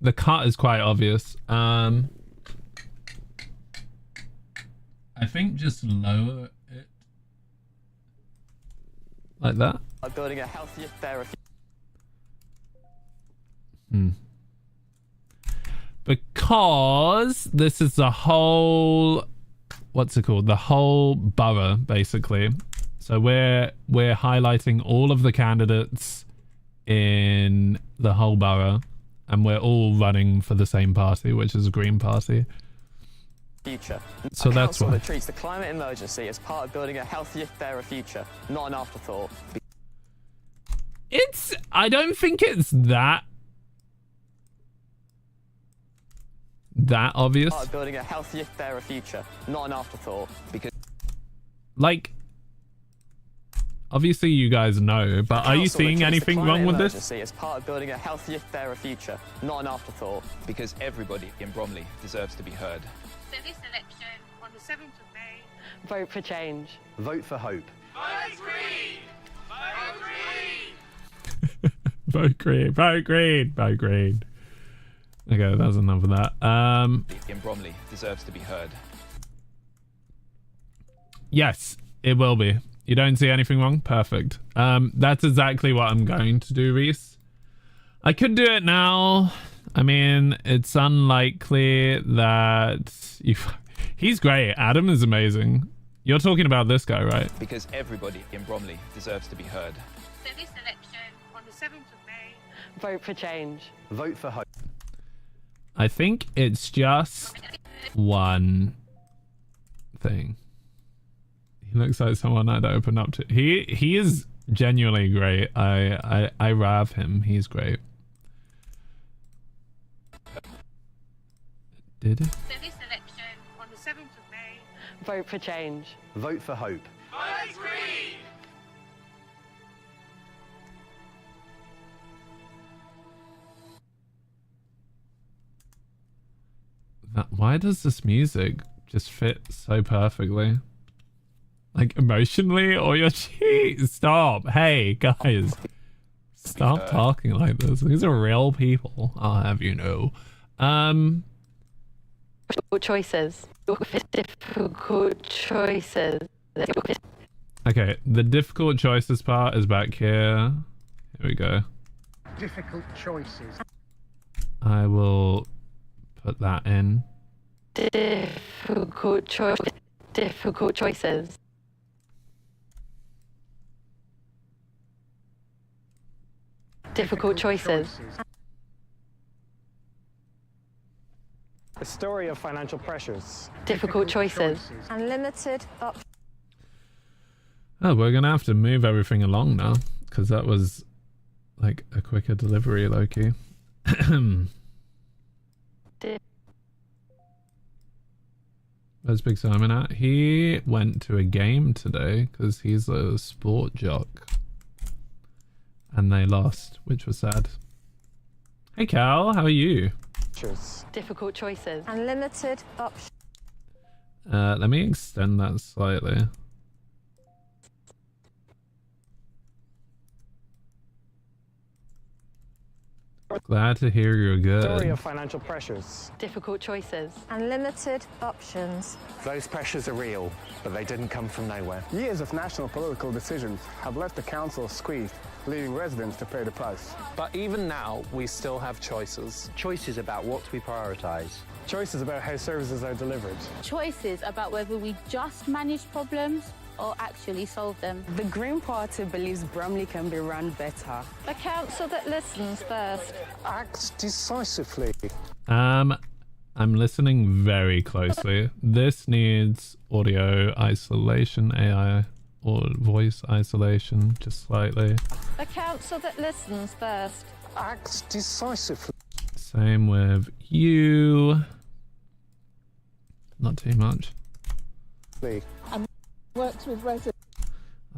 The cut is quite obvious. I think just lower it. Like that. Building a healthier, fairer future. Because this is the whole, what's it called? The whole borough, basically. So we're highlighting all of the candidates in the whole borough, and we're all running for the same party, which is a Green Party. Future. So that's council why. that treats the climate emergency as part of building a healthier, fairer future, not an afterthought. I don't think it's that obvious. Part of building a healthier, fairer future, not an afterthought. Because, like, obviously you guys know, but are you seeing anything wrong with this? As part of building a healthier, fairer future, not an afterthought. Because everybody in Bromley deserves to be heard. So this election on the 7th of May. Vote for change. Vote for hope. Vote Green! Vote Green! Vote green, vote green, vote green. Okay, that's enough of that. In Bromley deserves to be heard. Yes, it will be. You don't see anything wrong? Perfect. That's exactly what I'm going to do, Reese. I could do it now. I mean, it's unlikely that you... He's great. Adam is amazing. You're talking about this guy, right? Because everybody in Bromley deserves to be heard. So this election on the 7th of May. Vote for change. Vote for hope. I think it's just one thing. He looks like someone I'd open up to. He is genuinely great. I rav him. He's great. Did it? So this election on the 7th of May. Vote for change. Vote for hope. Vote Green! Why does this music just fit so perfectly? Like emotionally, or your cheese? Stop. Hey guys, stop talking like this. These are real people, I'll have you know. Difficult choices. Difficult choices. Okay, the difficult choices part is back here. Here we go. Difficult choices. I will put that in. Difficult choices. Difficult choices. Difficult choices. A story of financial pressures. Difficult choices. Unlimited options. Oh, we're gonna have to move everything along now, because that was like a quicker delivery, Loki. Where's Big Simon at? He went to a game today because he's a sport jock. And they lost, which was sad. Hey Cal, how are you? Difficult choices. Unlimited options. Let me extend that slightly. Glad to hear you're good. Story of financial pressures. Difficult choices. Unlimited options. Those pressures are real, but they didn't come from nowhere. Years of national political decisions have left the council squeezed, leaving residents to pay the price. But even now, we still have choices. Choices about what we prioritise. Choices about how services are delivered. Choices about whether we just manage problems or actually solve them. The Green Party believes Bromley can be run better. A council that listens first. Act decisively. I'm listening very closely. This needs audio isolation, AI or voice isolation, just slightly. A council that listens first. Act decisively. Same with you. Not too much. And works with residents.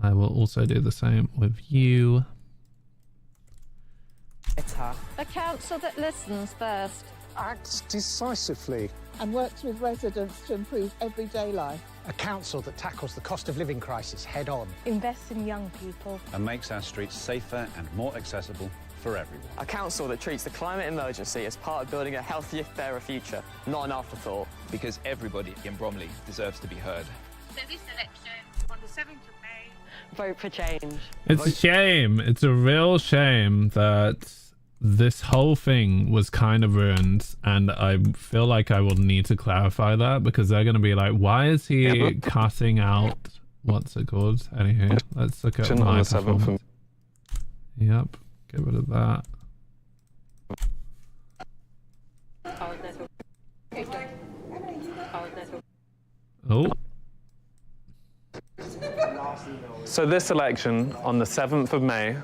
I will also do the same with you. Better. A council that listens first. Act decisively. And works with residents to improve everyday life. A council that tackles the cost of living crisis head on. Invest in young people. And makes our streets safer and more accessible for everyone. A council that treats the climate emergency as part of building a healthier, fairer future, not an afterthought. Because everybody in Bromley deserves to be heard. So this election on the 7th of May. Vote for change. It's a shame. It's a real shame that this whole thing was kind of ruined, and I feel like I will need to clarify that, because they're going to be like, why is he cutting out what's it called? Anywho, let's look at my performance. Yep, get rid of that. Oh. So this election on the 7th of May.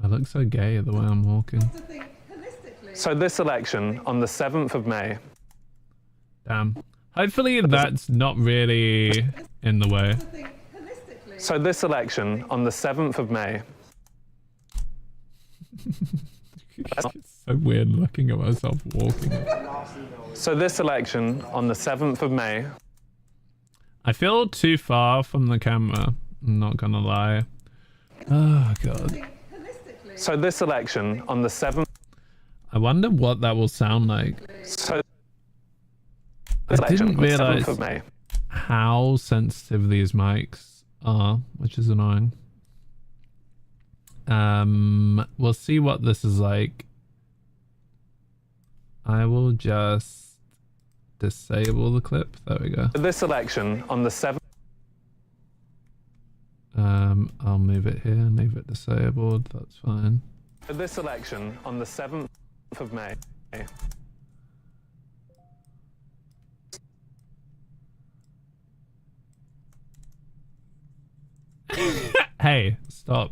I look so gay the way I'm walking. So this election on the 7th of May. Damn. Hopefully that's not really in the way. So this election on the 7th of May. It's so weird looking at myself walking. So this election on the 7th of May. I feel too far from the camera, I'm not gonna lie. Oh god. So this election on the 7th. I wonder what that will sound like. So I didn't realize how sensitive these mics are, which is annoying. We'll see what this is like. I will just disable the clip. There we go. This election on the 7th. I'll move it here, leave it disabled, that's fine. For this election on the 7th of May. Hey, stop.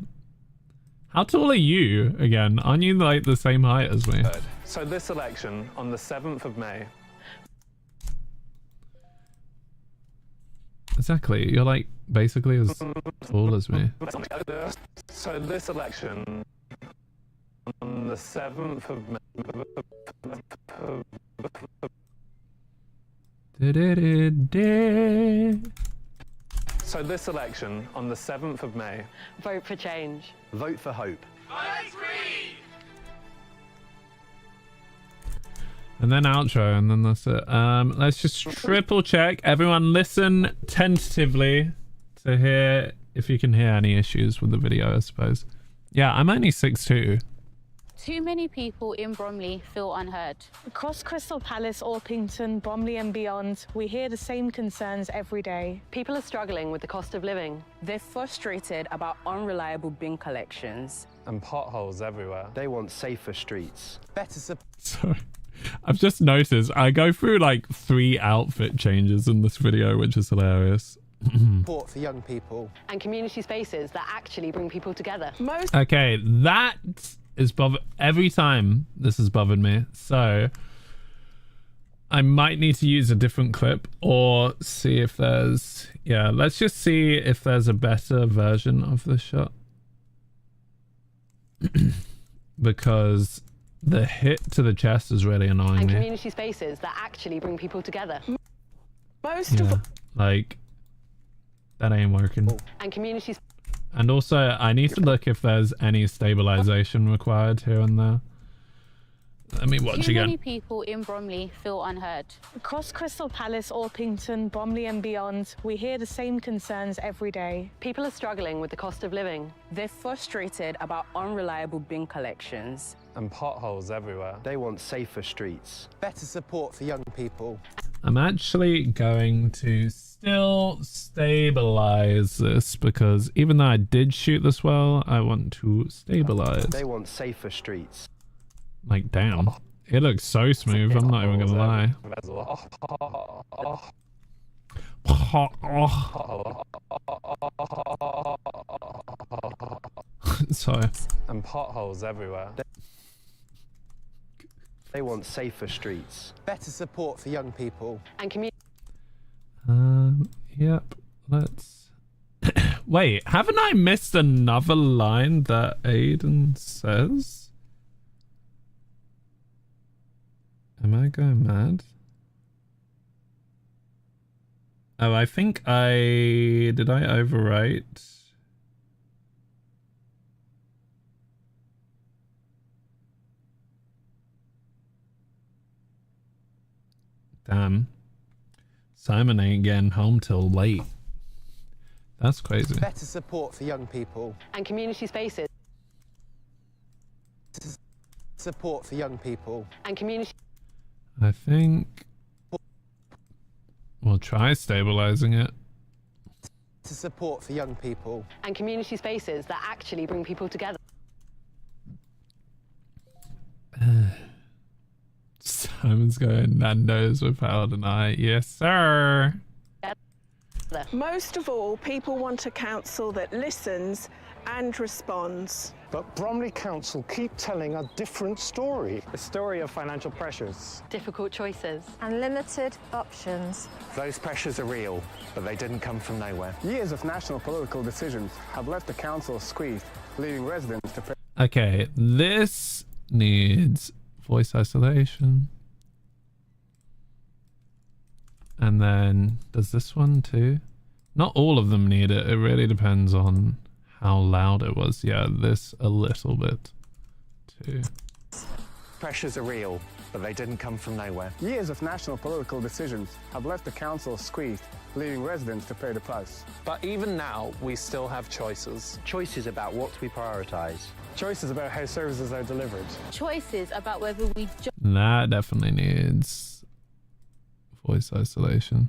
How tall are you again? Aren't you like the same height as me? So this election on the 7th of May. Exactly, you're like basically as tall as me. So this election on the 7th of May. So this election on the 7th of May. Vote for change. Vote for hope. And then outro, and then that's it. Let's just triple check. Everyone listen tentatively to hear if you can hear any issues with the video, I suppose. Yeah, I'm only 6'2". Too many people in Bromley feel unheard. Across Crystal Palace, Orpington, Bromley and beyond, we hear the same concerns every day. People are struggling with the cost of living. They're frustrated about unreliable bin collections. And potholes everywhere. They want safer streets. Better support. Sorry. I've just noticed I go through like 3 outfit changes in this video, which is hilarious. Support for young people. And community spaces that actually bring people together. Okay, that is every time this has bothered me, so I might need to use a different clip or see if there's, yeah, let's just see if there's a better version of this shot. Because the hit to the chest is really annoying And me. community spaces that actually bring people together. Yeah, like that ain't working. And community. And also, I need to look if there's any stabilization required here and there. Let me watch Too again. many people in Bromley feel unheard. Across Crystal Palace, Orpington, Bromley and beyond, we hear the same concerns every day. People are struggling with the cost of living. They're frustrated about unreliable bin collections. And potholes everywhere. They want safer streets. Better support for young people. I'm actually going to still stabilize this because even though I did shoot this well, I want to stabilize. They want safer streets. Like, damn. It looks so smooth, I'm not even gonna lie. Sorry. And potholes everywhere. They want safer streets. Better support for young people. And community. Yep, let's... Wait, haven't I missed another line that Aiden says? Am I going mad? Oh, I think did I overwrite? Damn. Simon ain't getting home till late. That's crazy. Better support for young people. And community spaces. Support for young people. And community. I think we'll try stabilizing it. To support for young people. And community spaces that actually bring people together. Simon's going Nando's with Howard and I. Yes, sir. Most of all, people want a council that listens and responds. But Bromley Council keep telling a different story. A story of financial pressures. Difficult choices. And limited options. Those pressures are real, but they didn't come from nowhere. Years of national political decisions have left the council squeezed, leaving residents to pay. Okay, this needs voice isolation. And then does this one too? Not all of them need it. It really depends on how loud it was. Yeah, this a little bit too. Pressures are real, but they didn't come from nowhere. Years of national political decisions have left the council squeezed, leaving residents to pay the price. But even now, we still have choices. Choices about what we prioritise. Choices about how services are delivered. Choices about whether we That definitely needs voice isolation.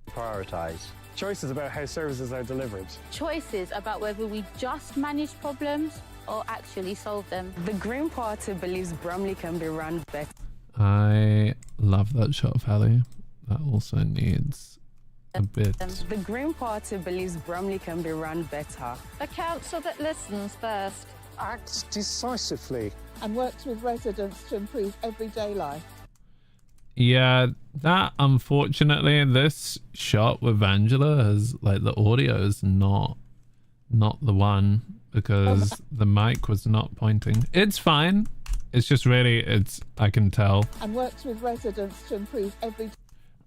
Prioritise. Choices about how services are delivered. Choices about whether we just manage problems or actually solve them. The Green Party believes Bromley can be run better. I love that shot of Hallie. That also needs a bit. The Green Party believes Bromley can be run better. A council that listens first. Acts decisively. And works with residents to improve everyday life. Yeah, that unfortunately, this shot with Angela has like the audio is not the one because the mic was not pointing. It's fine. It's just really I can tell. And works with residents to improve every.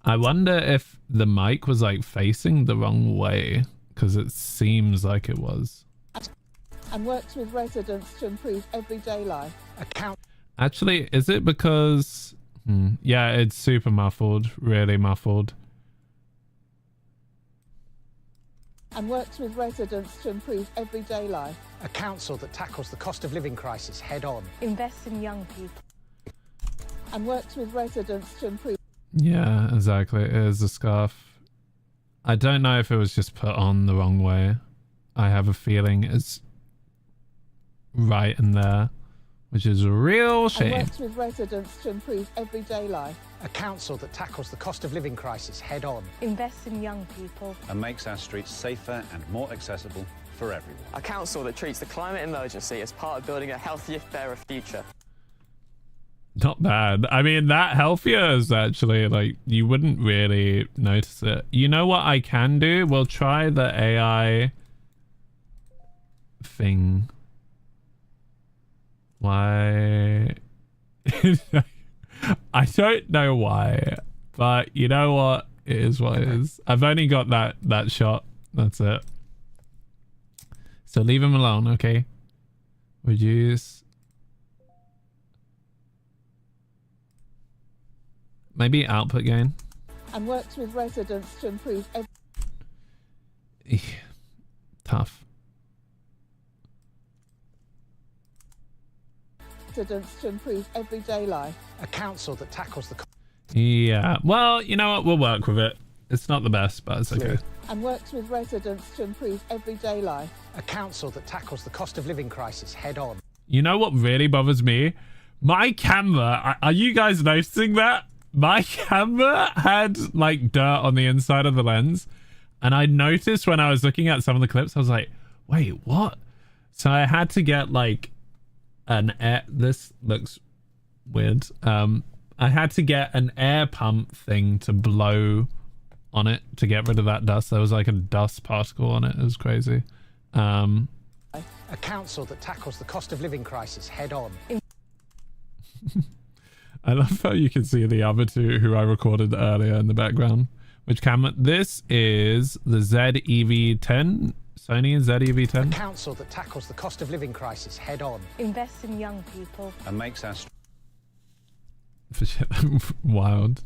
I wonder if the mic was like facing the wrong way because it seems like it was. And works with residents to improve everyday life. Actually, is it because? Yeah, it's super muffled, really muffled. And works with residents to improve everyday life. A council that tackles the cost of living crisis head on. Invest in young people. And works with residents to improve. Yeah, exactly. It is a scarf. I don't know if it was just put on the wrong way. I have a feeling it's right in there, which is a real shame. And works with residents to improve everyday life. A council that tackles the cost of living crisis head on. Invest in young people. And makes our streets safer and more accessible for everyone. A council that treats the climate emergency as part of building a healthier, fairer future. Not bad. I mean, that healthier is actually like, you wouldn't really notice it. You know what I can do? We'll try the AI thing. Why? I don't know why, but you know what? It is what it is. I've only got that shot. That's it. So leave him alone, okay? Reduce. Maybe output gain. And works with residents to improve Tough. residents to improve everyday life. A council that tackles the. Yeah. Well, you know what? We'll work with it. It's not the best, but it's okay. And works with residents to improve everyday life. A council that tackles the cost of living crisis head on. You know what really bothers me? My camera. Are you guys noticing that? My camera had like dirt on the inside of the lens, and I noticed when I was looking at some of the clips, I was like, wait, what? So I had to get like an air. This looks weird. I had to get an air pump thing to blow on it to get rid of that dust. There was like a dust particle on it. It was crazy. A council that tackles the cost of living crisis head on. I love how you can see the other two who I recorded earlier in the background. Which camera? This is the ZEV10. Sony ZEV10. A council that tackles the cost of living crisis head on. Invest in young people. And makes our wild.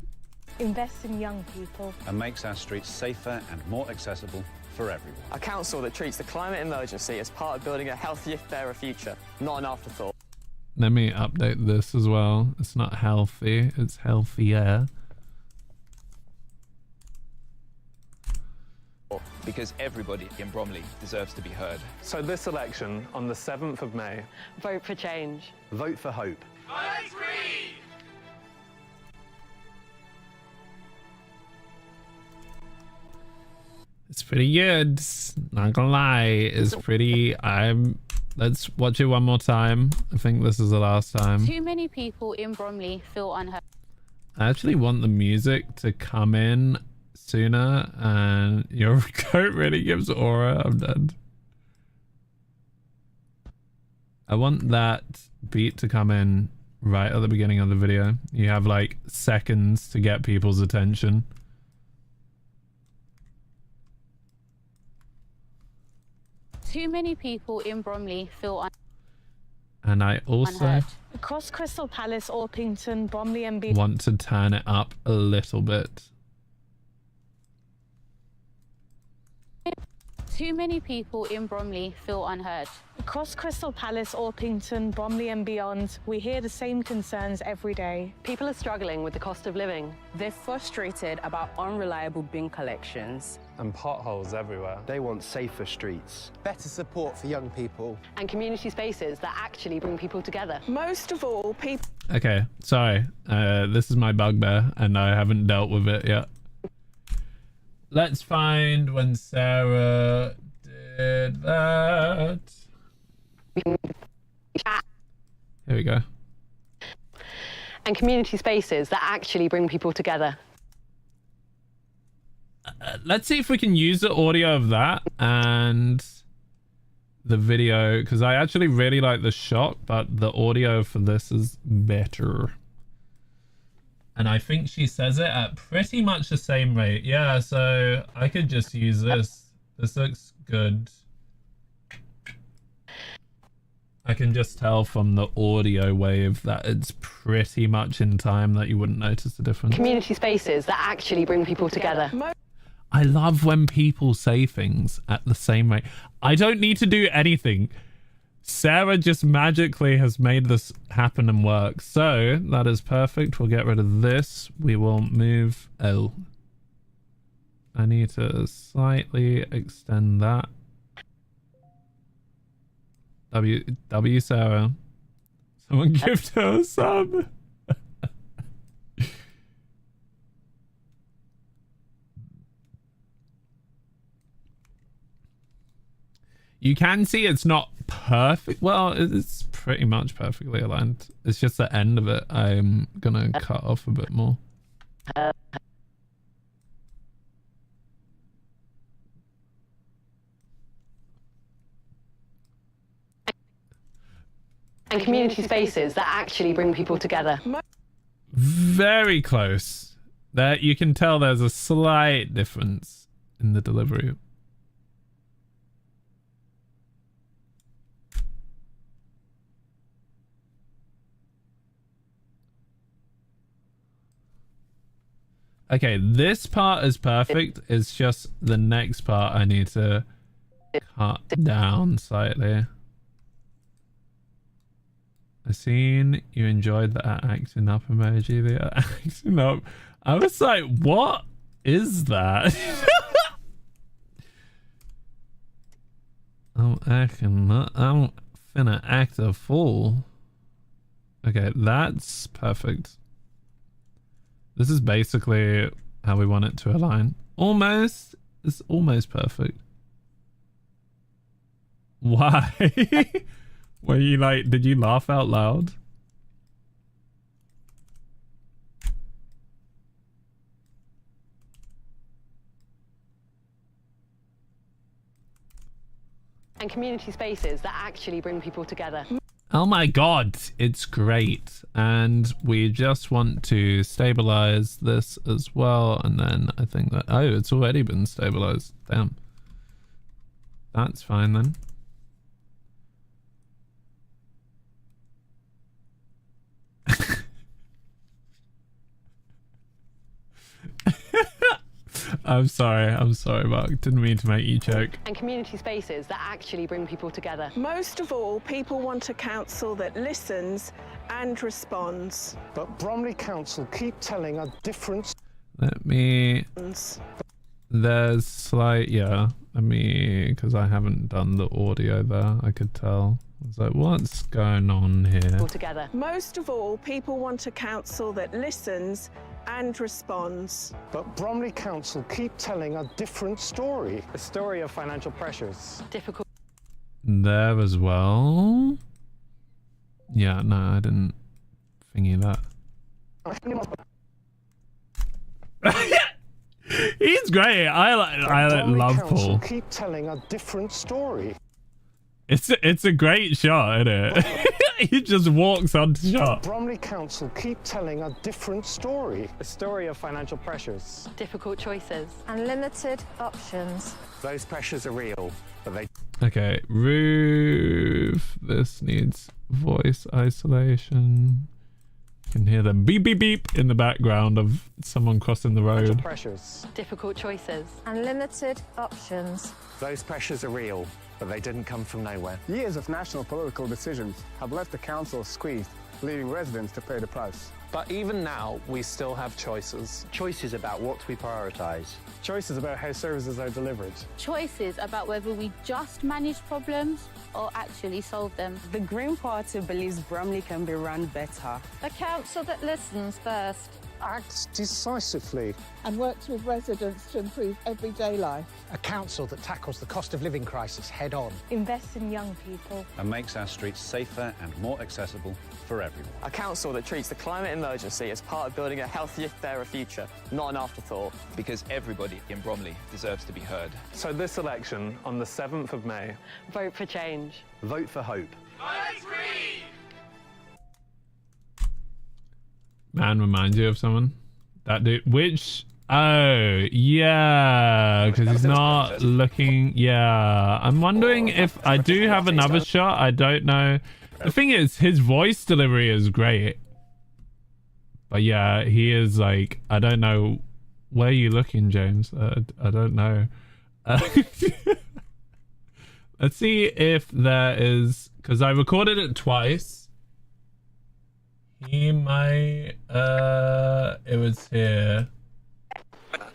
Invest in young people. And makes our streets safer and more accessible for everyone. A council that treats the climate emergency as part of building a healthier, fairer future, not an afterthought. Let me update this as well. It's not healthy, it's healthier. Because everybody in Bromley deserves to be heard. So this election on the 7th of May. Vote for change. Vote for hope. Vote Green! It's pretty good. Not gonna lie, it's pretty. Let's watch it one more time. I think this is the last time. Too many people in Bromley feel unheard. I actually want the music to come in sooner, and your coat really gives aura. I'm dead. I want that beat to come in right at the beginning of the video. You have like seconds to get people's attention. Too many people in Bromley feel And I also unheard. Across Crystal Palace, Orpington, Bromley and beyond. want to turn it up a little bit. Too many people in Bromley feel unheard. Across Crystal Palace, Orpington, Bromley and beyond, we hear the same concerns every day. People are struggling with the cost of living. They're frustrated about unreliable bin collections. And potholes everywhere. They want safer streets. Better support for young people. And community spaces that actually bring people together. Most of all, people... Okay, sorry. This is my bugbear, and I haven't dealt with it yet. Let's find when Sarah did that. Here we go. And community spaces that actually bring people together. Let's see if we can use the audio of that and the video, because I actually really like the shot, but the audio for this is better. And I think she says it at pretty much the same rate. Yeah, so I could just use this. This looks good. I can just tell from the audio wave that it's pretty much in time that you wouldn't notice the difference. Community spaces that actually bring people together. I love when people say things at the same rate. I don't need to do anything. Sarah just magically has made this happen and work. So that is perfect. We'll get rid of this. We will move. Oh, I need to slightly extend that. W Sarah. Someone give her a sub. You can see it's not perfect. Well, it's pretty much perfectly aligned. It's just the end of it I'm gonna cut off a bit more. And community spaces that actually bring people together. Very close. There, you can tell there's a slight difference in the delivery. Okay, this part is perfect. It's just the next part I need to cut down slightly. I seen you enjoyed the acting up emoji. The acting up. I was like, what is that? I'm finna act a fool. Okay, that's perfect. This is basically how we want it to align. Almost. It's almost perfect. Why? Were you like, did you laugh out loud? And community spaces that actually bring people together. Oh my god, it's great. And we just want to stabilize this as well. And then I think that, oh, it's already been stabilized. Damn. That's fine then. I'm sorry, Mark. Didn't mean to make you choke. And community spaces that actually bring people together. Most of all, people want a council that listens and responds. But Bromley Council keep telling a different... Let me... There's slight... Yeah. Let me... Because I haven't done the audio there. I could tell. I was like, what's going on here? Together. Most of all, people want a council that listens and responds. But Bromley Council keep telling a different story. A story of financial pressures. Difficult. There as well. Yeah, no, I didn't thingy that. He's great. I love Paul. Keep telling a different story. It's a great shot, isn't it? He just walks onto shot. Bromley Council keep telling a different story. A story of financial pressures. Difficult choices. Unlimited options. Those pressures are real, but they... Okay, roof. This needs voice isolation. You can hear them beep, beep, beep in the background of someone crossing the road. Pressures. Difficult choices. Unlimited options. Those pressures are real, but they didn't come from nowhere. Years of national political decisions have left the council squeezed, leaving residents to pay the price. But even now, we still have choices. Choices about what we prioritise. Choices about how services are delivered. Choices about whether we just manage problems or actually solve them. The Green Party believes Bromley can be run better. A council that listens first. Acts decisively. And works with residents to improve everyday life. A council that tackles the cost of living crisis head on. Invest in young people. And makes our streets safer and more accessible for everyone. A council that treats the climate emergency as part of building a healthier, fairer future, not an afterthought. Because everybody in Bromley deserves to be heard. So this election, on the 7th of May... Vote for change. Vote for hope. Vote Green! Man reminds you of someone. That dude. Which? Oh, yeah. Because he's not looking. Yeah. I'm wondering if I do have another shot. I don't know. The thing is, his voice delivery is great. But yeah, he is like, I don't know. Where are you looking, James? I don't know. Let's see if there is, because I recorded it twice. He might, it was here. That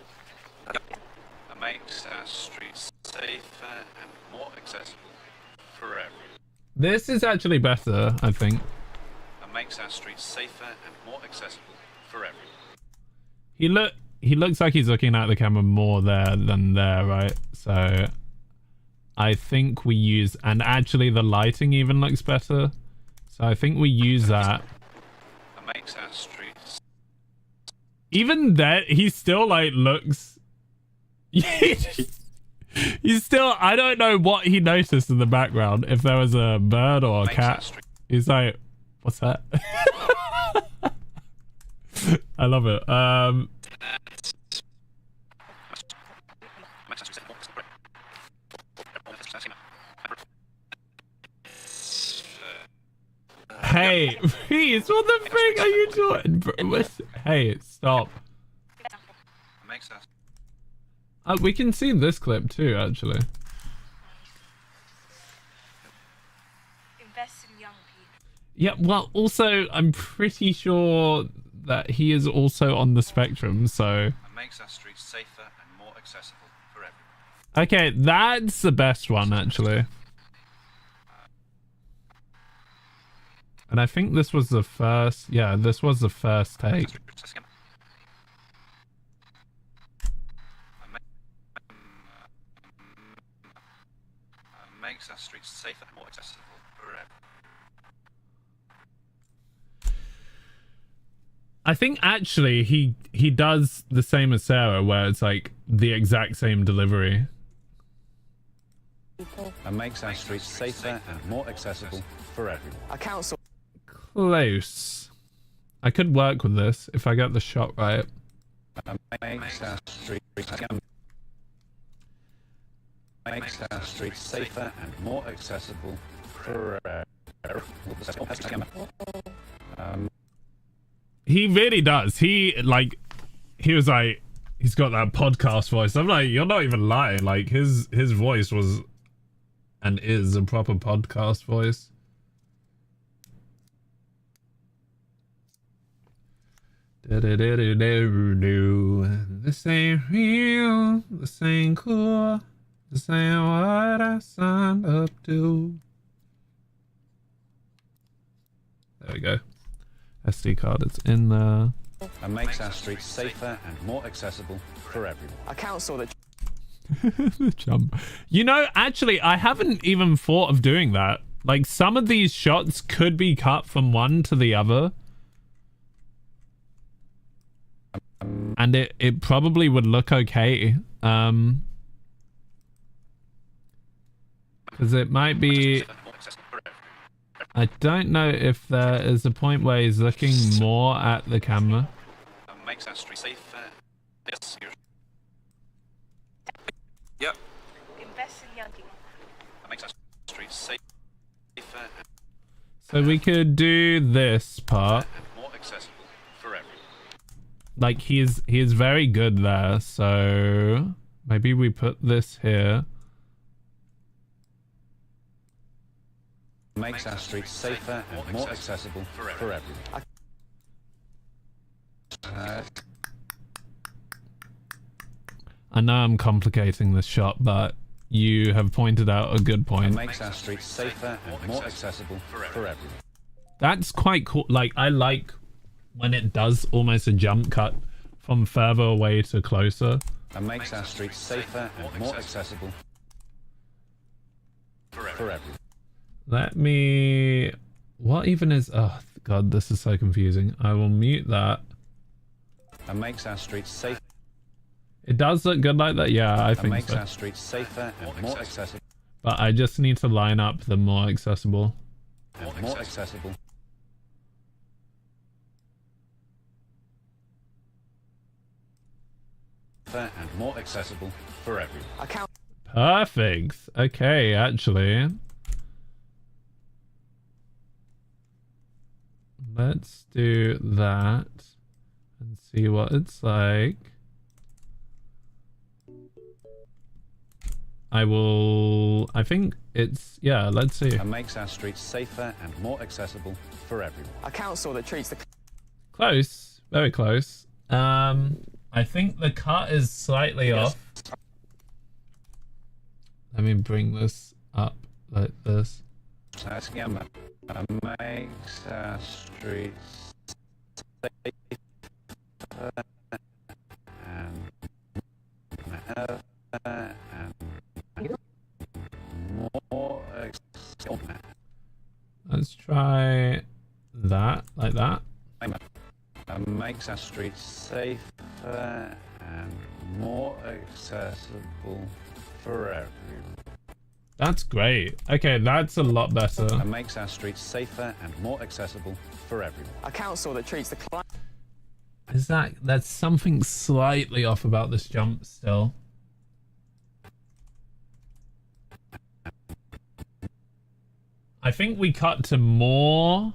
makes our streets safer and more accessible for everyone. This is actually better, I think. That makes our streets safer and more accessible for everyone. He looks like he's looking at the camera more there than there, right? So I think we use, and actually the lighting even looks better. So I think we use that. That makes our streets. Even that, he still like looks. He's still. I don't know what he noticed in the background. If there was a bird or a cat, he's like, "What's that?" I love it. Hey, please, what the frick are you doing? Hey, stop. We can see this clip too, actually. Invest in young people. Yeah, well, also, I'm pretty sure that he is also on the spectrum, so... That makes our streets safer and more accessible for everyone. Okay, that's the best one, actually. And I think this was the first... Yeah, this was the first take. Makes our streets safer and more accessible for everyone. I think actually he does the same as Sarah, where it's like the exact same delivery. And makes our streets safer and more accessible for everyone. A council. Close. I could work with this if I get the shot right. Makes our streets safer and more accessible for He really does. He was like, he's got that podcast voice. I'm like, you're not even lying. Like his voice was and is a proper podcast voice. This ain't real. This ain't cool. This ain't what I signed up to. There we go. SD card, it's in there. And makes our streets safer and more accessible for everyone. A council that... Jump. You know, actually, I haven't even thought of doing that. Like, some of these shots could be cut from one to the other. And it probably would look okay. Because it might be... I don't know if there is a point where he's looking more at the camera. Makes our streets safer. Yes. Yep. Invest in young people. That makes our streets safer. So we could do this part. And more accessible for everyone. Like he is very good there, so maybe we put this here. Makes our streets safer and more accessible for everyone. I know I'm complicating this shot, but you have pointed out a good point. Makes our streets safer and more accessible for everyone. That's quite cool. Like, I like when it does almost a jump cut from further away to closer. And makes our streets safer and more accessible for everyone. Let me... What even is... Oh, God, this is so confusing. I will mute that. And makes our streets safer. It does look good like that. Yeah, I think makes so. our streets safer and more accessible. But I just need to line up the more accessible. And more accessible. And more accessible for everyone. Perfect. Okay, actually. Let's do that and see what it's like. I think it's, yeah, let's see. And makes our streets safer and more accessible for everyone. A council that treats the... Close. Very close. I think the cut is slightly off. Let me bring this up like this. Makes our streets safer and more accessible. Let's try that, like that. Makes our streets safer and more accessible for everyone. That's great. Okay, that's a lot better. And makes our streets safer and more accessible for everyone. A council that treats the climate... Is that's something slightly off about this jump still. I think we cut to more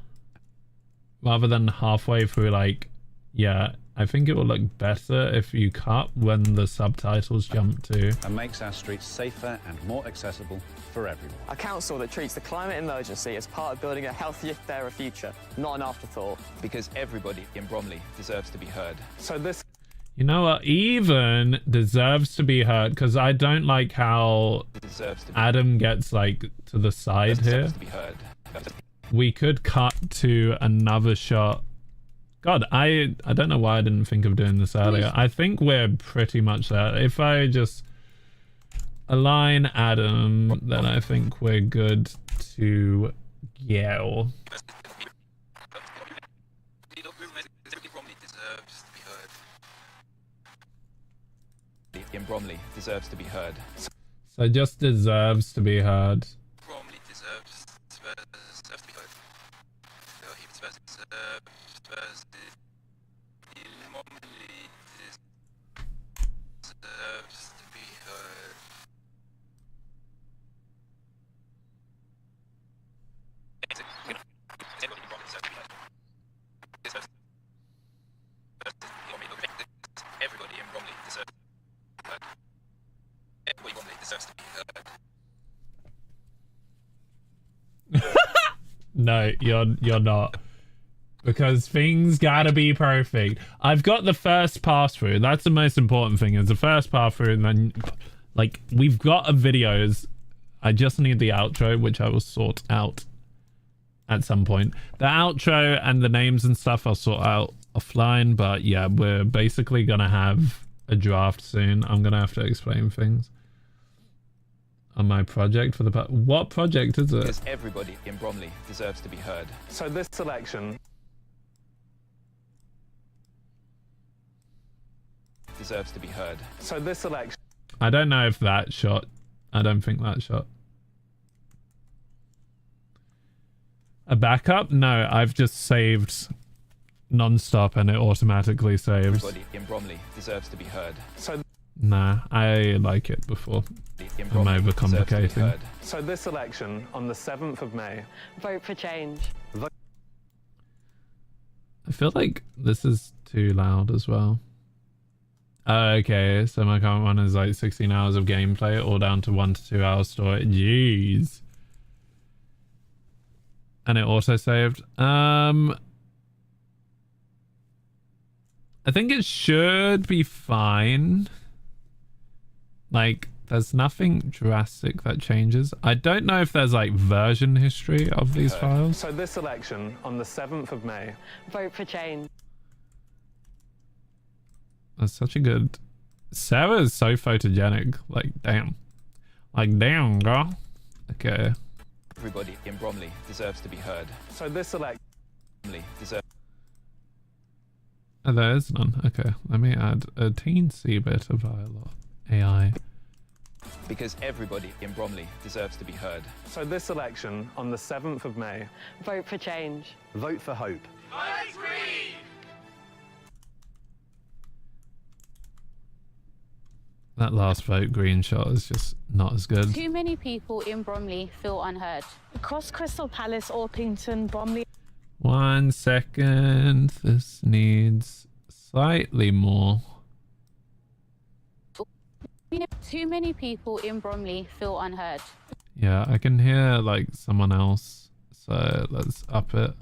rather than halfway through, like, yeah, I think it will look better if you cut when the subtitles jump to. And makes our streets safer and more accessible for everyone. A council that treats the climate emergency as part of building a healthier, fairer future, not an afterthought. Because everybody in Bromley deserves to be heard. So this... You know what? Even deserves to be heard, because I don't like how Adam gets, like, to the side here. We could cut to another shot. God, I don't know why I didn't think of doing this earlier. I think we're pretty much there. If I just align Adam, then I think we're good to go. In Bromley deserves to be heard. So just deserves to be heard. Bromley deserves to be heard. Everybody in Bromley deserves to be heard. Everybody in Bromley deserves to be heard. No, you're not. Because things gotta be perfect. I've got the first pass through. That's the most important thing, is the first pass through, and then, like, we've got a videos. I just need the outro, which I will sort out at some point. The outro and the names and stuff I'll sort out offline, but yeah, we're basically gonna have a draft soon. I'm gonna have to explain things on my project for the... What project is it? Because everybody in Bromley deserves to be heard. So this election... deserves to be heard. So this election... I don't know if that shot... I don't think that shot. A backup? No, I've just saved non-stop and it automatically saves. Everybody in Bromley deserves to be heard. So... Nah, I like it before. I'm overcomplicating. So this election on the 7th of May... Vote for change. I feel like this is too loud as well. Okay, so my current one is like 16 hours of gameplay, all down to 1 to 2 hours storage. Jeez. And it auto-saved. I think it should be fine. Like, there's nothing drastic that changes. I don't know if there's like version history of these files. So this election on the 7th of May. Vote for change. That's such a good... Sarah is so photogenic. Like, damn. Like, damn, girl. Okay. Everybody in Bromley deserves to be heard. So this election deserves. Oh, there is none. Okay, let me add a teensy bit of AI. Because everybody in Bromley deserves to be heard. So this election on the 7th of May. Vote for change. Vote for hope. Vote Green! That last vote green shot is just not as good. Too many people in Bromley feel unheard. Across Crystal Palace, Orpington, Bromley. 1 second. This needs slightly more. Too many people in Bromley feel unheard. Yeah, I can hear like someone else. So let's up it.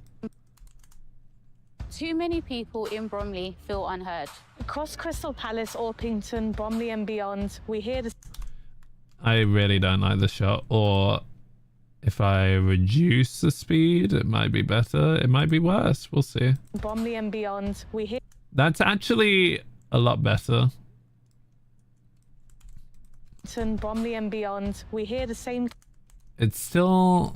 Too many people in Bromley feel unheard. Across Crystal Palace, Orpington, Bromley and beyond, we hear the... I really don't like the shot. Or if I reduce the speed, it might be better. It might be worse. We'll see. Bromley and beyond, we hear... That's actually a lot better. Bromley and beyond, we hear the same... It's still...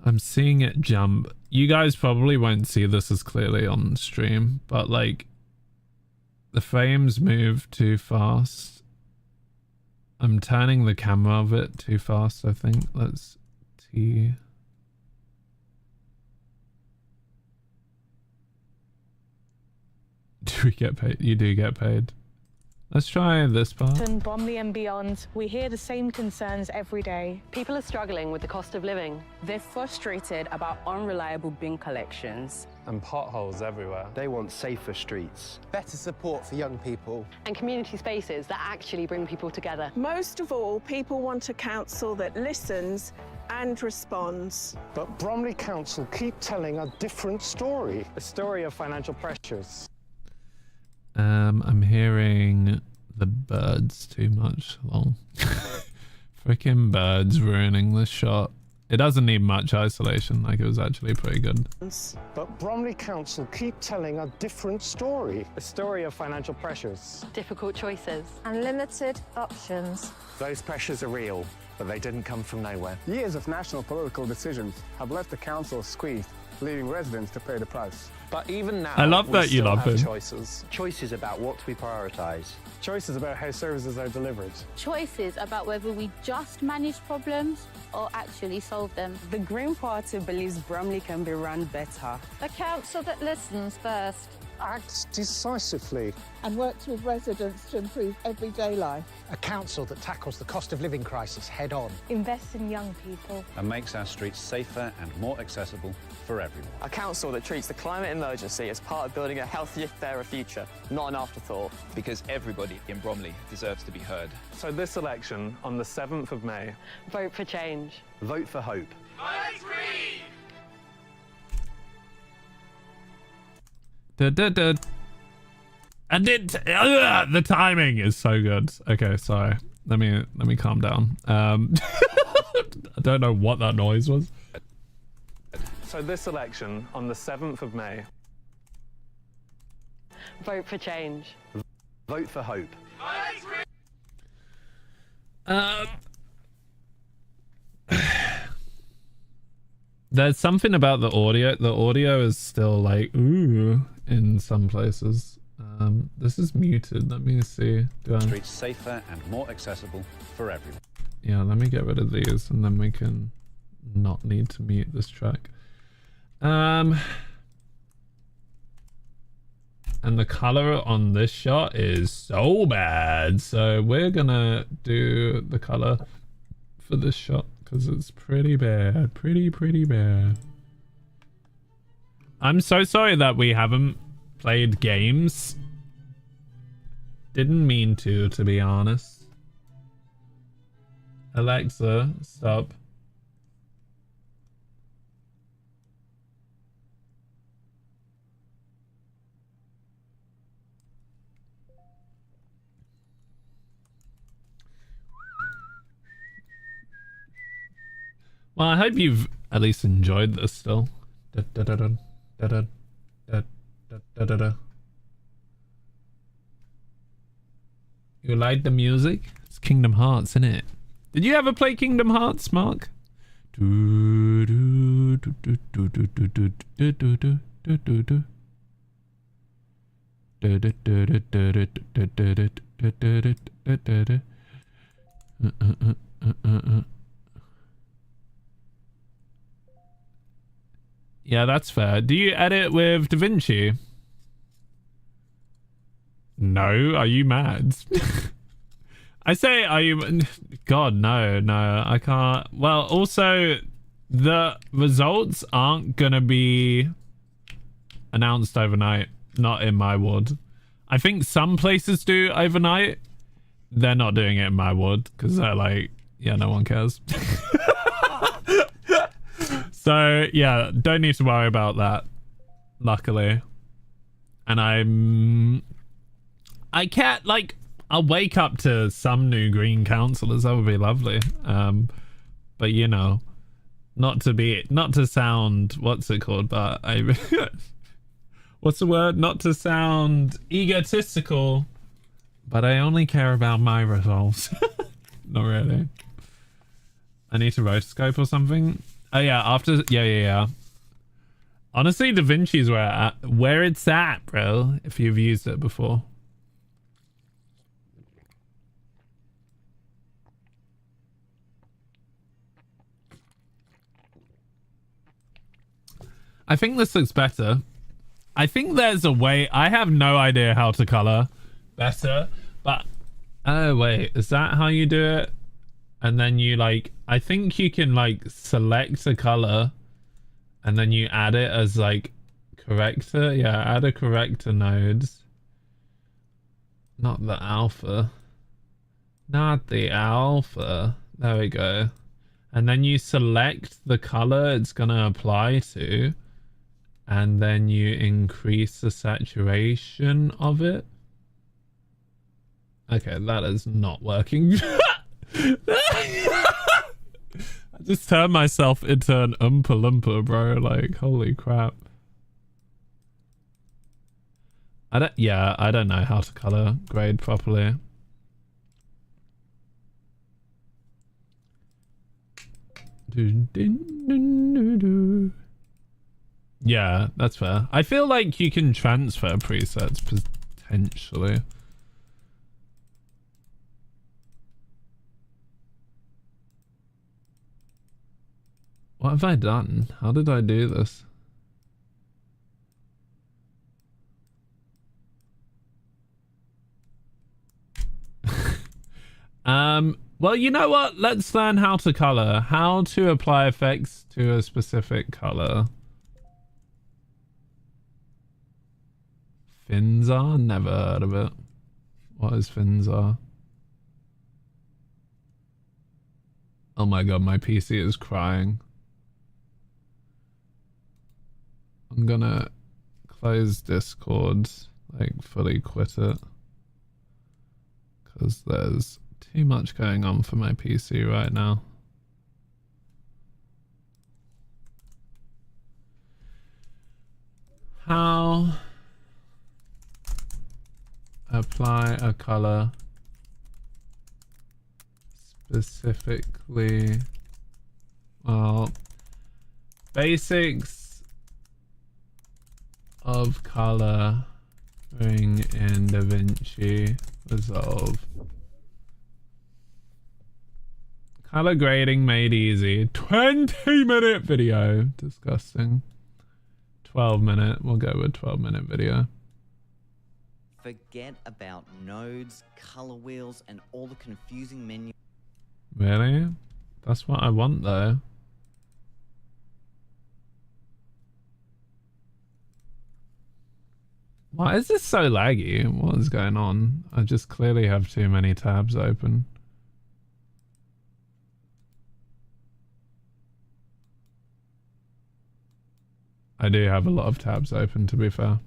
I'm seeing it jump. You guys probably won't see this as clearly on stream, but like the frames move too fast. I'm turning the camera of it too fast, I think. Let's T. Do we get paid? You do get paid. Let's try this part. Bromley and beyond, we hear the same concerns every day. People are struggling with the cost of living. They're frustrated about unreliable bin collections. And potholes everywhere. They want safer streets. Better support for young people. And community spaces that actually bring people together. Most of all, people want a council that listens and responds. But Bromley Council keep telling a different story. A story of financial pressures. I'm hearing the birds too much. Lol. Freaking birds ruining this shot. It doesn't need much isolation, like it was actually pretty good. But Bromley Council keep telling a different story. A story of financial pressures. Difficult choices. Unlimited options. Those pressures are real, but they didn't come from nowhere. Years of national political decisions have left the council squeezed, leaving residents to pay the price. But even now, I love that you love him. Choices. Choices about what we prioritise. Choices about how services are delivered. Choices about whether we just manage problems or actually solve them. The Green Party believes Bromley can be run better. A council that listens first. Acts decisively. And works with residents to improve everyday life. A council that tackles the cost of living crisis head on. Invest in young people. And makes our streets safer and more accessible for everyone. A council that treats the climate emergency as part of building a healthier, fairer future, not an afterthought. Because everybody in Bromley deserves to be heard. So this election on the 7th of May. Vote for change. Vote for hope. Vote Green! And the timing is so good. Okay, sorry. Let me calm down. I don't know what that noise was. So this election on the 7th of May. Vote for change. Vote for hope. Vote Green! There's something about the audio. The audio is still like ooh in some places. This is muted. Let me see. Streets safer and more accessible for everyone. Yeah, let me get rid of these and then we can not need to mute this track. And the color on this shot is so bad. So we're gonna do the color for this shot because it's pretty bad. Pretty bad. I'm so sorry that we haven't played games. Didn't mean to be honest. Alexa, stop. Well, I hope you've at least enjoyed this still. You like the music? It's Kingdom Hearts, isn't it? Did you ever play Kingdom Hearts, Mark? Yeah, that's fair. Do you edit with DaVinci? No, are you mad? I say, are you... God, no, I can't. Well, also, the results aren't gonna be announced overnight. Not in my ward. I think some places do overnight. They're not doing it in my ward, because they're like, yeah, no one cares. So, yeah, don't need to worry about that, luckily. And I can't, like, I'll wake up to some new green councillors. That would be lovely. But, you know, not to sound, what's it called? But what's the word? Not to sound egotistical, but I only care about my results. Not really. I need to rotoscope or something. Oh yeah, after yeah. Honestly, DaVinci's where it's at, bro. If you've used it before. I think this looks better. I think there's a way. I have no idea how to color better, but oh wait, is that how you do it? And then you like, I think you can like select a color and then you add it as like corrector. Yeah, add a corrector nodes. Not the alpha. Not the alpha. There we go. And then you select the color it's gonna apply to. And then you increase the saturation of it. Okay, that is not working. I just turned myself into an Oompa Loompa, bro. Like, holy crap. I don't know how to color grade properly. Yeah, that's fair. I feel like you can transfer presets potentially. What have I done? How did I do this? Well, you know what? Let's learn how to color. How to apply effects to a specific color. Finzar? Never heard of it. What is Finzar? Oh my god, my PC is crying. I'm gonna close Discord, like fully quit it. Because there's too much going on for my PC right now. How apply a color specifically? Well, basics of color, bring in DaVinci Resolve. Color grading made easy. 20-minute video. Disgusting. 12-minute. We'll go with 12-minute video. Forget about nodes, color wheels, and all the confusing menus. Really? That's what I want though. Why is this so laggy? What is going on? I just clearly have too many tabs open. I do have a lot of tabs open, to be fair.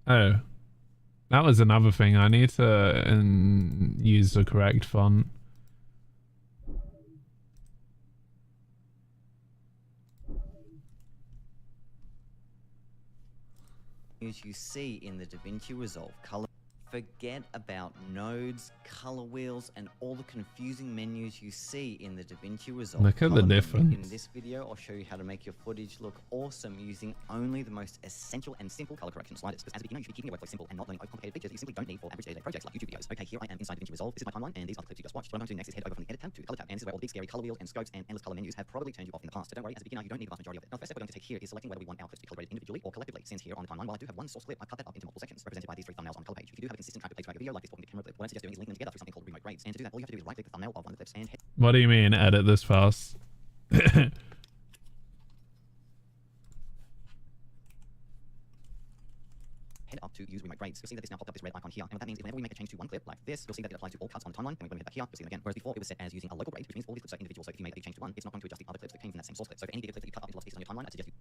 Oh, that was another thing. I need to use the correct font. As you see in the DaVinci Resolve color. Forget about nodes, color wheels, and all the confusing menus you see in the DaVinci Resolve. Look at the difference. In this video, I'll show you how to make your footage look awesome using only the most essential and simple color correction sliders. Because as a beginner, you should be keeping your workflow simple and not learning overcomplicated features that you simply don't need for average day-to-day projects like YouTube videos. Okay, here I am inside DaVinci Resolve. This is my timeline, and these are the clips you just watched. What I'm going to do next is head over from the Edit tab to the Color tab, and this is where all the big scary color wheels and scopes and endless color menus have probably turned you off in the past. So don't worry, as a beginner, you don't need the vast majority of it. Now, the first step we're going to take here is selecting whether we want our clips to be colorated individually or collectively. Since here on the timeline, while I do have one source clip, I've cut that up into multiple sections, represented by these 3 thumbnails on the color page. If you do have a consistent track of page throughout your video, like this talking to camera clip, what I suggest doing is linking them together through something called remote grades. And to do that, all you have to do is right-click the thumbnail of one of the clips and head. What do you mean, edit this fast? Head up to use remote grades. You'll see that it's now popped up this red icon here. And what that means is whenever we make a change to one clip like this, you'll see that it applies to all cuts on the timeline. And when we head back here, you'll see it again. Whereas before it was set as using a local grade, which means all these clips are individual. So if you made a change to one, it's not going to adjust the other clips that came from that same source clip. So for any bigger clips that you cut up into lots of pieces on your timeline, I suggest you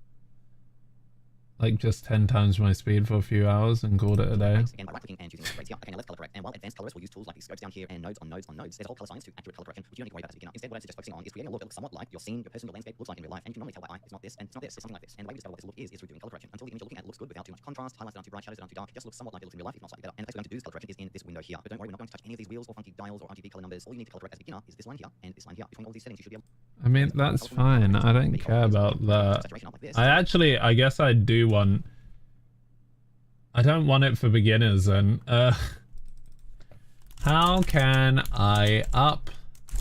Like just 10 times my speed for a few hours and called it a day. and by right-clicking and choosing the grades here. Okay, now let's color correct. And while advanced colorists will use tools like these scopes down here and nodes on nodes on nodes, there's a whole color science to accurate color correction, which you don't need to worry about as a beginner. Instead, what I suggest focusing on is creating a look that looks somewhat like your scene, your person, your landscape looks like in real life. And you can normally tell by eye, it's not this, and it's not this, it's something like this. And the way we discover what this look is through doing color correction. Until the image you're looking at looks good without too much contrast, highlights aren't too bright, shadows aren't too dark, it just looks somewhat like it looks in real life, if not slightly better. And the place we're going to do this color correction is in this window here. But don't worry, we're not going to touch any of these wheels or funky dials or RGB color numbers. All you need to color correct as a beginner is this line here and this line here. Between all these settings, you should be able. I mean, that's fine. I don't care about that. I guess I do want... I don't want it for beginners then. How can I up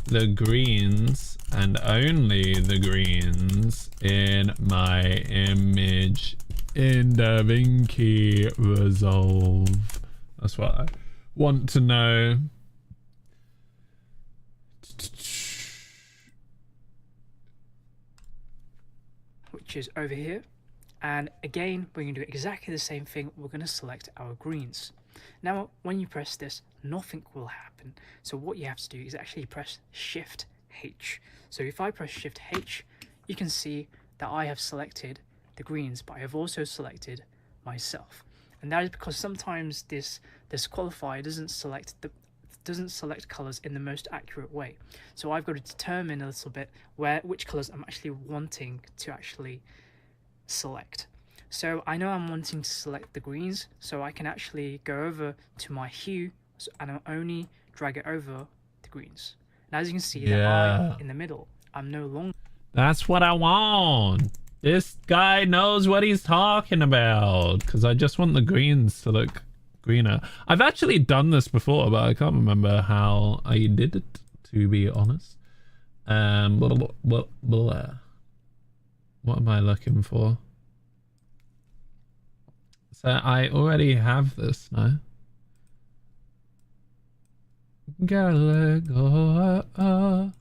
the greens and only the greens in my image in DaVinci Resolve? That's what I want to know. Which is over here. And again, we're going to do exactly the same thing. We're going to select our greens. Now, when you press this, nothing will happen. So what you have to do is actually press Shift H. So if I press Shift H, you can see that I have selected the greens, but I have also selected myself. And that is because sometimes this qualifier doesn't select colors in the most accurate way. So I've got to determine a little bit which colors I'm actually wanting to actually select. So I know I'm wanting to select the greens, so I can actually go over to my hue and I'll only drag it over the greens. Now as you can see, that I'm in the middle. I'm no longer. That's what I want. This guy knows what he's talking about, because I just want the greens to look greener. I've actually done this before, but I can't remember how I did it, to be honest. What am I looking for? So I already have this now. Gotta let go.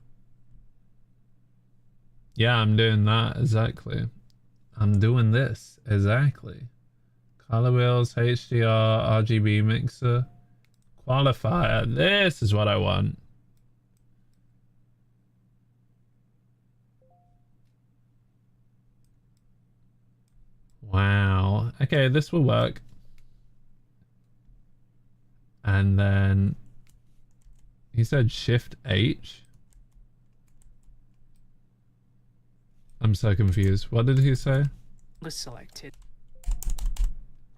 Yeah, I'm doing that exactly. I'm doing this exactly. Color wheels, HDR, RGB mixer, qualifier. This is what I want. Wow. Okay, this will work. And then he said Shift H. I'm so confused. What did he say? Selected.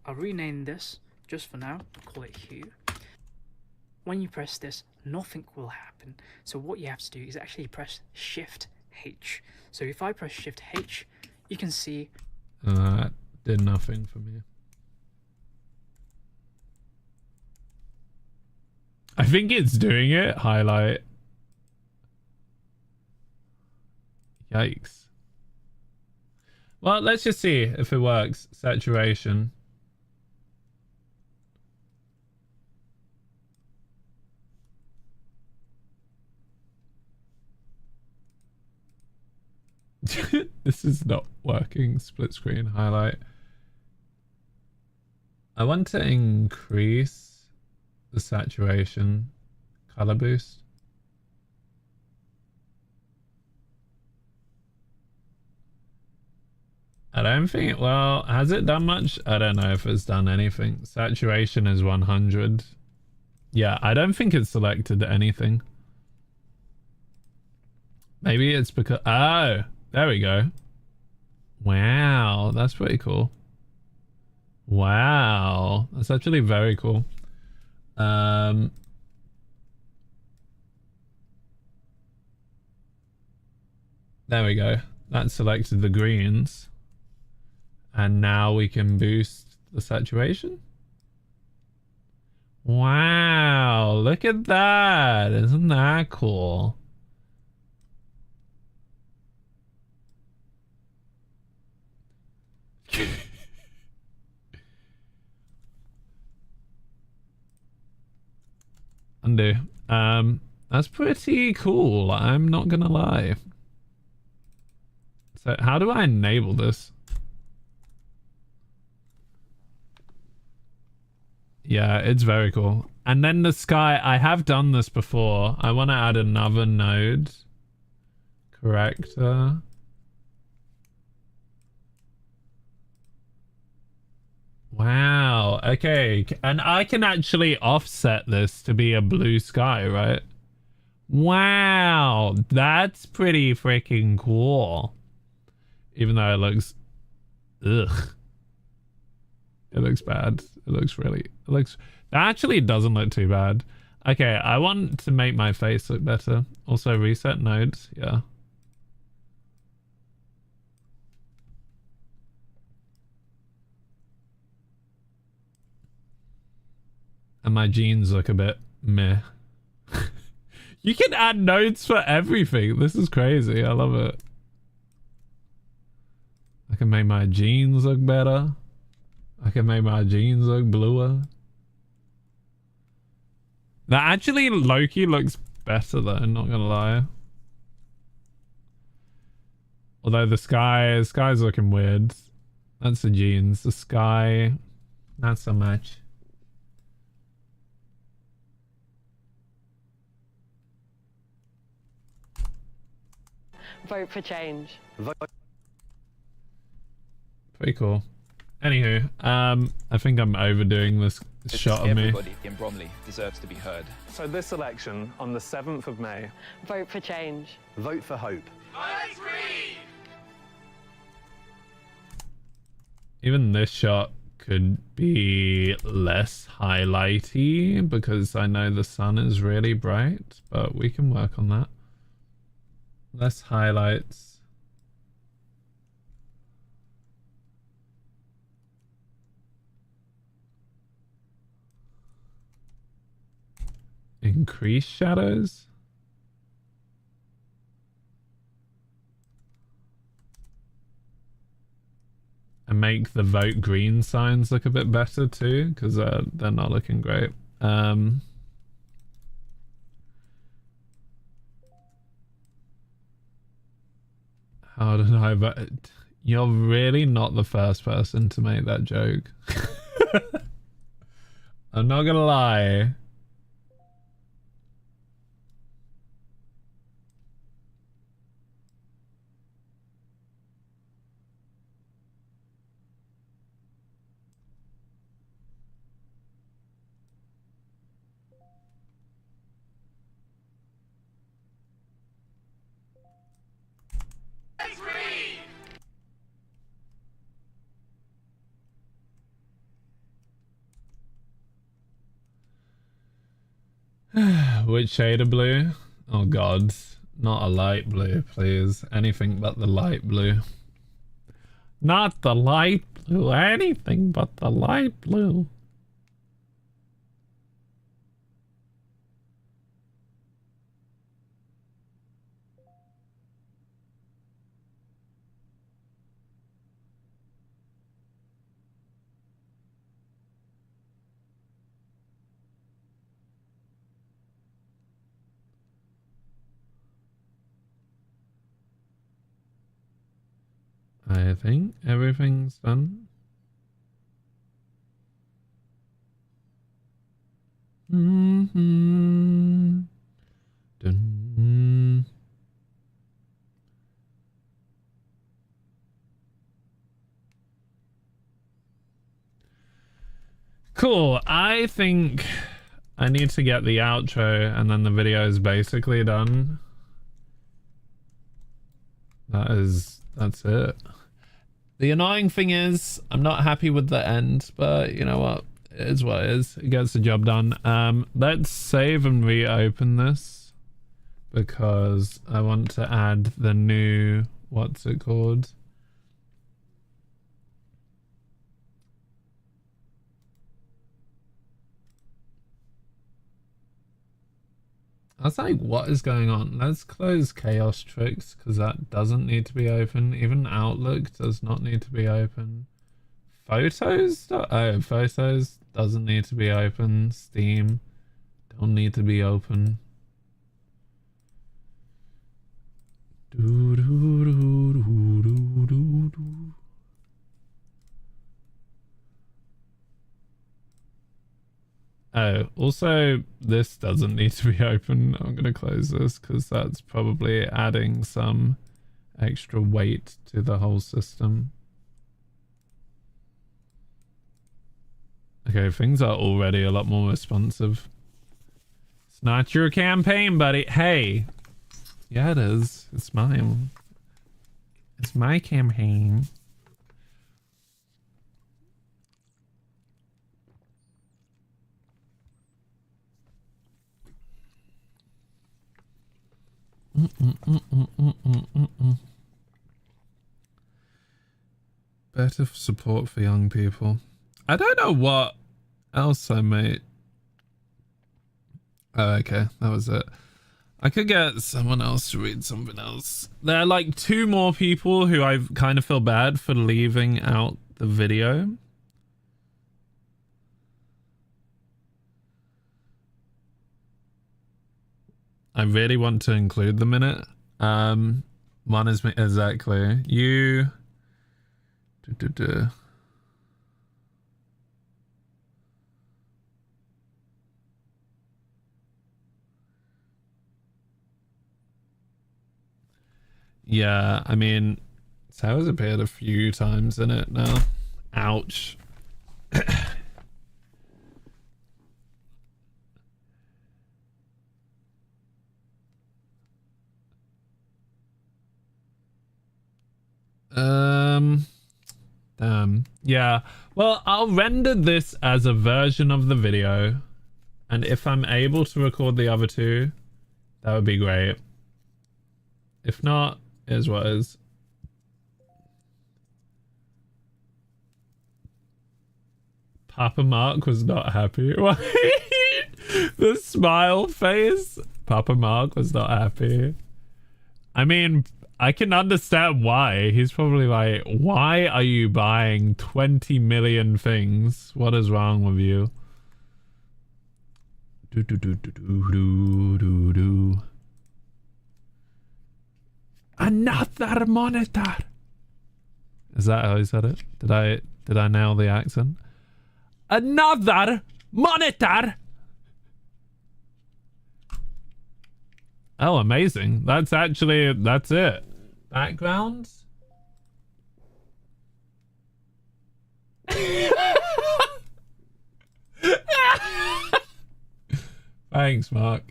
I'll rename this just for now. Call it hue. When you press this, nothing will happen. So what you have to do is actually press Shift H. So if I press Shift H, you can see that did nothing for me. I think it's doing it. Highlight. Yikes. Well, let's just see if it works. Saturation. This is not working. Split screen highlight. I want to increase the saturation color boost. I don't think, well, has it done much? I don't know if it's done anything. Saturation is 100. Yeah, I don't think it's selected anything. Maybe it's because, oh, there we go. Wow, that's pretty cool. Wow, that's actually very cool. There we go. That selected the greens. And now we can boost the saturation. Wow, look at that. Isn't that cool? Undo. That's pretty cool. I'm not gonna lie. So how do I enable this? Yeah, it's very cool. And then the sky, I have done this before. I want to add another node. Corrector. Wow, okay. And I can actually offset this to be a blue sky, right? Wow, that's pretty freaking cool. Even though it looks... Ugh. It looks bad. It looks really... It looks... That actually doesn't look too bad. Okay, I want to make my face look better. Also reset nodes, yeah. And my jeans look a bit meh. You can add nodes for everything. This is crazy. I love it. I can make my jeans look better. I can make my jeans look bluer. That actually Loki looks better though, not gonna lie. Although the sky's looking weird. That's the jeans. The sky, not so much. Vote for change. Pretty cool. Anywho, I think I'm overdoing this shot of me. Everybody in Bromley deserves to be heard. So this election on the 7th of May. Vote for change. Vote for hope. Vote Green! Even this shot could be less highlighty because I know the sun is really bright, but we can work on that. Less highlights. Increase shadows. And make the vote green signs look a bit better too, because they're not looking great. How did I vote? You're really not the first person to make that joke. I'm not gonna lie. Which shade of blue? Oh god, not a light blue, please. Anything but the light blue. Not the light blue, anything but the light blue. I think everything's done. Dun. Cool. I think I need to get the outro and then the video is basically done. That's it. The annoying thing is I'm not happy with the end, but you know what? It is what it is. It gets the job done. Let's save and reopen this because I want to add the new, what's it called? I was like, what is going on? Let's close Chaos Tricks because that doesn't need to be open. Even Outlook does not need to be open. Photos? Oh, Photos doesn't need to be open. Steam don't need to be open. Oh, also this doesn't need to be open. I'm gonna close this because that's probably adding some extra weight to the whole system. Okay, things are already a lot more responsive. It's not your campaign, buddy. Hey. Yeah, it is. It's mine. It's my campaign. Better support for young people. I don't know what else I made. Oh, okay. That was it. I could get someone else to read something else. There are like 2 more people who I kind of feel bad for leaving out the video. I really want to include them in it. One is me, exactly. You. Yeah, I mean, Sarah's appeared a few times in it now. Ouch. Damn. Yeah. Well, I'll render this as a version of the video. And if I'm able to record the other 2, that would be great. If not, is what is. Papa Mark was not happy. The smile face. Papa Mark was not happy. I mean, I can understand why. He's probably like, why are you buying 20 million things? What is wrong with you? Another monitor. Is that how he said it? Did I nail the accent? Another monitor. Oh, amazing. That's it. Background? Thanks, Mark.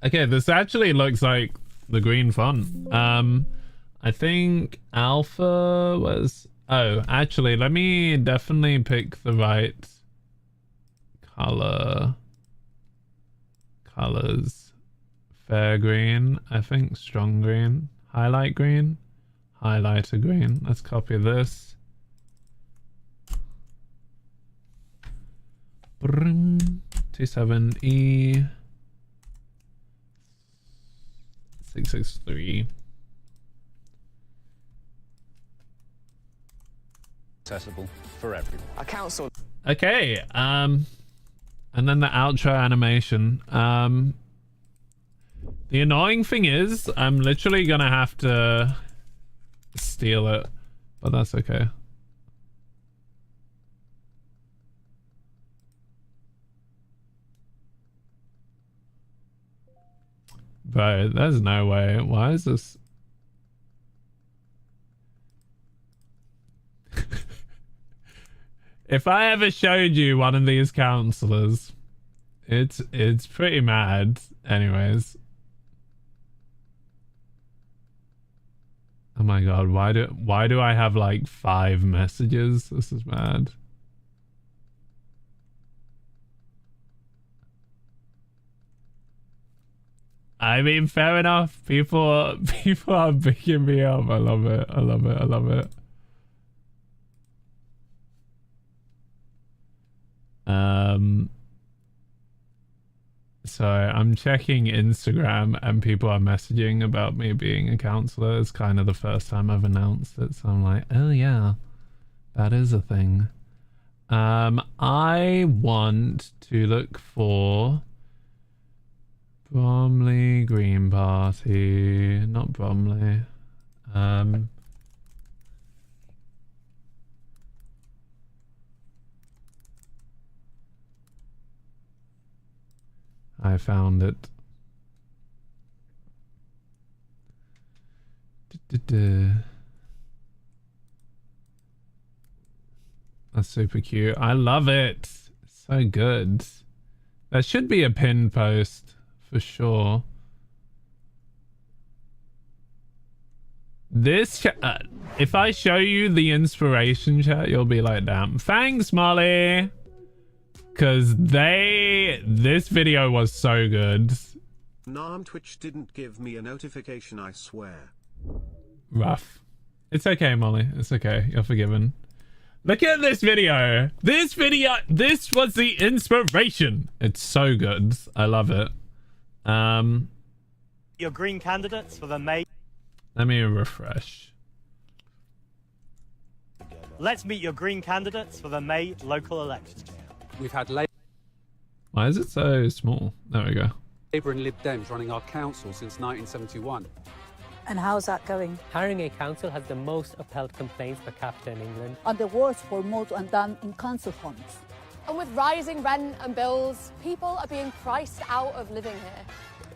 Okay, this actually looks like the green font. I think alpha was... Oh, actually, let me definitely pick the right color. Colors. Fair green, I think strong green. Highlight green. Highlighter green. Let's copy this. 27E 663. Accessible for everyone. A council. Okay, and then the outro animation. The annoying thing is, I'm literally gonna have to steal it, but that's okay. Bro, there's no way. Why is this? If I ever showed you one of these counselors, it's pretty mad. Anyways. Oh my god, why do I have like 5 messages? This is mad. I mean, fair enough. People are picking me up. I love it. I love it. I love it. So I'm checking Instagram and people are messaging about me being a counselor. It's kind of the first time I've announced it, so I'm like, oh yeah, that is a thing. I want to look for Bromley Green Party, not Bromley. I found it. That's super cute. I love it. So good. There should be a pinned post for sure. This if I show you the inspiration chat, you'll be like, damn. Thanks, Molly. Because this video was so good. Nam Twitch didn't give me a notification, I swear. Rough. It's okay, Molly. It's okay. You're forgiven. Look at this video. This was the inspiration. It's so good. I love it. Your green candidates for the May. Let me refresh. Let's meet your green candidates for the May local elections. We've had Why is it so small? There we go. Labour and Lib Dems running our council since 1971. And how's that going? Haringey Council has the most upheld complaints per capita in England. And the worst for motor and done in council funds. And with rising rent and bills, people are being priced out of living here.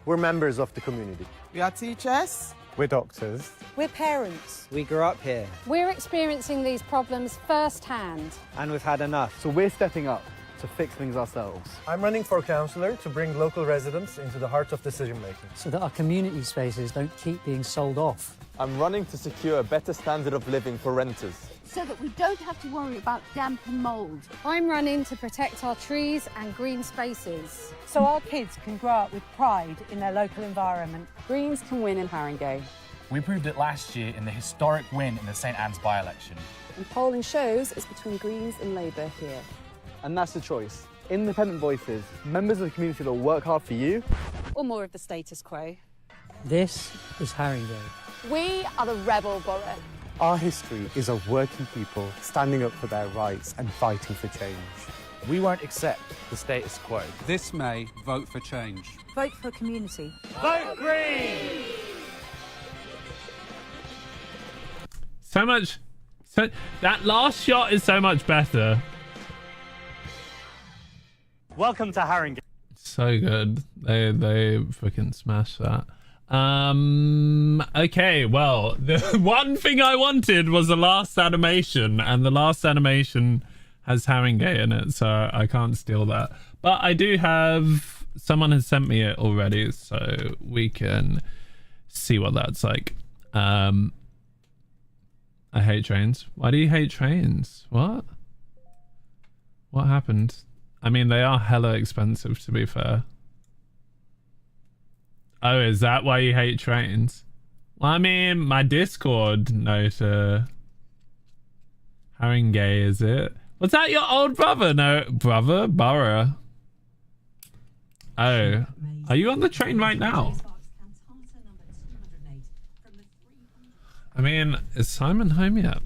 We're members of the community. We are teachers. We're doctors. We're parents. We grew up here. We're experiencing these problems firsthand. And we've had enough. So we're stepping up to fix things ourselves. I'm running for councillor to bring local residents into the heart of decision making. So that our community spaces don't keep being sold off. I'm running to secure a better standard of living for renters. So that we don't have to worry about damp and mould. I'm running to protect our trees and green spaces. So our kids can grow up with pride in their local environment. Greens can win in Haringey. We proved it last year in the historic win in the St Anne's by-election. And polling shows it's between Greens and Labour here. And that's the choice. Independent voices, members of the community that will work hard for you. Or more of the status quo. This is Haringey. We are the rebel borough. Our history is of working people standing up for their rights and fighting for change. We won't accept the status quo. This May, vote for change. Vote for community. Vote Green! So that last shot is so much better. Welcome to Haringey. So good. They freaking smashed that. Okay, well, the one thing I wanted was the last animation, and the last animation has Haringey in it, so I can't steal that. But I do have, someone has sent me it already, so we can see what that's like. I hate trains. Why do you hate trains? What happened? I mean, they are hella expensive, to be fair. Oh, is that why you hate trains? Well, I mean, my Discord note, Haringey, is it? Was that your old brother? No, brother? Borough. Oh, are you on the train right now? I mean, is Simon home yet?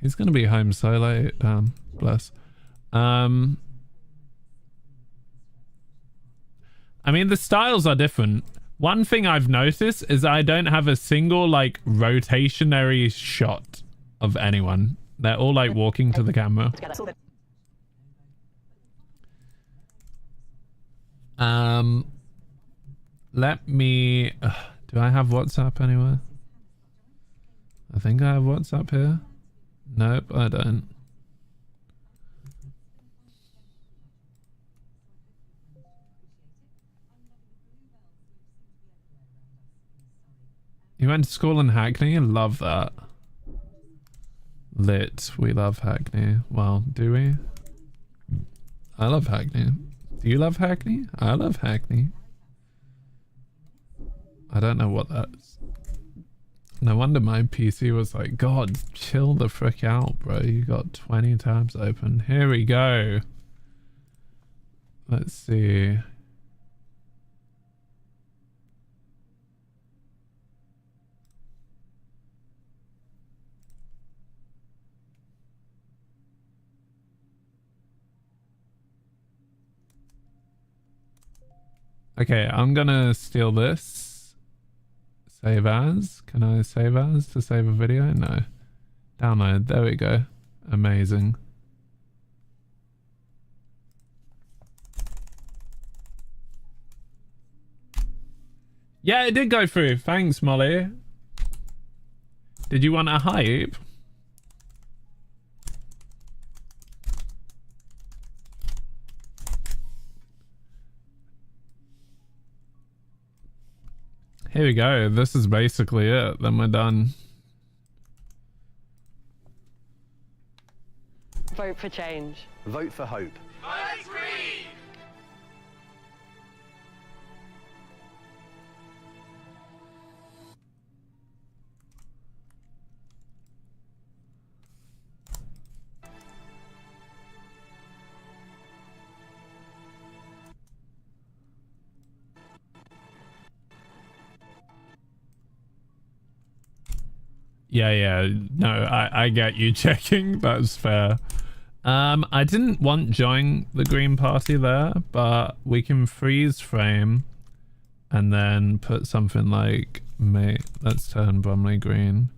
He's gonna be home so late. Bless. I mean, the styles are different, One thing I've noticed is I don't have a single like rotationary shot of anyone. They're all like walking to the camera. Let me... do I have WhatsApp anywhere? I think I have WhatsApp here. Nope, I don't. You went to school in Hackney? Love that. Lit. We love Hackney. Well, do we? I love Hackney. Do you love Hackney? I love Hackney. I don't know what that's. No wonder my PC was like, God, chill the frick out, bro. You got 20 tabs open. Here we go. Let's see. Okay, I'm gonna steal this. Save as. Can I save as to save a video? No. Download. There we go. Amazing. Yeah, it did go through. Thanks, Molly. Did you want a hype? Here we go. This is basically it. Then we're done. Vote for change. Vote for hope. Vote green. Yeah. No, I get you checking. That's fair. I didn't want join the Green Party there, but we can freeze frame and then put something like, let's turn Bromley green.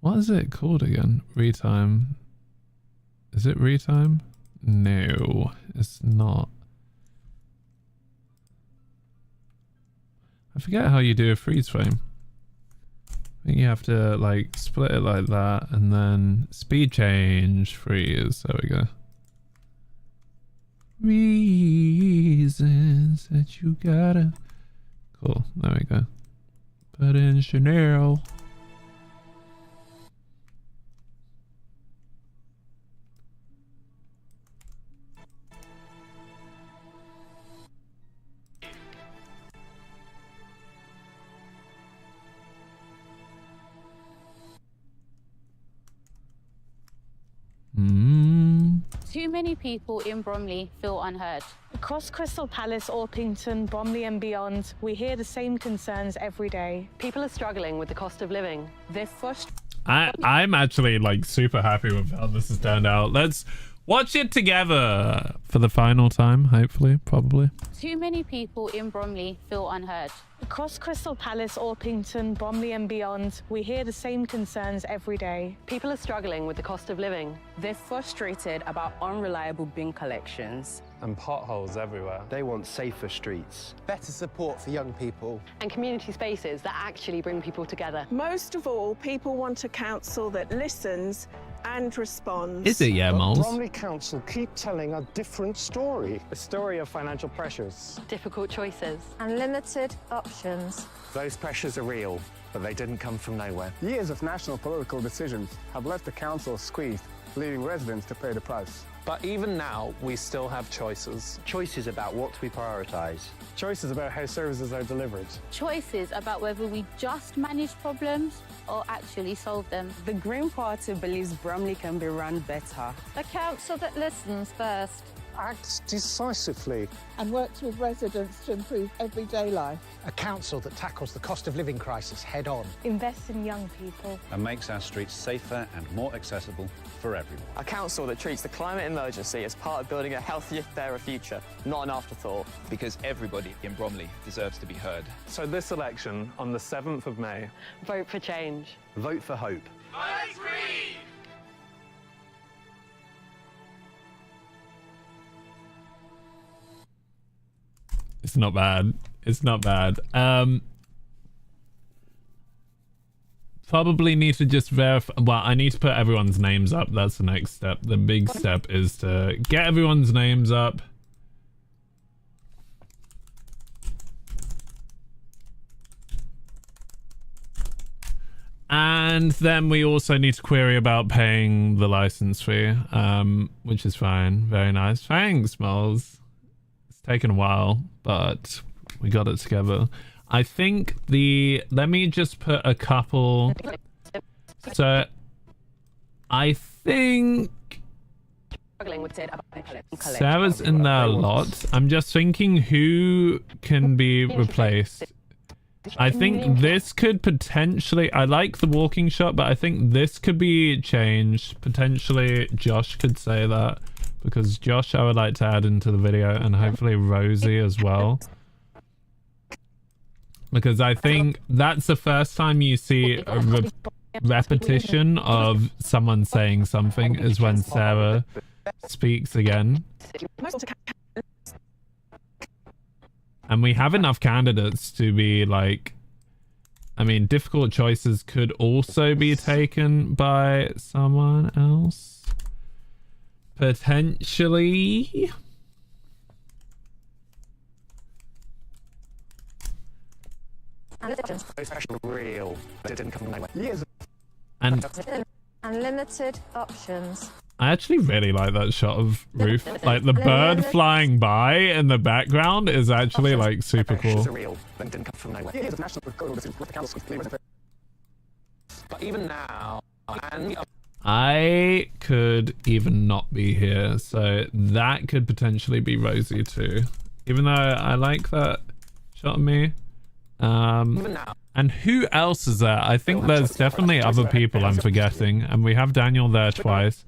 What is it called again? Retime. Is it retime? No, it's not. I forget how you do a freeze frame. I think you have to like split it like that and then speed change, freeze. There we go. Reasons that you gotta. Cool. There we go. Put in Chanel. Too many people in Bromley feel unheard. Across Crystal Palace, Orpington, Bromley and beyond, we hear the same concerns every day. People are struggling with the cost of living. They're frustrated. I'm actually like super happy with how this has turned out. Let's watch it together for the final time, hopefully, probably. Too many people in Bromley feel unheard. Across Crystal Palace, Orpington, Bromley and beyond, we hear the same concerns every day. People are struggling with the cost of living. They're frustrated about unreliable bin collections. And potholes everywhere. They want safer streets. Better support for young people. And community spaces that actually bring people together. Most of all, people want a council that listens and responds. Is it, yeah, Moles? Bromley Council keep telling a different story. A story of financial pressures. Difficult choices. And limited options. Those pressures are real, but they didn't come from nowhere. Years of national political decisions have left the council squeezed, leaving residents to pay the price. But even now, we still have choices. Choices about what we prioritise. Choices about how services are delivered. Choices about whether we just manage problems or actually solve them. The Green Party believes Bromley can be run better. A council that listens first. Act decisively. And works with residents to improve everyday life. A council that tackles the cost of living crisis head on. Invest in young people. And makes our streets safer and more accessible for everyone. A council that treats the climate emergency as part of building a healthier, fairer future, not an afterthought. Because everybody in Bromley deserves to be heard. So this election, on the 7th of May... Vote for change. Vote for hope. Vote Green! It's not bad. It's not bad. Probably need to just verify. Well, I need to put everyone's names up. That's the next step. The big step is to get everyone's names up. And then we also need to query about paying the license fee, which is fine. Very nice. Thanks, Moles. It's taken a while, but we got it together. I think let me just put a couple. So I think Sarah's in there a lot. I'm just thinking who can be replaced. I think this could potentially, I like the walking shot, but I think this could be changed. Potentially Josh could say that, because Josh I would like to add into the video, and hopefully Rosie as well. Because I think that's the first time you see a repetition of someone saying something is when Sarah speaks again. And we have enough candidates to be like, I mean, difficult choices could also be taken by someone else. Potentially. Real. It didn't come from nowhere. Years. And Unlimited options. I actually really like that shot of Ruth. Like the bird flying by in the background is actually like super cool. But even now, I could even not be here, so that could potentially be Rosie too. Even though I like that shot of me. And who else is there? I think there's definitely other people I'm forgetting, and we have Daniel there twice.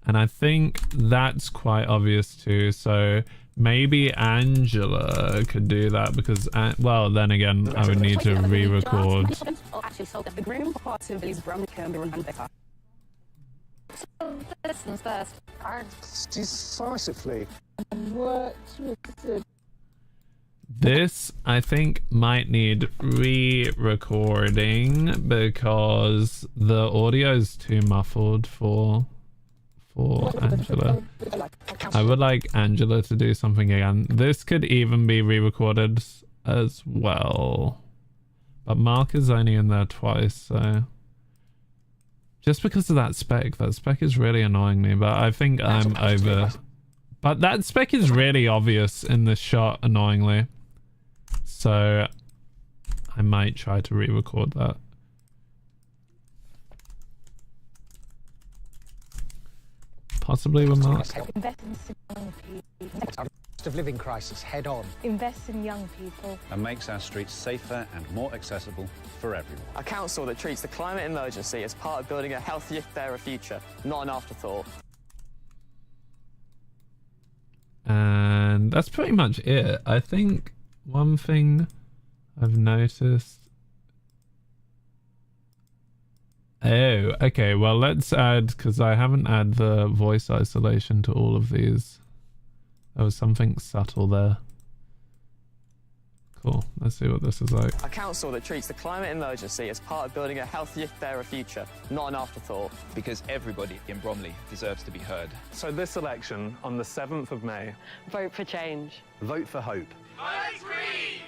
And I think that's quite obvious too, so maybe Angela could do that, because well, then again I would need to re-record. Listens first. Act decisively. And works with This, I think, might need re-recording because the audio is too muffled for Angela. I would like Angela to do something again. This could even be re-recorded as well. But Mark is only in there twice, so... Just because of that spec is really annoying me, but I think I'm over... But that spec is really obvious in this shot, annoyingly. So I might try to re-record that. Possibly with Mark. Cost of living crisis head on. Invest in young people. And makes our streets safer and more accessible for everyone. A council that treats the climate emergency as part of building a healthier, fairer future, not an afterthought. And that's pretty much it. I think one thing I've noticed... Oh, okay, well let's add, because I haven't added the voice isolation to all of these. There was something subtle there. Cool, let's see what this is like. A council that treats the climate emergency as part of building a healthier, fairer future, not an afterthought. Because everybody in Bromley deserves to be heard. So this election, on the 7th of May... Vote for change. Vote for hope. Vote Green!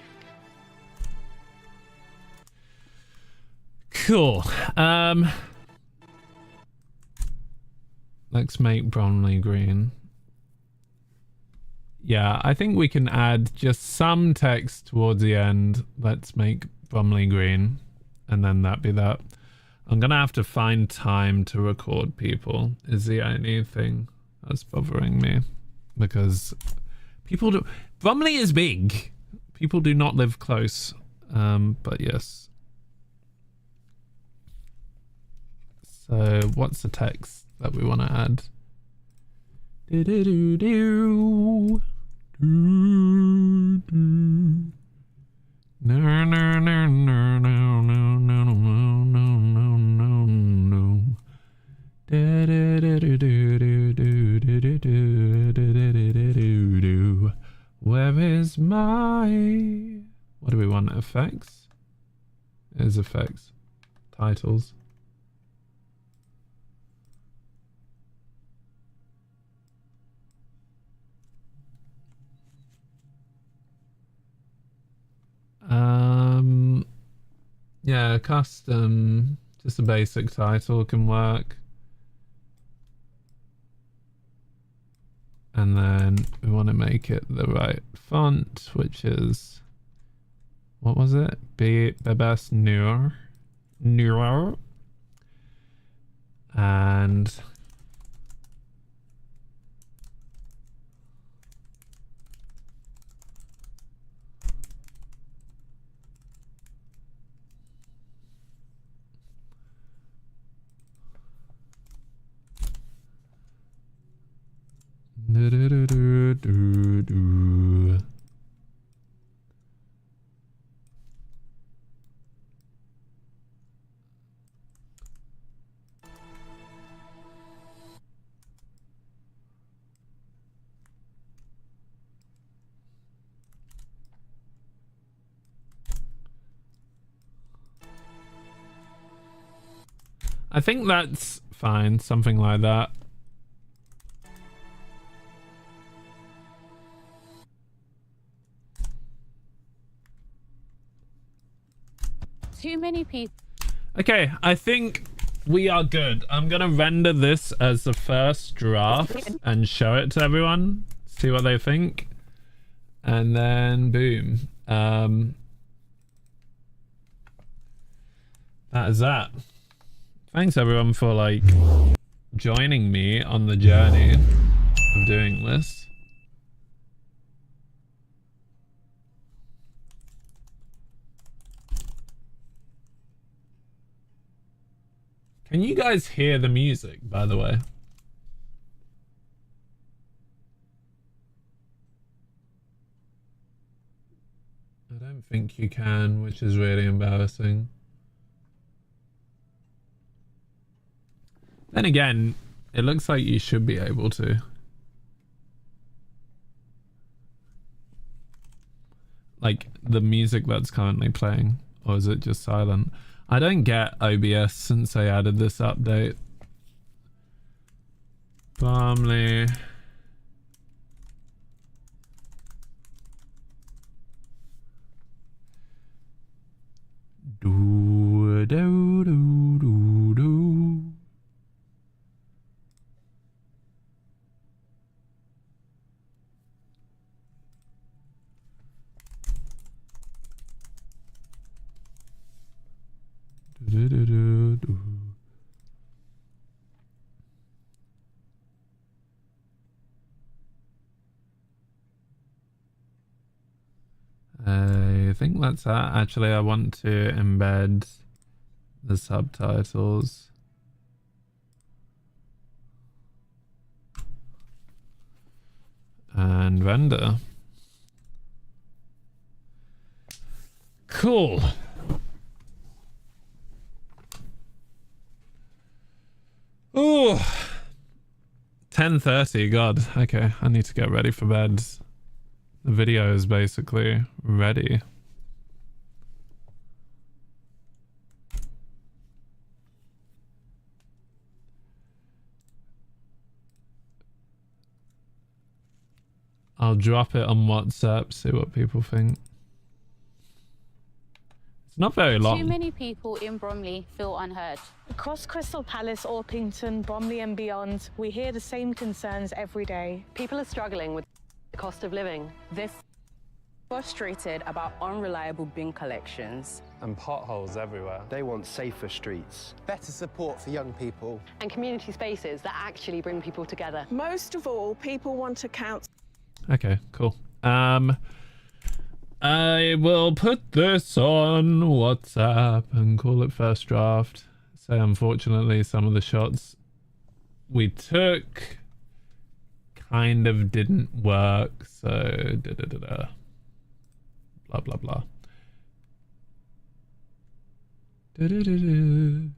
Cool. Let's make Bromley green. Yeah, I think we can add just some text towards the end. Let's make Bromley green, and then that be that. I'm gonna have to find time to record people is the only thing that's bothering me, because people do. Bromley is big. People do not live close. But yes. So what's the text that we want to add? No, no, no, no, no, no, no, no, no, no, no. Where is my... What do we want? Effects? There's effects. Titles. Yeah, custom, just a basic title can work. And then we want to make it the right font, which is, what was it? Bebas Noor. Noor. And I think that's fine, something like that. Too many people. Okay, I think we are good. I'm gonna render this as the first draft and show it to everyone, see what they think, and then boom. That is that. Thanks everyone for like joining me on the journey of doing this. Can you guys hear the music, by the way? I don't think you can, which is really embarrassing. Then again, it looks like you should be able to. Like the music that's currently playing, or is it just silent? I don't get OBS since they added this update. Bromley. Do do do do do. Do, do, do, do. I think that's that. Actually, I want to embed the subtitles. And render. Cool. Ooh, 10:30. God, okay, I need to get ready for bed. The video is basically ready. I'll drop it on WhatsApp, see what people think. Not very long. Too many people in Bromley feel unheard. Across Crystal Palace, Orpington, Bromley and beyond, we hear the same concerns every day. People are struggling with the cost of living. Frustrated about unreliable bin collections. And potholes everywhere. They want safer streets. Better support for young people. And community spaces that actually bring people together. Most of all, people want a council. Okay, cool. I will put this on WhatsApp and call it first draft. So unfortunately, some of the shots we took kind of didn't work. So blah blah blah. Do do do do.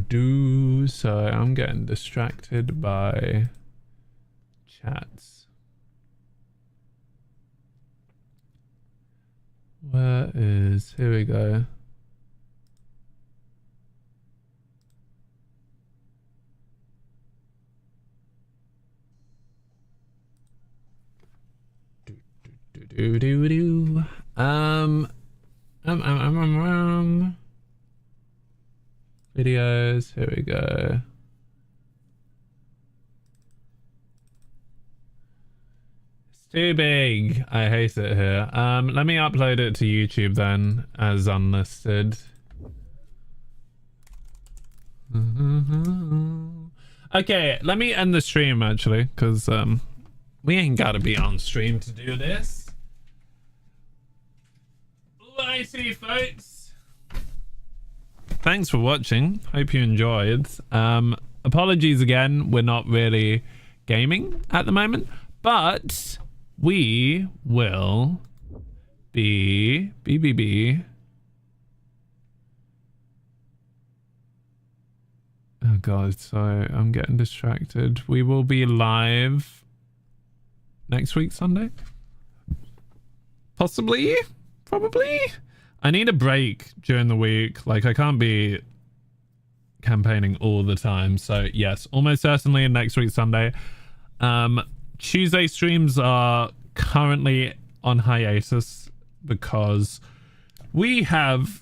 Do. So I'm getting distracted by chats. Where is, here we go. Do. Videos, here we go. It's too big. I hate it here. Let me upload it to YouTube then as unlisted. Okay, let me end the stream actually, because we ain't gotta be on stream to do this. Alrighty, folks. Thanks for watching. Hope you enjoyed. Apologies again, we're not really gaming at the moment, but we will be oh god, sorry, I'm getting distracted. We will be live next week Sunday, possibly, probably. I need a break during the week. Like, I can't be campaigning all the time. So yes, almost certainly next week Sunday. Tuesday streams are currently on hiatus because we have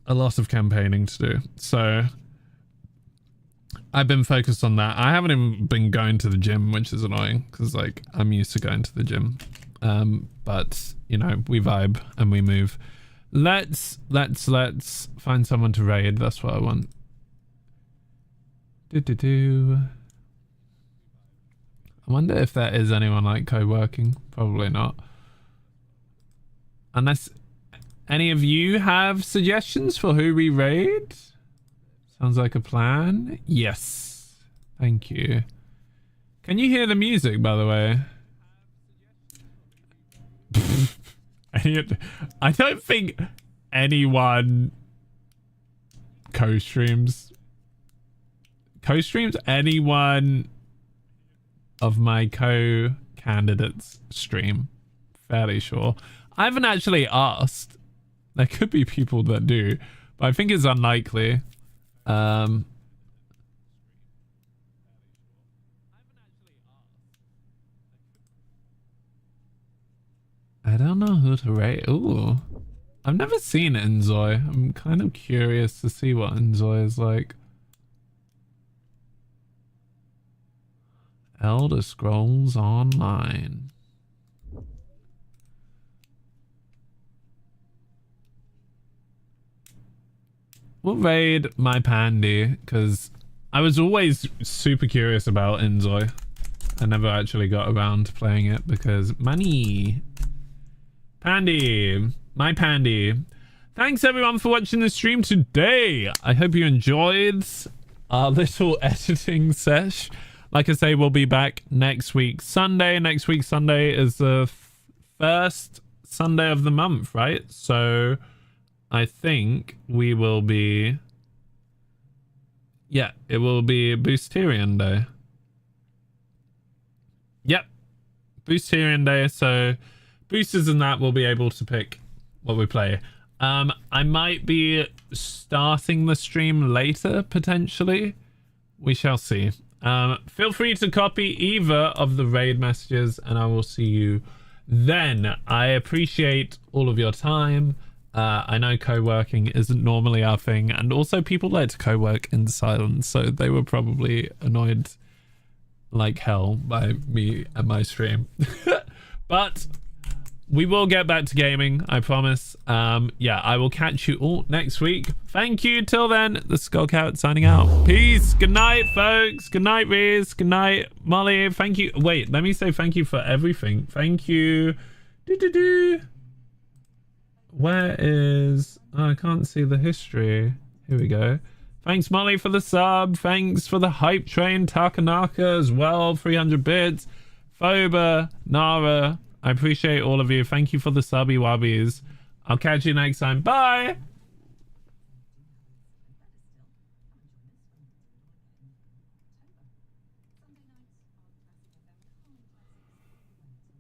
a lot of campaigning to do. So I've been focused on that. I haven't even been going to the gym, which is annoying because like I'm used to going to the gym. But you know, we vibe and we move. Let's find someone to raid. That's what I want. I wonder if there is anyone like co-working. Probably not. Unless any of you have suggestions for who we raid. Sounds like a plan. Yes. Thank you. Can you hear the music, by the way? I don't think anyone co-streams anyone of my co-candidates stream. Fairly sure. I haven't actually asked. There could be people that do, but I think it's unlikely. I don't know who to rate. Ooh. I've never seen Inzoi. I'm kind of curious to see what Inzoi is like. Elder Scrolls Online. We'll raid my Pandy, because I was always super curious about Inzoi. I never actually got around to playing it because money. Pandy, my Pandy. Thanks everyone for watching the stream today. I hope you enjoyed our little editing sesh. Like I say, we'll be back next week Sunday. Next week Sunday is the first Sunday of the month, right? So I think we will be Yeah, it will be Boosterian Day. Yep. Boosterian Day, so boosters and that will be able to pick what we play. I might be starting the stream later, potentially. We shall see. Feel free to copy either of the raid messages and I will see you then. I appreciate all of your time. I know co-working isn't normally our thing, and also people like to co-work in silence, so they were probably annoyed like hell by me and my stream. But we will get back to gaming, I promise. Yeah, I will catch you all next week. Thank you. Till then, the Skullcat signing out. Peace. Good night, folks. Good night, Riz. Good night, Molly. Thank you. Wait, let me say thank you for everything. Thank you. Where is... Oh, I can't see the history. Here we go. Thanks, Molly, for the sub. Thanks for the hype train. Takanaka as well. 300 bits. Phoba, Nara. I appreciate all of you. Thank you for the subby wubbies. I'll catch you next time. Bye.